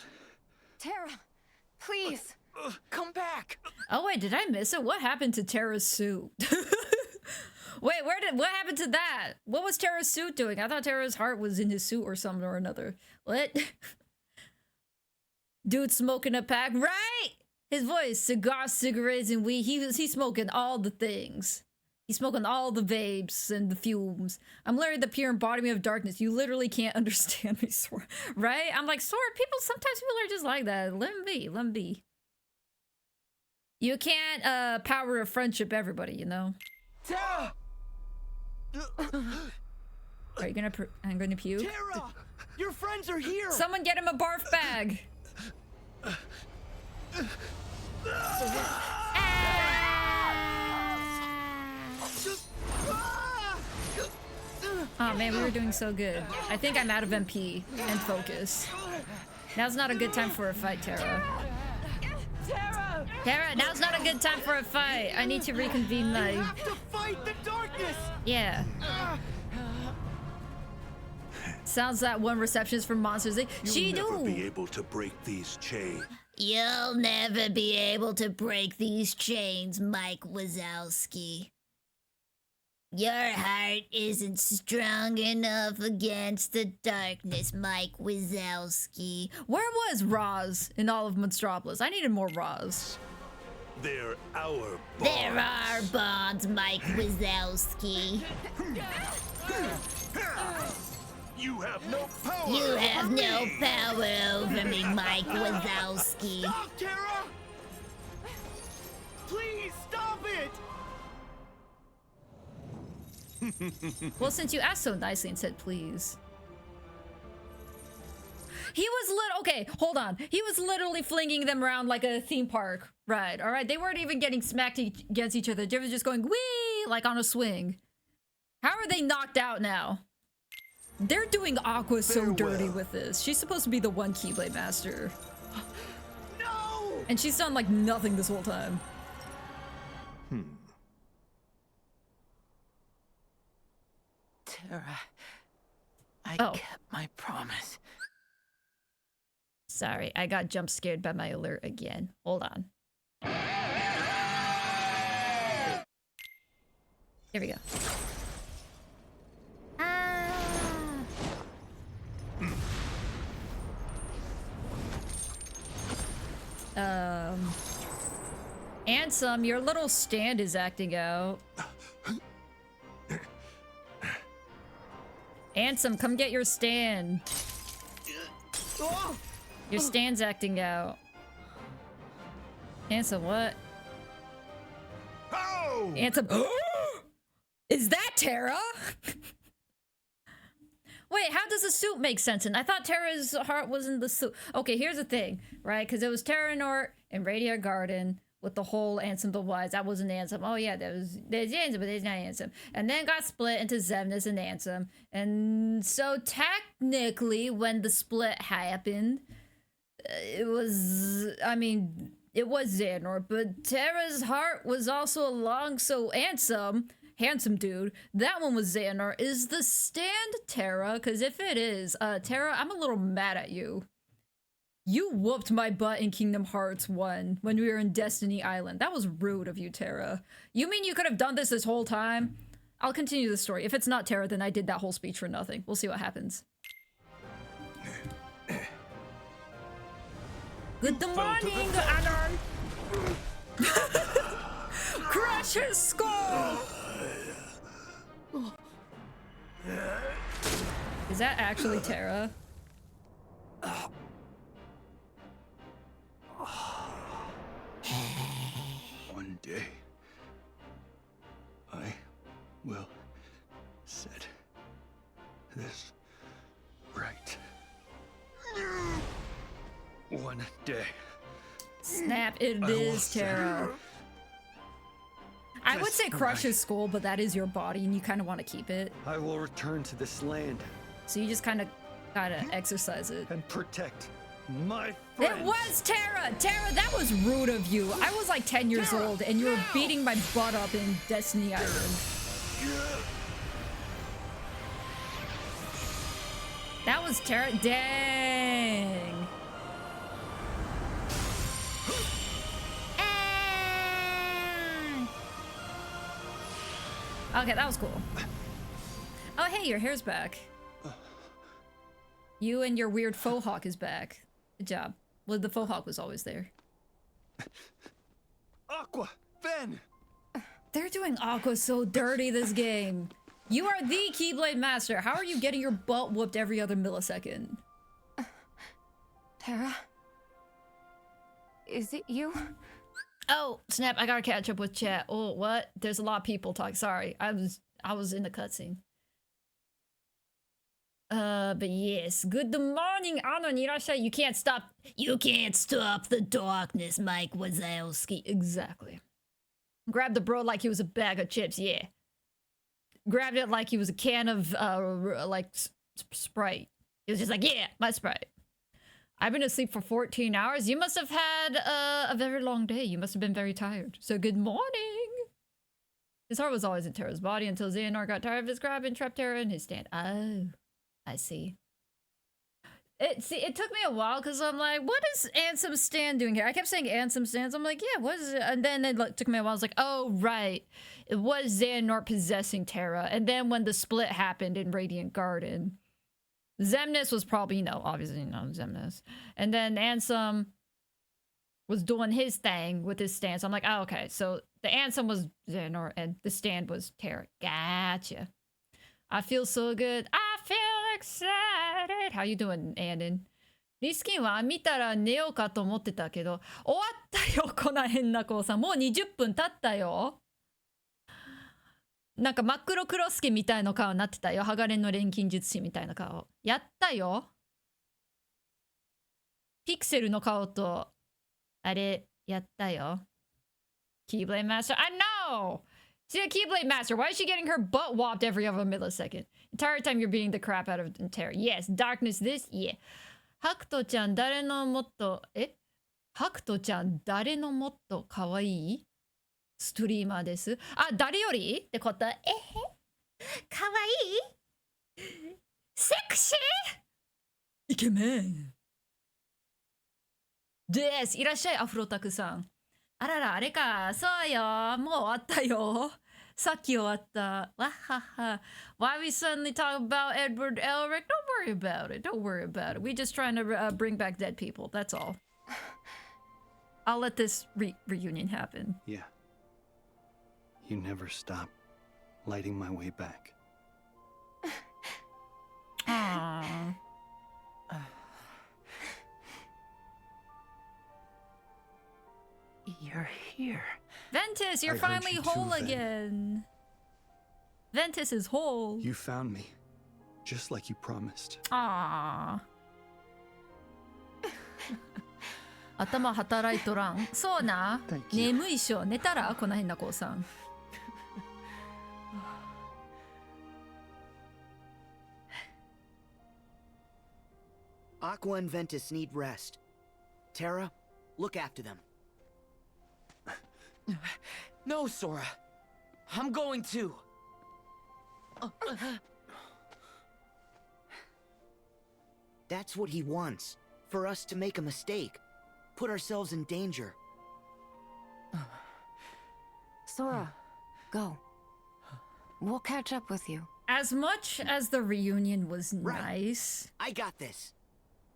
Terra, please. way, did I miss it? What happened to Terra's suit? Wait, what happened to that? What was Terra's suit doing? I thought Terra's heart was in his suit or something or another. What? Dude smoking a pack, right? His voice, cigars, cigarettes, and weed. He's smoking all the things. He's smoking all the vapes and the fumes. I'm literally the pure embodiment of darkness. You literally can't understand me, Sora. Right? I'm like, Sora, sometimes people are just like that. Let him be, let him be. You can't power of friendship everybody, you know? Terra! Are you gonna I'm gonna puke? Terra! Your friends are here! Someone get him a barf bag! Oh man, we were doing so good. I think I'm out of MP and focus. Now's not a good time for a fight, Terra. Terra, now's not a good time for a fight. I need to reconvene my... You have to fight the darkness! Yeah. Sounds that one receptionist from Monsters Inc. She You'll never do. be able to break these chains. You'll never be able to break these chains, Mike Wazowski. Your heart isn't strong enough against the darkness, Mike Wazowski. Where was Roz in all of Monstropolis? I needed more Roz. They're our bonds. There are bonds, Mike Wazowski. You have no power. You have no power over me, Mike Wazowski. Stop, Terra! Please stop it! Well, since you asked so nicely and said please. He was okay, hold on. He was literally flinging them around like a theme park ride, all right? They weren't even getting smacked against each other. They were just going, whee, like on a swing. How are they knocked out now? They're doing Aqua so dirty with this. She's supposed to be the one Keyblade Master. No! And she's done like nothing this whole time. Terra, I Oh. kept my promise. Sorry, I got jump scared by my alert again. Hold on. Here we go. Ansem, your little stand is acting out. Ansem, come get your stand. Your stand's acting out. Ansem, what? Oh! Ansem. Is that Terra? Wait, how does the suit make sense? And I thought Terra's heart was in the suit. Okay, here's the thing, right? Because it was Terranort and Radiant Garden with the whole Ansem the Wise. That wasn't Ansem. Oh yeah, there's Ansem, but there's not Ansem. And then got split into Xemnas and Ansem. And so technically, when the split happened, it was Xehanort, but Terra's heart was also along, so Ansem, handsome dude, that one was Xehanort. Is the stand Terra? Because if it is, Terra, I'm a little mad at you. You whooped my butt in Kingdom Hearts 1 when we were in Destiny Island. That was rude of you, Terra. You mean you could have done this whole time? I'll continue the story. If it's not Terra, then I did that whole speech for nothing. We'll see what happens. Good morning, Anon! Crush his skull! Is that actually Terra? One day, I will set this right. One day. Snap, it is Terra. I would say crush his skull, but that is your body and you kind of want to keep it. I will return to this land. So you just kind of gotta exercise it. And protect my friends. It was Terra! Terra, that was rude of you. I was like 10 years old and you were beating my butt up in Destiny Island. That was Terra. Dang. Okay, that was cool. Oh, hey, your hair's back. You and your weird faux hawk is back. Good job. Well, the faux hawk was always there. Aqua! Ven! They're doing Aqua so dirty this game. You are the Keyblade Master. How are you getting your butt whooped every other millisecond? Terra? Is it you? Oh, snap, I gotta catch up with chat. Oh, what? There's a lot of people talking. Sorry, I was in the cutscene. But yes. Good morning, Anno Nirashai. You can't stop the darkness, Mike Wazowski. Exactly. Grabbed the bro like he was a bag of chips, yeah. Grabbed it like he was a can of, like, Sprite. He was just like, yeah, my Sprite. I've been asleep for 14 hours. You must have had a very long day. You must have been very tired. So good morning. His heart was always in Terra's body until Xehanort got tired of his grab and trapped Terra in his stand. Oh, I see. It took me a while because I'm like, what is Ansem Stand doing here? I kept saying Ansem Stands. I'm like, yeah, what is it? And then it took me a while. I was like, oh, right. It was Xehanort possessing Terra. And then when the split happened in Radiant Garden, Xemnas was probably, obviously, Xemnas. And then Ansem was doing his thing with his stand. So I'm like, oh, okay. So the Ansem was Xehanort and the stand was Terra. Gotcha. I feel so good. I feel excited. How you doing, Andon? リスキンは見たら寝ようかと思ってたけど、終わったよ、この変な子さん。もう20分経ったよ。なんか真っ黒クロスケみたいな顔になってたよ。鋼の錬金術師みたいな顔。やったよ。ピクセルの顔と、あれ、やったよ。Keyblade Master. I know! She's a Keyblade Master. Why is she getting her butt whopped every other millisecond? Entire time you're beating the crap out of Terra. Yes, darkness this? Yeah. ハクトちゃん誰のもっと、ハクトちゃん誰のもっと可愛いストリーマーです。あ、誰よりってこと？可愛いセクシーイケメンです。いらっしゃい、アフロタクさん。あらら、あれか。そうよ。もう終わったよ。さっき終わった。わはは。Why we suddenly talk about Edward Elric? Don't worry about it. Don't worry about it. We're just trying to bring back dead people. That's all. I'll let this reunion happen. Yeah. You never stop lighting my way back. Aww. You're here. Ventus, you're finally whole again. Ventus is whole. You found me, just like you promised. Aww. 頭働いとらん。そうな。眠いしょ。寝たらこの変な子さん。Aqua and Ventus need rest. Terra, look after them. No, Sora. I'm going to. That's what he wants. For us to make a mistake. Put ourselves in danger. Sora, go. We'll catch up with you. As much as the reunion was nice, I got this.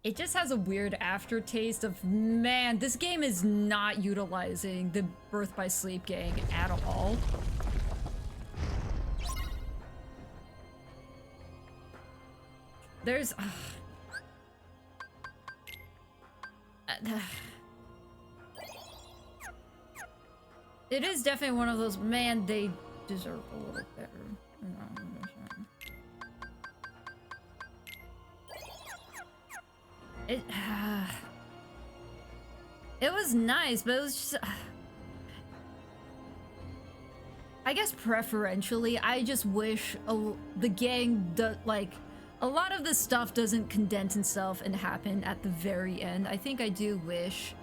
It just has a weird aftertaste of, man, this game is not utilizing the Birth by Sleep gang at all. There's... it is definitely one of those, man, they deserve a little better. It was nice, but it was just... I guess preferentially, I just wish the gang, like, a lot of this stuff doesn't condense itself and happen at the very end. I think I do wish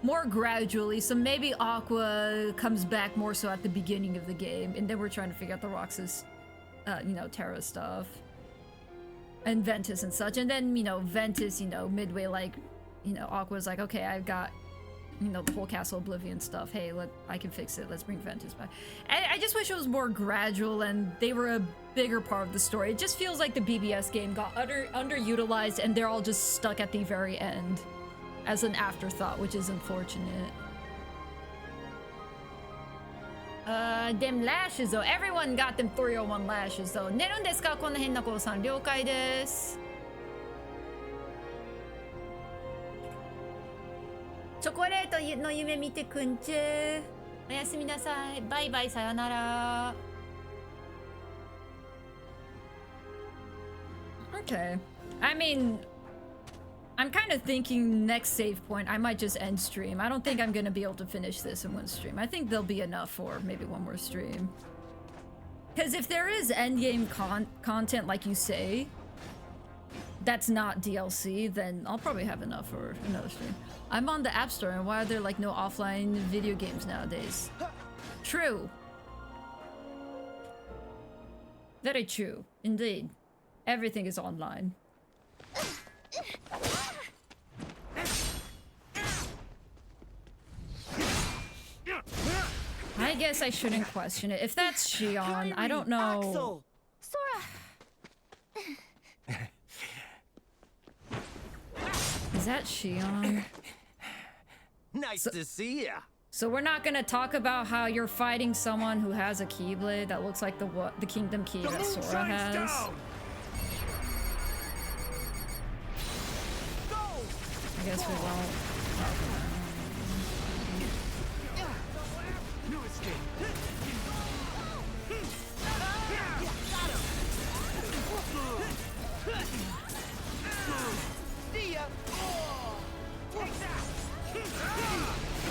more gradually, so maybe Aqua comes back more so at the beginning of the game, and then we're trying to figure out the Roxas, Terra stuff. And Ventus and such, and then, Ventus, midway, like, Aqua's like, okay, I've got, you know, the whole Castle Oblivion stuff. Hey, I can fix it. Let's bring Ventus back. I just wish it was more gradual and they were a bigger part of the story. It just feels like the BBS game got underutilized and they're all just stuck at the very end as an afterthought, which is unfortunate. Them lashes though. Everyone got them 301 lashes though. 寝るんですかこんな変な子さん。了解です。チョコレートの夢見てくんちゅ。おやすみなさい。バイバイ、さよなら。Okay. I mean, I'm kind of thinking next save point, I might just end stream. I don't think I'm going to be able to finish this in one stream. I think there'll be enough for maybe one more stream. Because if there is endgame content, like you say, that's not DLC, then I'll probably have enough for another stream. I'm on the App Store, and why are there like no offline video games nowadays? True. Very true, indeed. Everything is online. I guess I shouldn't question it. If that's Xion, I don't know. Axel! Sora! Is that Xion? Nice to see ya. So we're not gonna talk about how you're fighting someone who has a Keyblade that looks like the Kingdom Key that Sora has. I guess we won't talk about it.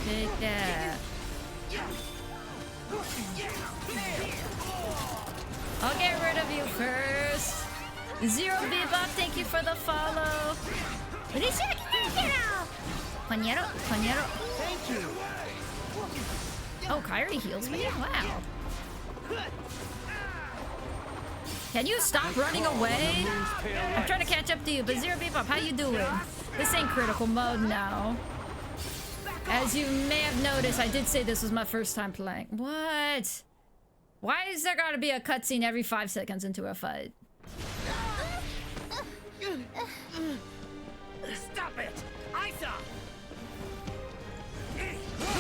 Take that. I'll get rid of you first. Zero Bebop, thank you for the follow. Thank you. Oh, Kairi heals me? Wow. Can you stop running away? I'm trying to catch up to you, but Zero Bebop, how you doing? This ain't critical mode now. As you may have noticed, I did say this was my first time playing. What? Why is there gotta be a cutscene every 5 seconds into a fight? Stop it! Isa!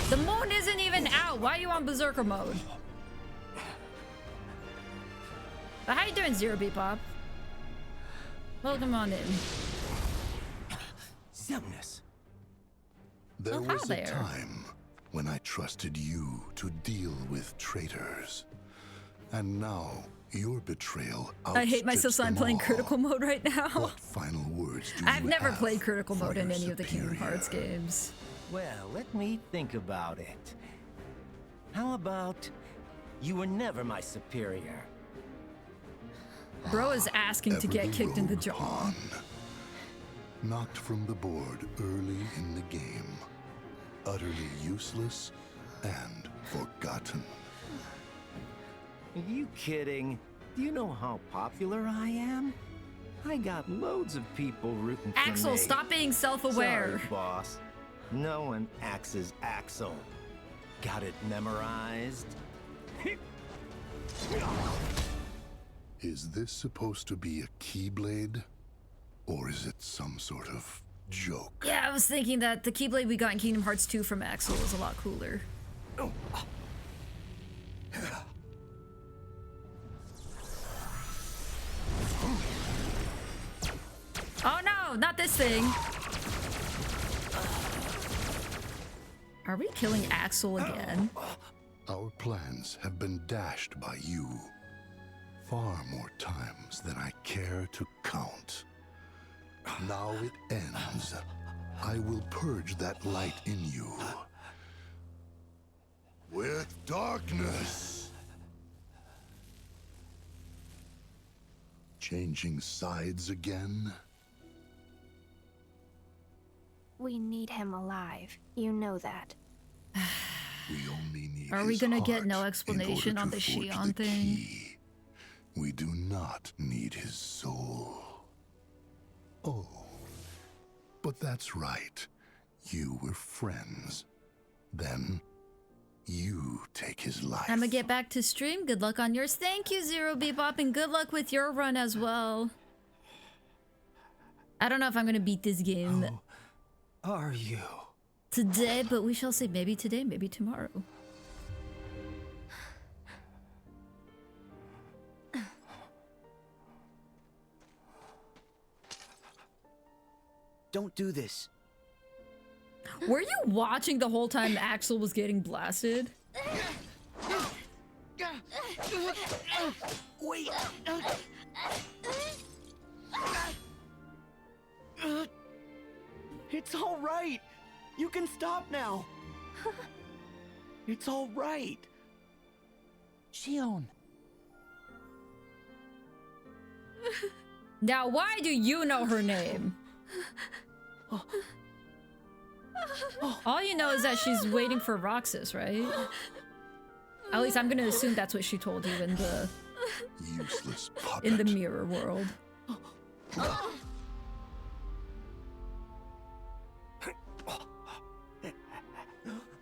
The moon isn't even out. Why are you on Berserker mode? But how you doing, Zero Bebop? Welcome on in. Xemnas. There was a time when I trusted you to deal with traitors. And now your betrayal I hate myself, so I'm playing critical mode right now. What final words do I've you never have played critical for mode in your any of the Kingdom Hearts games. Well, let me think about it. How about you were never my superior? Bro is asking to get kicked in the jaw. Knocked from the board early in the game. Utterly useless and forgotten. Are you kidding? Do you know how popular I am? I got loads of people rooting for me. Axel, stop being self-aware. Sorry, boss. No one axes Axel. Got it memorized? Is this supposed to be a Keyblade? Or is it some sort of joke? Yeah, I was thinking that the Keyblade we got in Kingdom Hearts 2 from Axel was a lot cooler. Oh no, not this thing. Are we killing Axel again? Our plans have been dashed by you. Far more times than I care to count. Now it ends. I will purge that light in you. With darkness. Changing sides again? We need him alive. You know that. We only need Are we his gonna get heart no in explanation order on to the forge Xion the thing? key. We do not need his soul. Oh, but that's right. You were friends. then you take his life. I'm gonna get back to stream. Good luck on yours. Thank you, Zero Bebop, and good luck with your run as well. I don't know if I'm gonna beat this game Are you? today, but we shall see. Maybe today, maybe tomorrow. Don't do this. Were you watching the whole time Axel was getting blasted? Wait. It's all right. You can stop now. It's all right. Xion. Now, why do you know her name? All you know is that she's waiting for Roxas, right? At least I'm gonna assume that's what she told you in the Useless puppet. in the mirror world.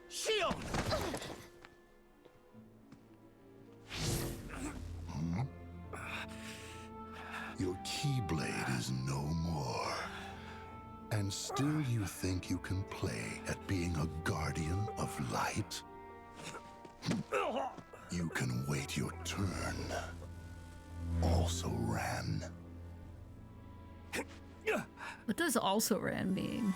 Xion! Your Keyblade is no more. And still you think you can play at being a guardian of light? You can wait your turn. Also ran. What does also ran mean?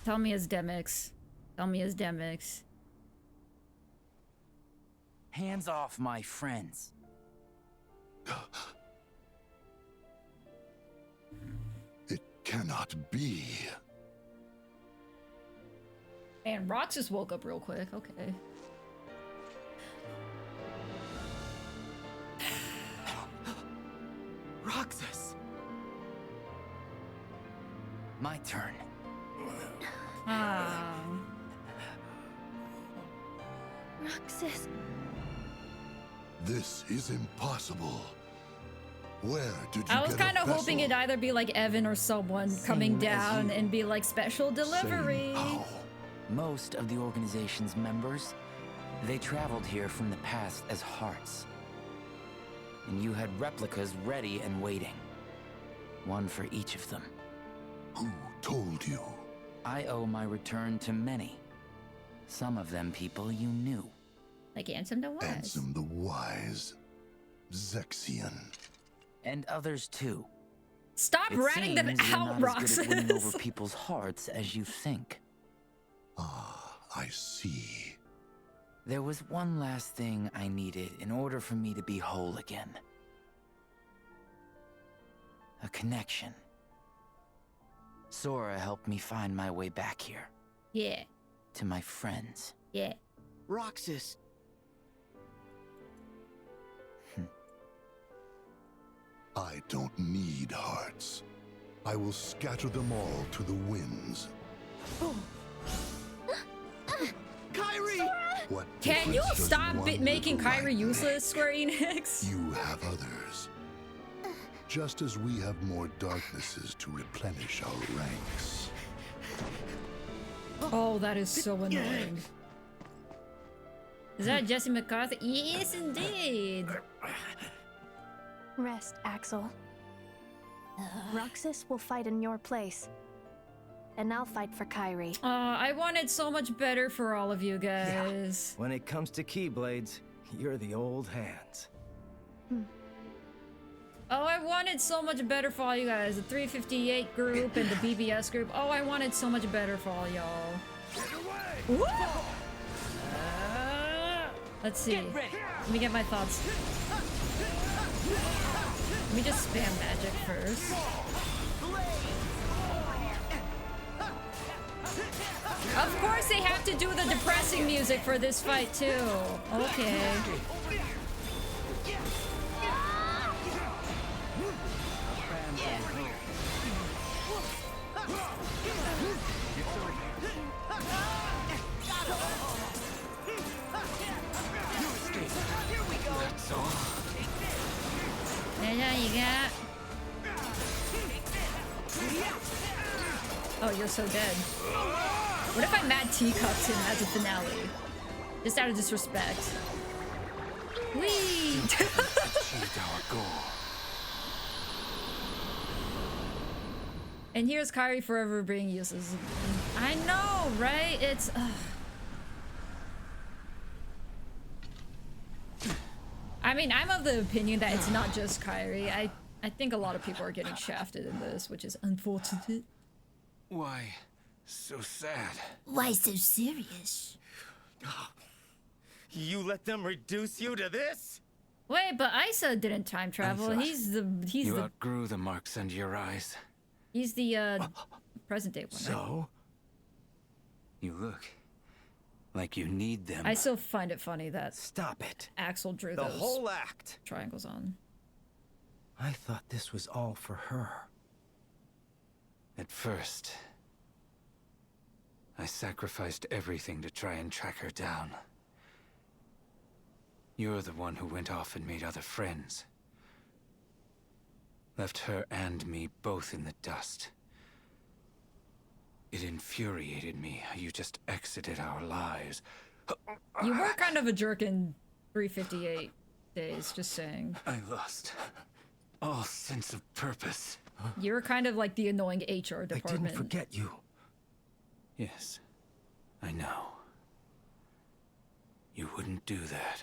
Tell me as Demix. Tell me as Demix. Hands off my friends. It cannot be. And Roxas woke up real quick. Okay. Roxas. My turn. Ah. Roxas. This is impossible. Where did you I was get a kind of hoping vessel? it'd either be like Evan or someone coming down and be like special delivery. Most of the organization's members, they traveled here from the past as hearts. And you had replicas ready and waiting. One for each of them. Who told you? I owe my return to many. Some of them people you knew. Like Ansem the Wise. Ansem the Wise. Zexion. And others too. Stop It ratting them seems you're out, not as good at winning over Roxas. people's hearts as you think. Ah, I see. There was one last thing I needed in order for me to be whole again. A connection. Sora helped me find my way back here. Yeah. To my friends. Yeah. Roxas. I don't need hearts. I will scatter them all to the winds. Kairi! What Can you difference does stop one making little light Kyrie useless, Square Enix? You have others. Just as we have more darknesses to replenish our ranks. Oh, that is so annoying. Is that Jesse McCarthy? Yes, indeed. Rest, Axel. Roxas will fight in your place. And I'll fight for Kairi. I wanted so much better for all of you guys. When it comes to Keyblades, you're the old hands. Oh, I wanted so much better for all you guys. The 358 group and the BBS group. Oh, I wanted so much better for all y'all. Woo! Let's see. Let me get my thoughts. Let me just spam magic first. Of course they have to do the depressing music for this fight too. Okay. That's all you got. you're so dead. What if I mad teacups him as a finale? Just out of disrespect. Whee! Achieved our goal. And here's Kyrie forever being useless. I know, right? It's... I mean, I'm of the opinion that it's not just Kyrie. I think a lot of people are getting shafted in this, which is unfortunate. Why so sad? Why so serious? You let them reduce you to this? Wait, but Isa didn't time travel. He's You the outgrew the marks under your eyes. he's the present day one. So? You look like you need them. I still find it funny that Stop it. Axel drew The those whole act. triangles on. I thought this was all for her. At first, I sacrificed everything to try and track her down. You're the one who went off and made other friends. Left her and me both in the dust. It infuriated me how you just exited our lives. You were kind of a jerk in 358 days, just saying. I lost all sense of purpose. You were kind of like the annoying HR department. I didn't forget you. Yes, I know. You wouldn't do that.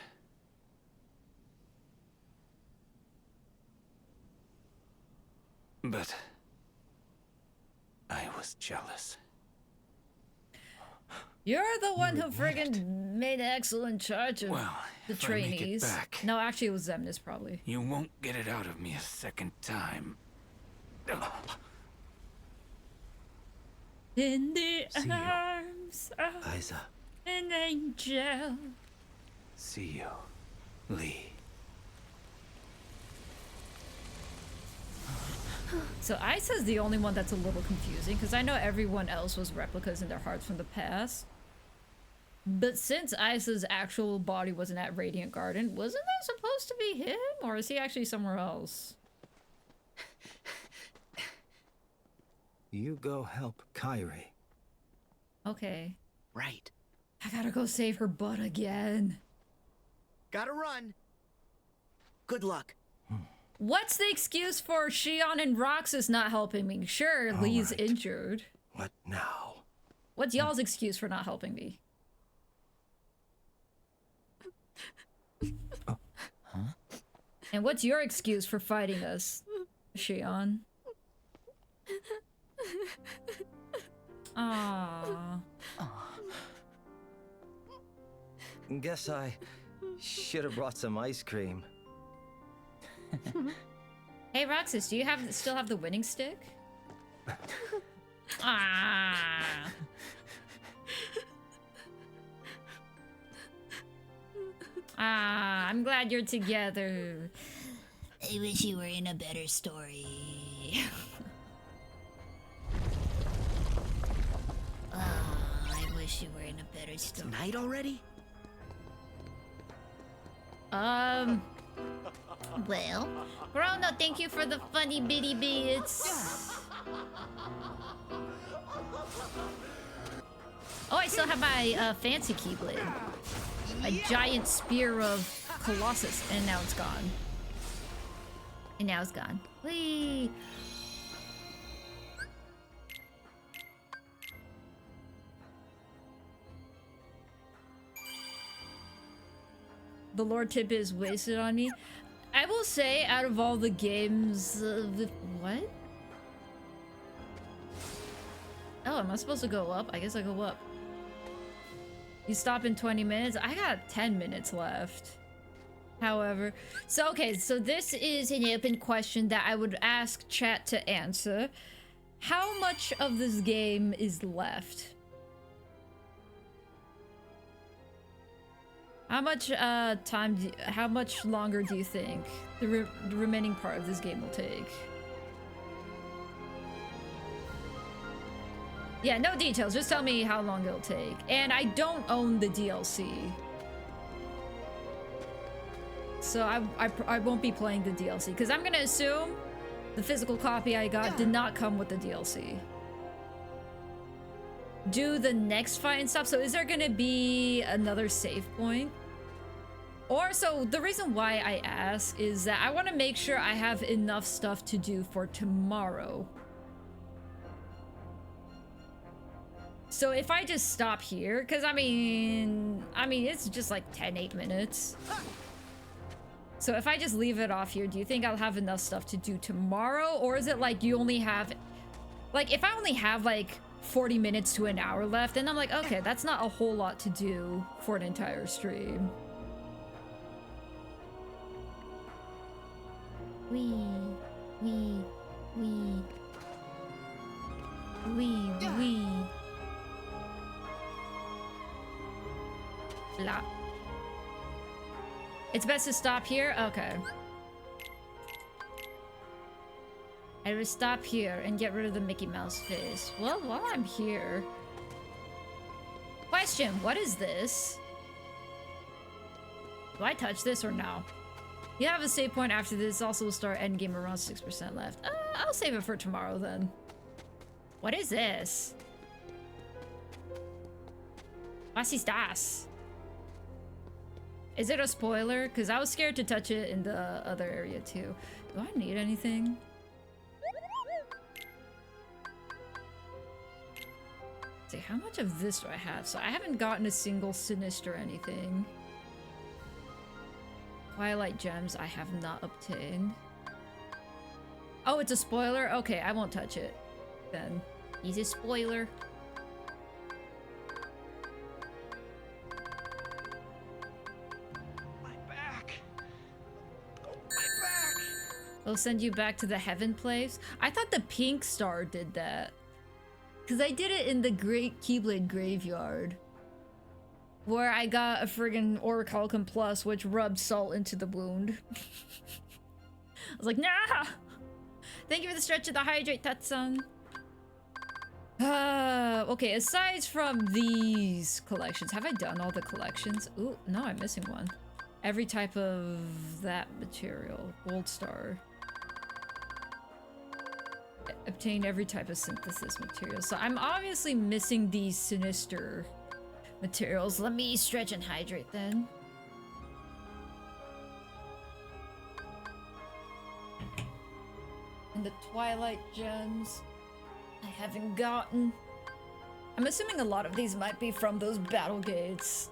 But I was jealous. You're the one who friggin' made Axel in charge of the if I make it trainees. back- No, actually it was Zemnis probably. You won't get it out of me a second time. In the arms of Isa. an angel. See you, Lee. So Isa's the only one that's a little confusing, because I know everyone else was replicas in their hearts from the past. But since Isa's actual body wasn't at Radiant Garden, wasn't that supposed to be him? Or is he actually somewhere else? You go help Kyrie. Okay. Right. I gotta go save her butt again. Gotta run. Good luck. What's the excuse for Shion and Roxas not helping me? Sure, All Lee's right. injured. What now? What's y'all's excuse for not helping me? And what's your excuse for fighting us, Shion? Aww. Guess I should have brought some ice cream. Hey Roxas, do you still have the winning stick? Ah. Ah, I'm glad you're together. I wish you were in a better story. I wish you were in a better story. Night already? Well, Bruno, thank you for the funny bitty bits. Oh, I still have my fancy keyblade. A giant spear of Colossus, and now it's gone. And now it's gone. Whee! The Lord Tip is wasted on me. I will say, out of all the games, what? Oh, am I supposed to go up? I guess I go up. You stop in 20 minutes? I got 10 minutes left. However, so okay, so this is an open question that I would ask chat to answer. How much of this game is left? How much how much longer do you think the remaining part of this game will take? Yeah, no details, just tell me how long it'll take. And I don't own the DLC. So I won't be playing the DLC, because I'm gonna assume the physical copy I got did not come with the DLC. do the next fight and stuff. So is there gonna be another save point? Or, so the reason why I ask is that I want to make sure I have enough stuff to do for tomorrow. So if I just stop here, because I mean, it's just like 8 minutes. So if I just leave it off here, do you think I'll have enough stuff to do tomorrow? Or is it like you only have, like if I only have like 40 minutes to an hour left, then I'm like, okay, that's not a whole lot to do for an entire stream. Wee. Blah. It's best to stop here? Okay. I will stop here and get rid of the Mickey Mouse face. Well, while I'm here... Question, what is this? Do I touch this or no? You have a save point after this. Also will start endgame around 6% left. I'll save it for tomorrow then. What is this? Was ist das? Is it a spoiler? Because I was scared to touch it in the other area too. Do I need anything? Let's see, how much of this do I have? So I haven't gotten a single Sinister anything. Twilight gems I have not obtained. Oh, it's a spoiler? Okay, I won't touch it then. He's a spoiler. My back. My back. I'll send you back to the heaven place. I thought the pink star did that. Because I did it in the Great Keyblade Graveyard. Where I got a friggin' Orichalcum Plus, which rubbed salt into the wound. I was like, nah! Thank you for the stretch of the hydrate, Tatsun. Okay, aside from these collections, have I done all the collections? Ooh, no, I'm missing one. Every type of that material. Gold star. Obtain every type of synthesis material. So I'm obviously missing these Sinister materials. Let me stretch and hydrate then. And the Twilight gems I haven't gotten. I'm assuming a lot of these might be from those battle gates.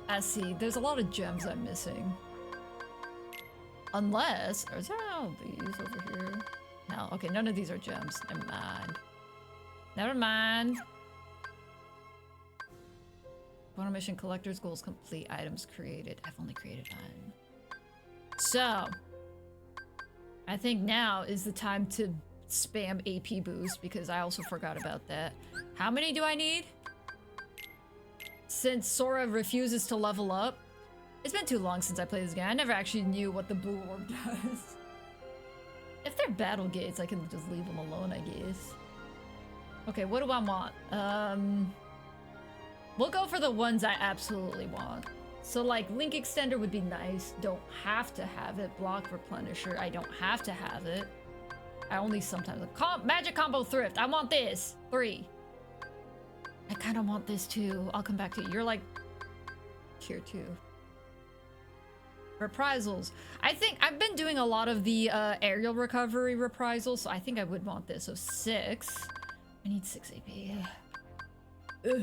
I see. There's a lot of gems I'm missing. Unless... Is there all these over here? No. Okay, none of these are gems. Never mind. Never mind. Bonus mission collector's goals complete. Items created. I've only created 9. So... I think now is the time to spam AP boost because I also forgot about that. How many do I need? Since Sora refuses to level up. It's been too long since I played this game. I never actually knew what the blue orb does. If they're battle gates, I can just leave them alone, I guess. Okay, what do I want? We'll go for the ones I absolutely want. So like Link Extender would be nice. Don't have to have it. Block Replenisher. I don't have to have it. I only sometimes... Magic Combo Thrift. I want this. 3. I kind of want this too. I'll come back to you. You're like... Tier 2. Reprisals. I think I've been doing a lot of the aerial recovery reprisals, so I think I would want this. So 6. I need 6 AP. Ugh.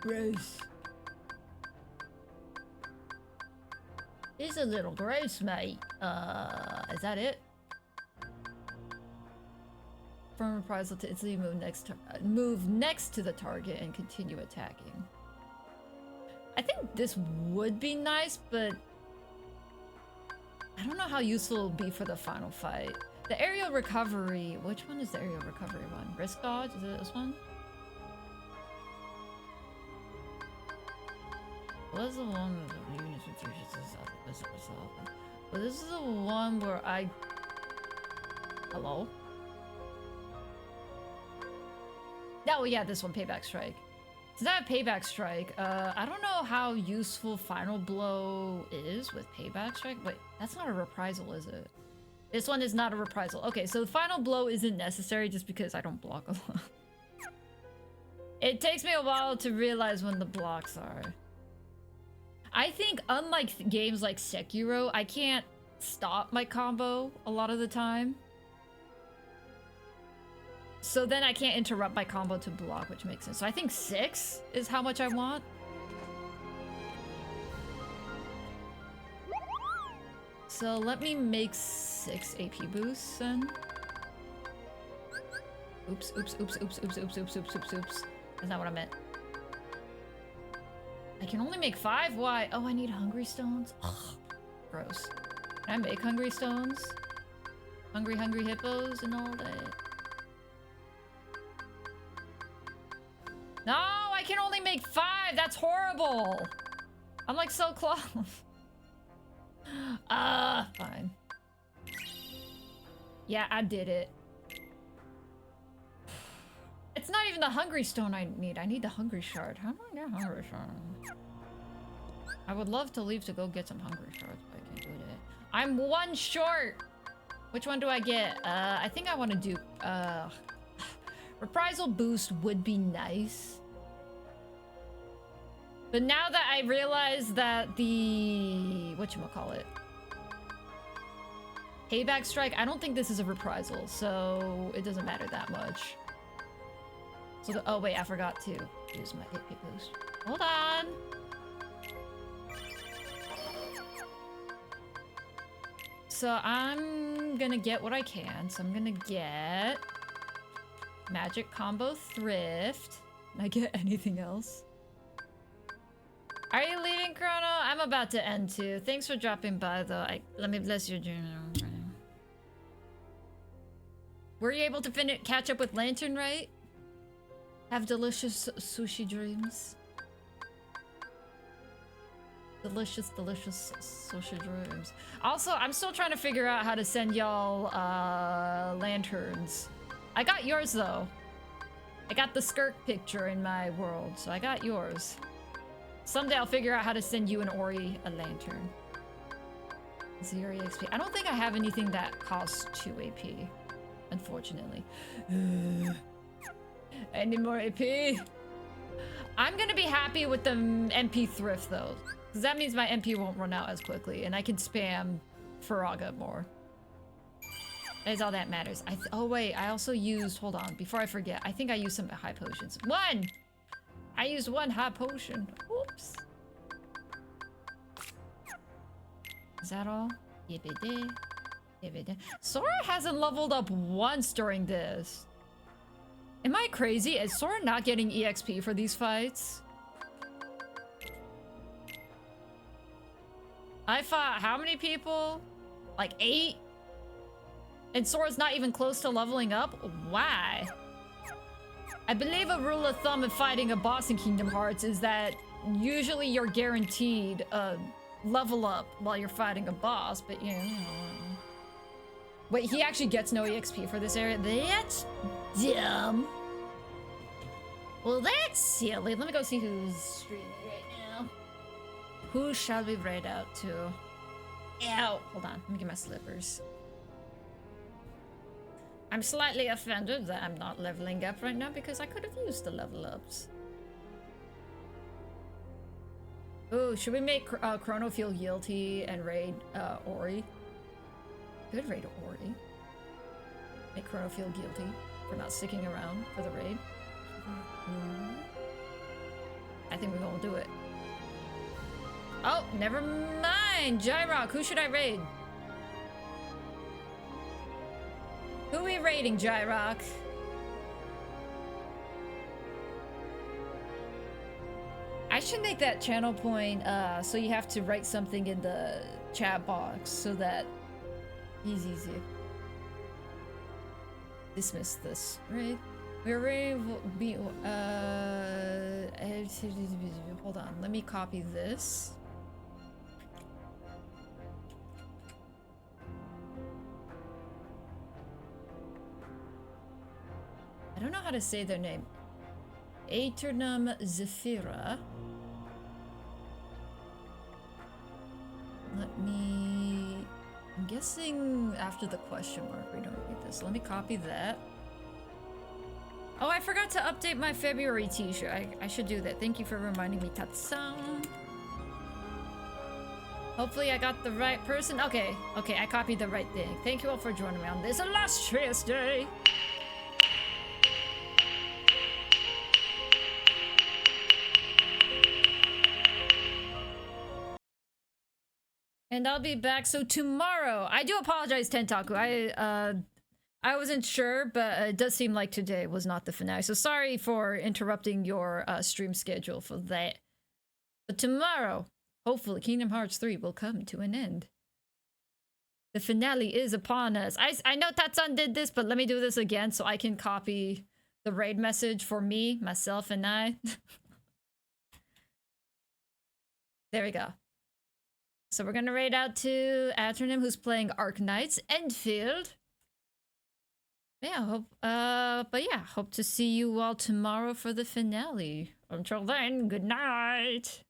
Gross. It's a little gross, mate. Is that it? From reprisal to instantly move next to the target and continue attacking. I think this would be nice, but I don't know how useful it'll be for the final fight. The aerial recovery. Which one is the aerial recovery one? Risk dodge? Is it this one? What is the one with the units with well, this is the one where I... Hello? Oh yeah, this one, Payback Strike. Since I have Payback Strike, I don't know how useful Final Blow is with Payback Strike. Wait, that's not a reprisal, is it? This one is not a reprisal. Okay, so the Final Blow isn't necessary just because I don't block a lot. It takes me a while to realize when the blocks are. I think unlike games like Sekiro, I can't stop my combo a lot of the time. So then I can't interrupt my combo to block, which makes sense. So I think 6 is how much I want. So let me make 6 AP boosts then. Oops, oops, oops, oops, oops, oops, oops, oops, oops, oops. That's not what I meant. I can only make 5? Why? Oh, I need hungry stones? Ugh, gross. Can I make hungry stones? Hungry hippos and all that? No, I can only make 5! That's horrible! I'm like so close. Fine. Yeah, I did it. It's not even the hungry stone I need. I need the hungry shard. How do I get hungry shard? I would love to leave to go get some hungry shards, but I can't do that. I'm 1 short! Which one do I get? I think I want to do, reprisal boost would be nice. But now that I realize that the... whatchamacallit? Payback strike, I don't think this is a reprisal, so it doesn't matter that much. So oh wait, I forgot to use my AP boost. Hold on! So I'm gonna get what I can. So I'm gonna get... Magic Combo Thrift. Can I get anything else? Are you leaving, Chrono? I'm about to end too. Thanks for dropping by though. Let me bless your journal. Were you able to catch up with Lantern, right? Have delicious sushi dreams. Delicious, delicious sushi dreams. Also, I'm still trying to figure out how to send y'all lanterns. I got yours though. I got the skirt picture in my world, so I got yours. Someday I'll figure out how to send you and Ori a lantern. 0 EXP. I don't think I have anything that costs 2 AP. Unfortunately. I need more AP. I'm gonna be happy with the MP thrift though. Because that means my MP won't run out as quickly. And I can spam Faraga more. That is all that matters. Oh wait, I also used... Hold on, before I forget. I think I used some high potions. 1! I used 1 high potion. Oops. Is that all? Sora hasn't leveled up once during this. Am I crazy? Is Sora not getting EXP for these fights? I fought how many people? Like 8? And Sora's not even close to leveling up? Why? I believe a rule of thumb in fighting a boss in Kingdom Hearts is that usually you're guaranteed a level up while you're fighting a boss, but you know. Wait, he actually gets no EXP for this area? That's dumb. Well, that's silly. Let me go see who's streaming right now. Who shall we raid out to? Ow! Hold on, let me get my slippers. I'm slightly offended that I'm not leveling up right now because I could have used the level ups. Ooh, should we make Chrono feel guilty and raid Ori? Good raid Ori. Make Chrono feel guilty for not sticking around for the raid. I think we won't do it. Oh, never mind. Jyrock, who should I raid? Who are we raiding, Jyrock? I should make that channel point so you have to write something in the chat box so that he's easy. Dismiss this, right? We're ready to be hold on, let me copy this. I don't know how to say their name. Aeternum Zephyra. Let me... I'm guessing after the question mark we don't need this. Let me copy that. Oh, I forgot to update my February t-shirt. I should do that. Thank you for reminding me, Tatsung. Hopefully I got the right person. Okay, I copied the right thing. Thank you all for joining me on this illustrious day. And I'll be back. So tomorrow, I do apologize, Tentaku. I wasn't sure, but it does seem like today was not the finale. So sorry for interrupting your stream schedule for that. But tomorrow, hopefully, Kingdom Hearts 3 will come to an end. The finale is upon us. I know Tatsun did this, but let me do this again so I can copy the raid message for me, myself, and I. There we go. So we're gonna raid out to Atronym, who's playing Arknights, Enfield. Yeah, hope to see you all tomorrow for the finale. Until then, good night.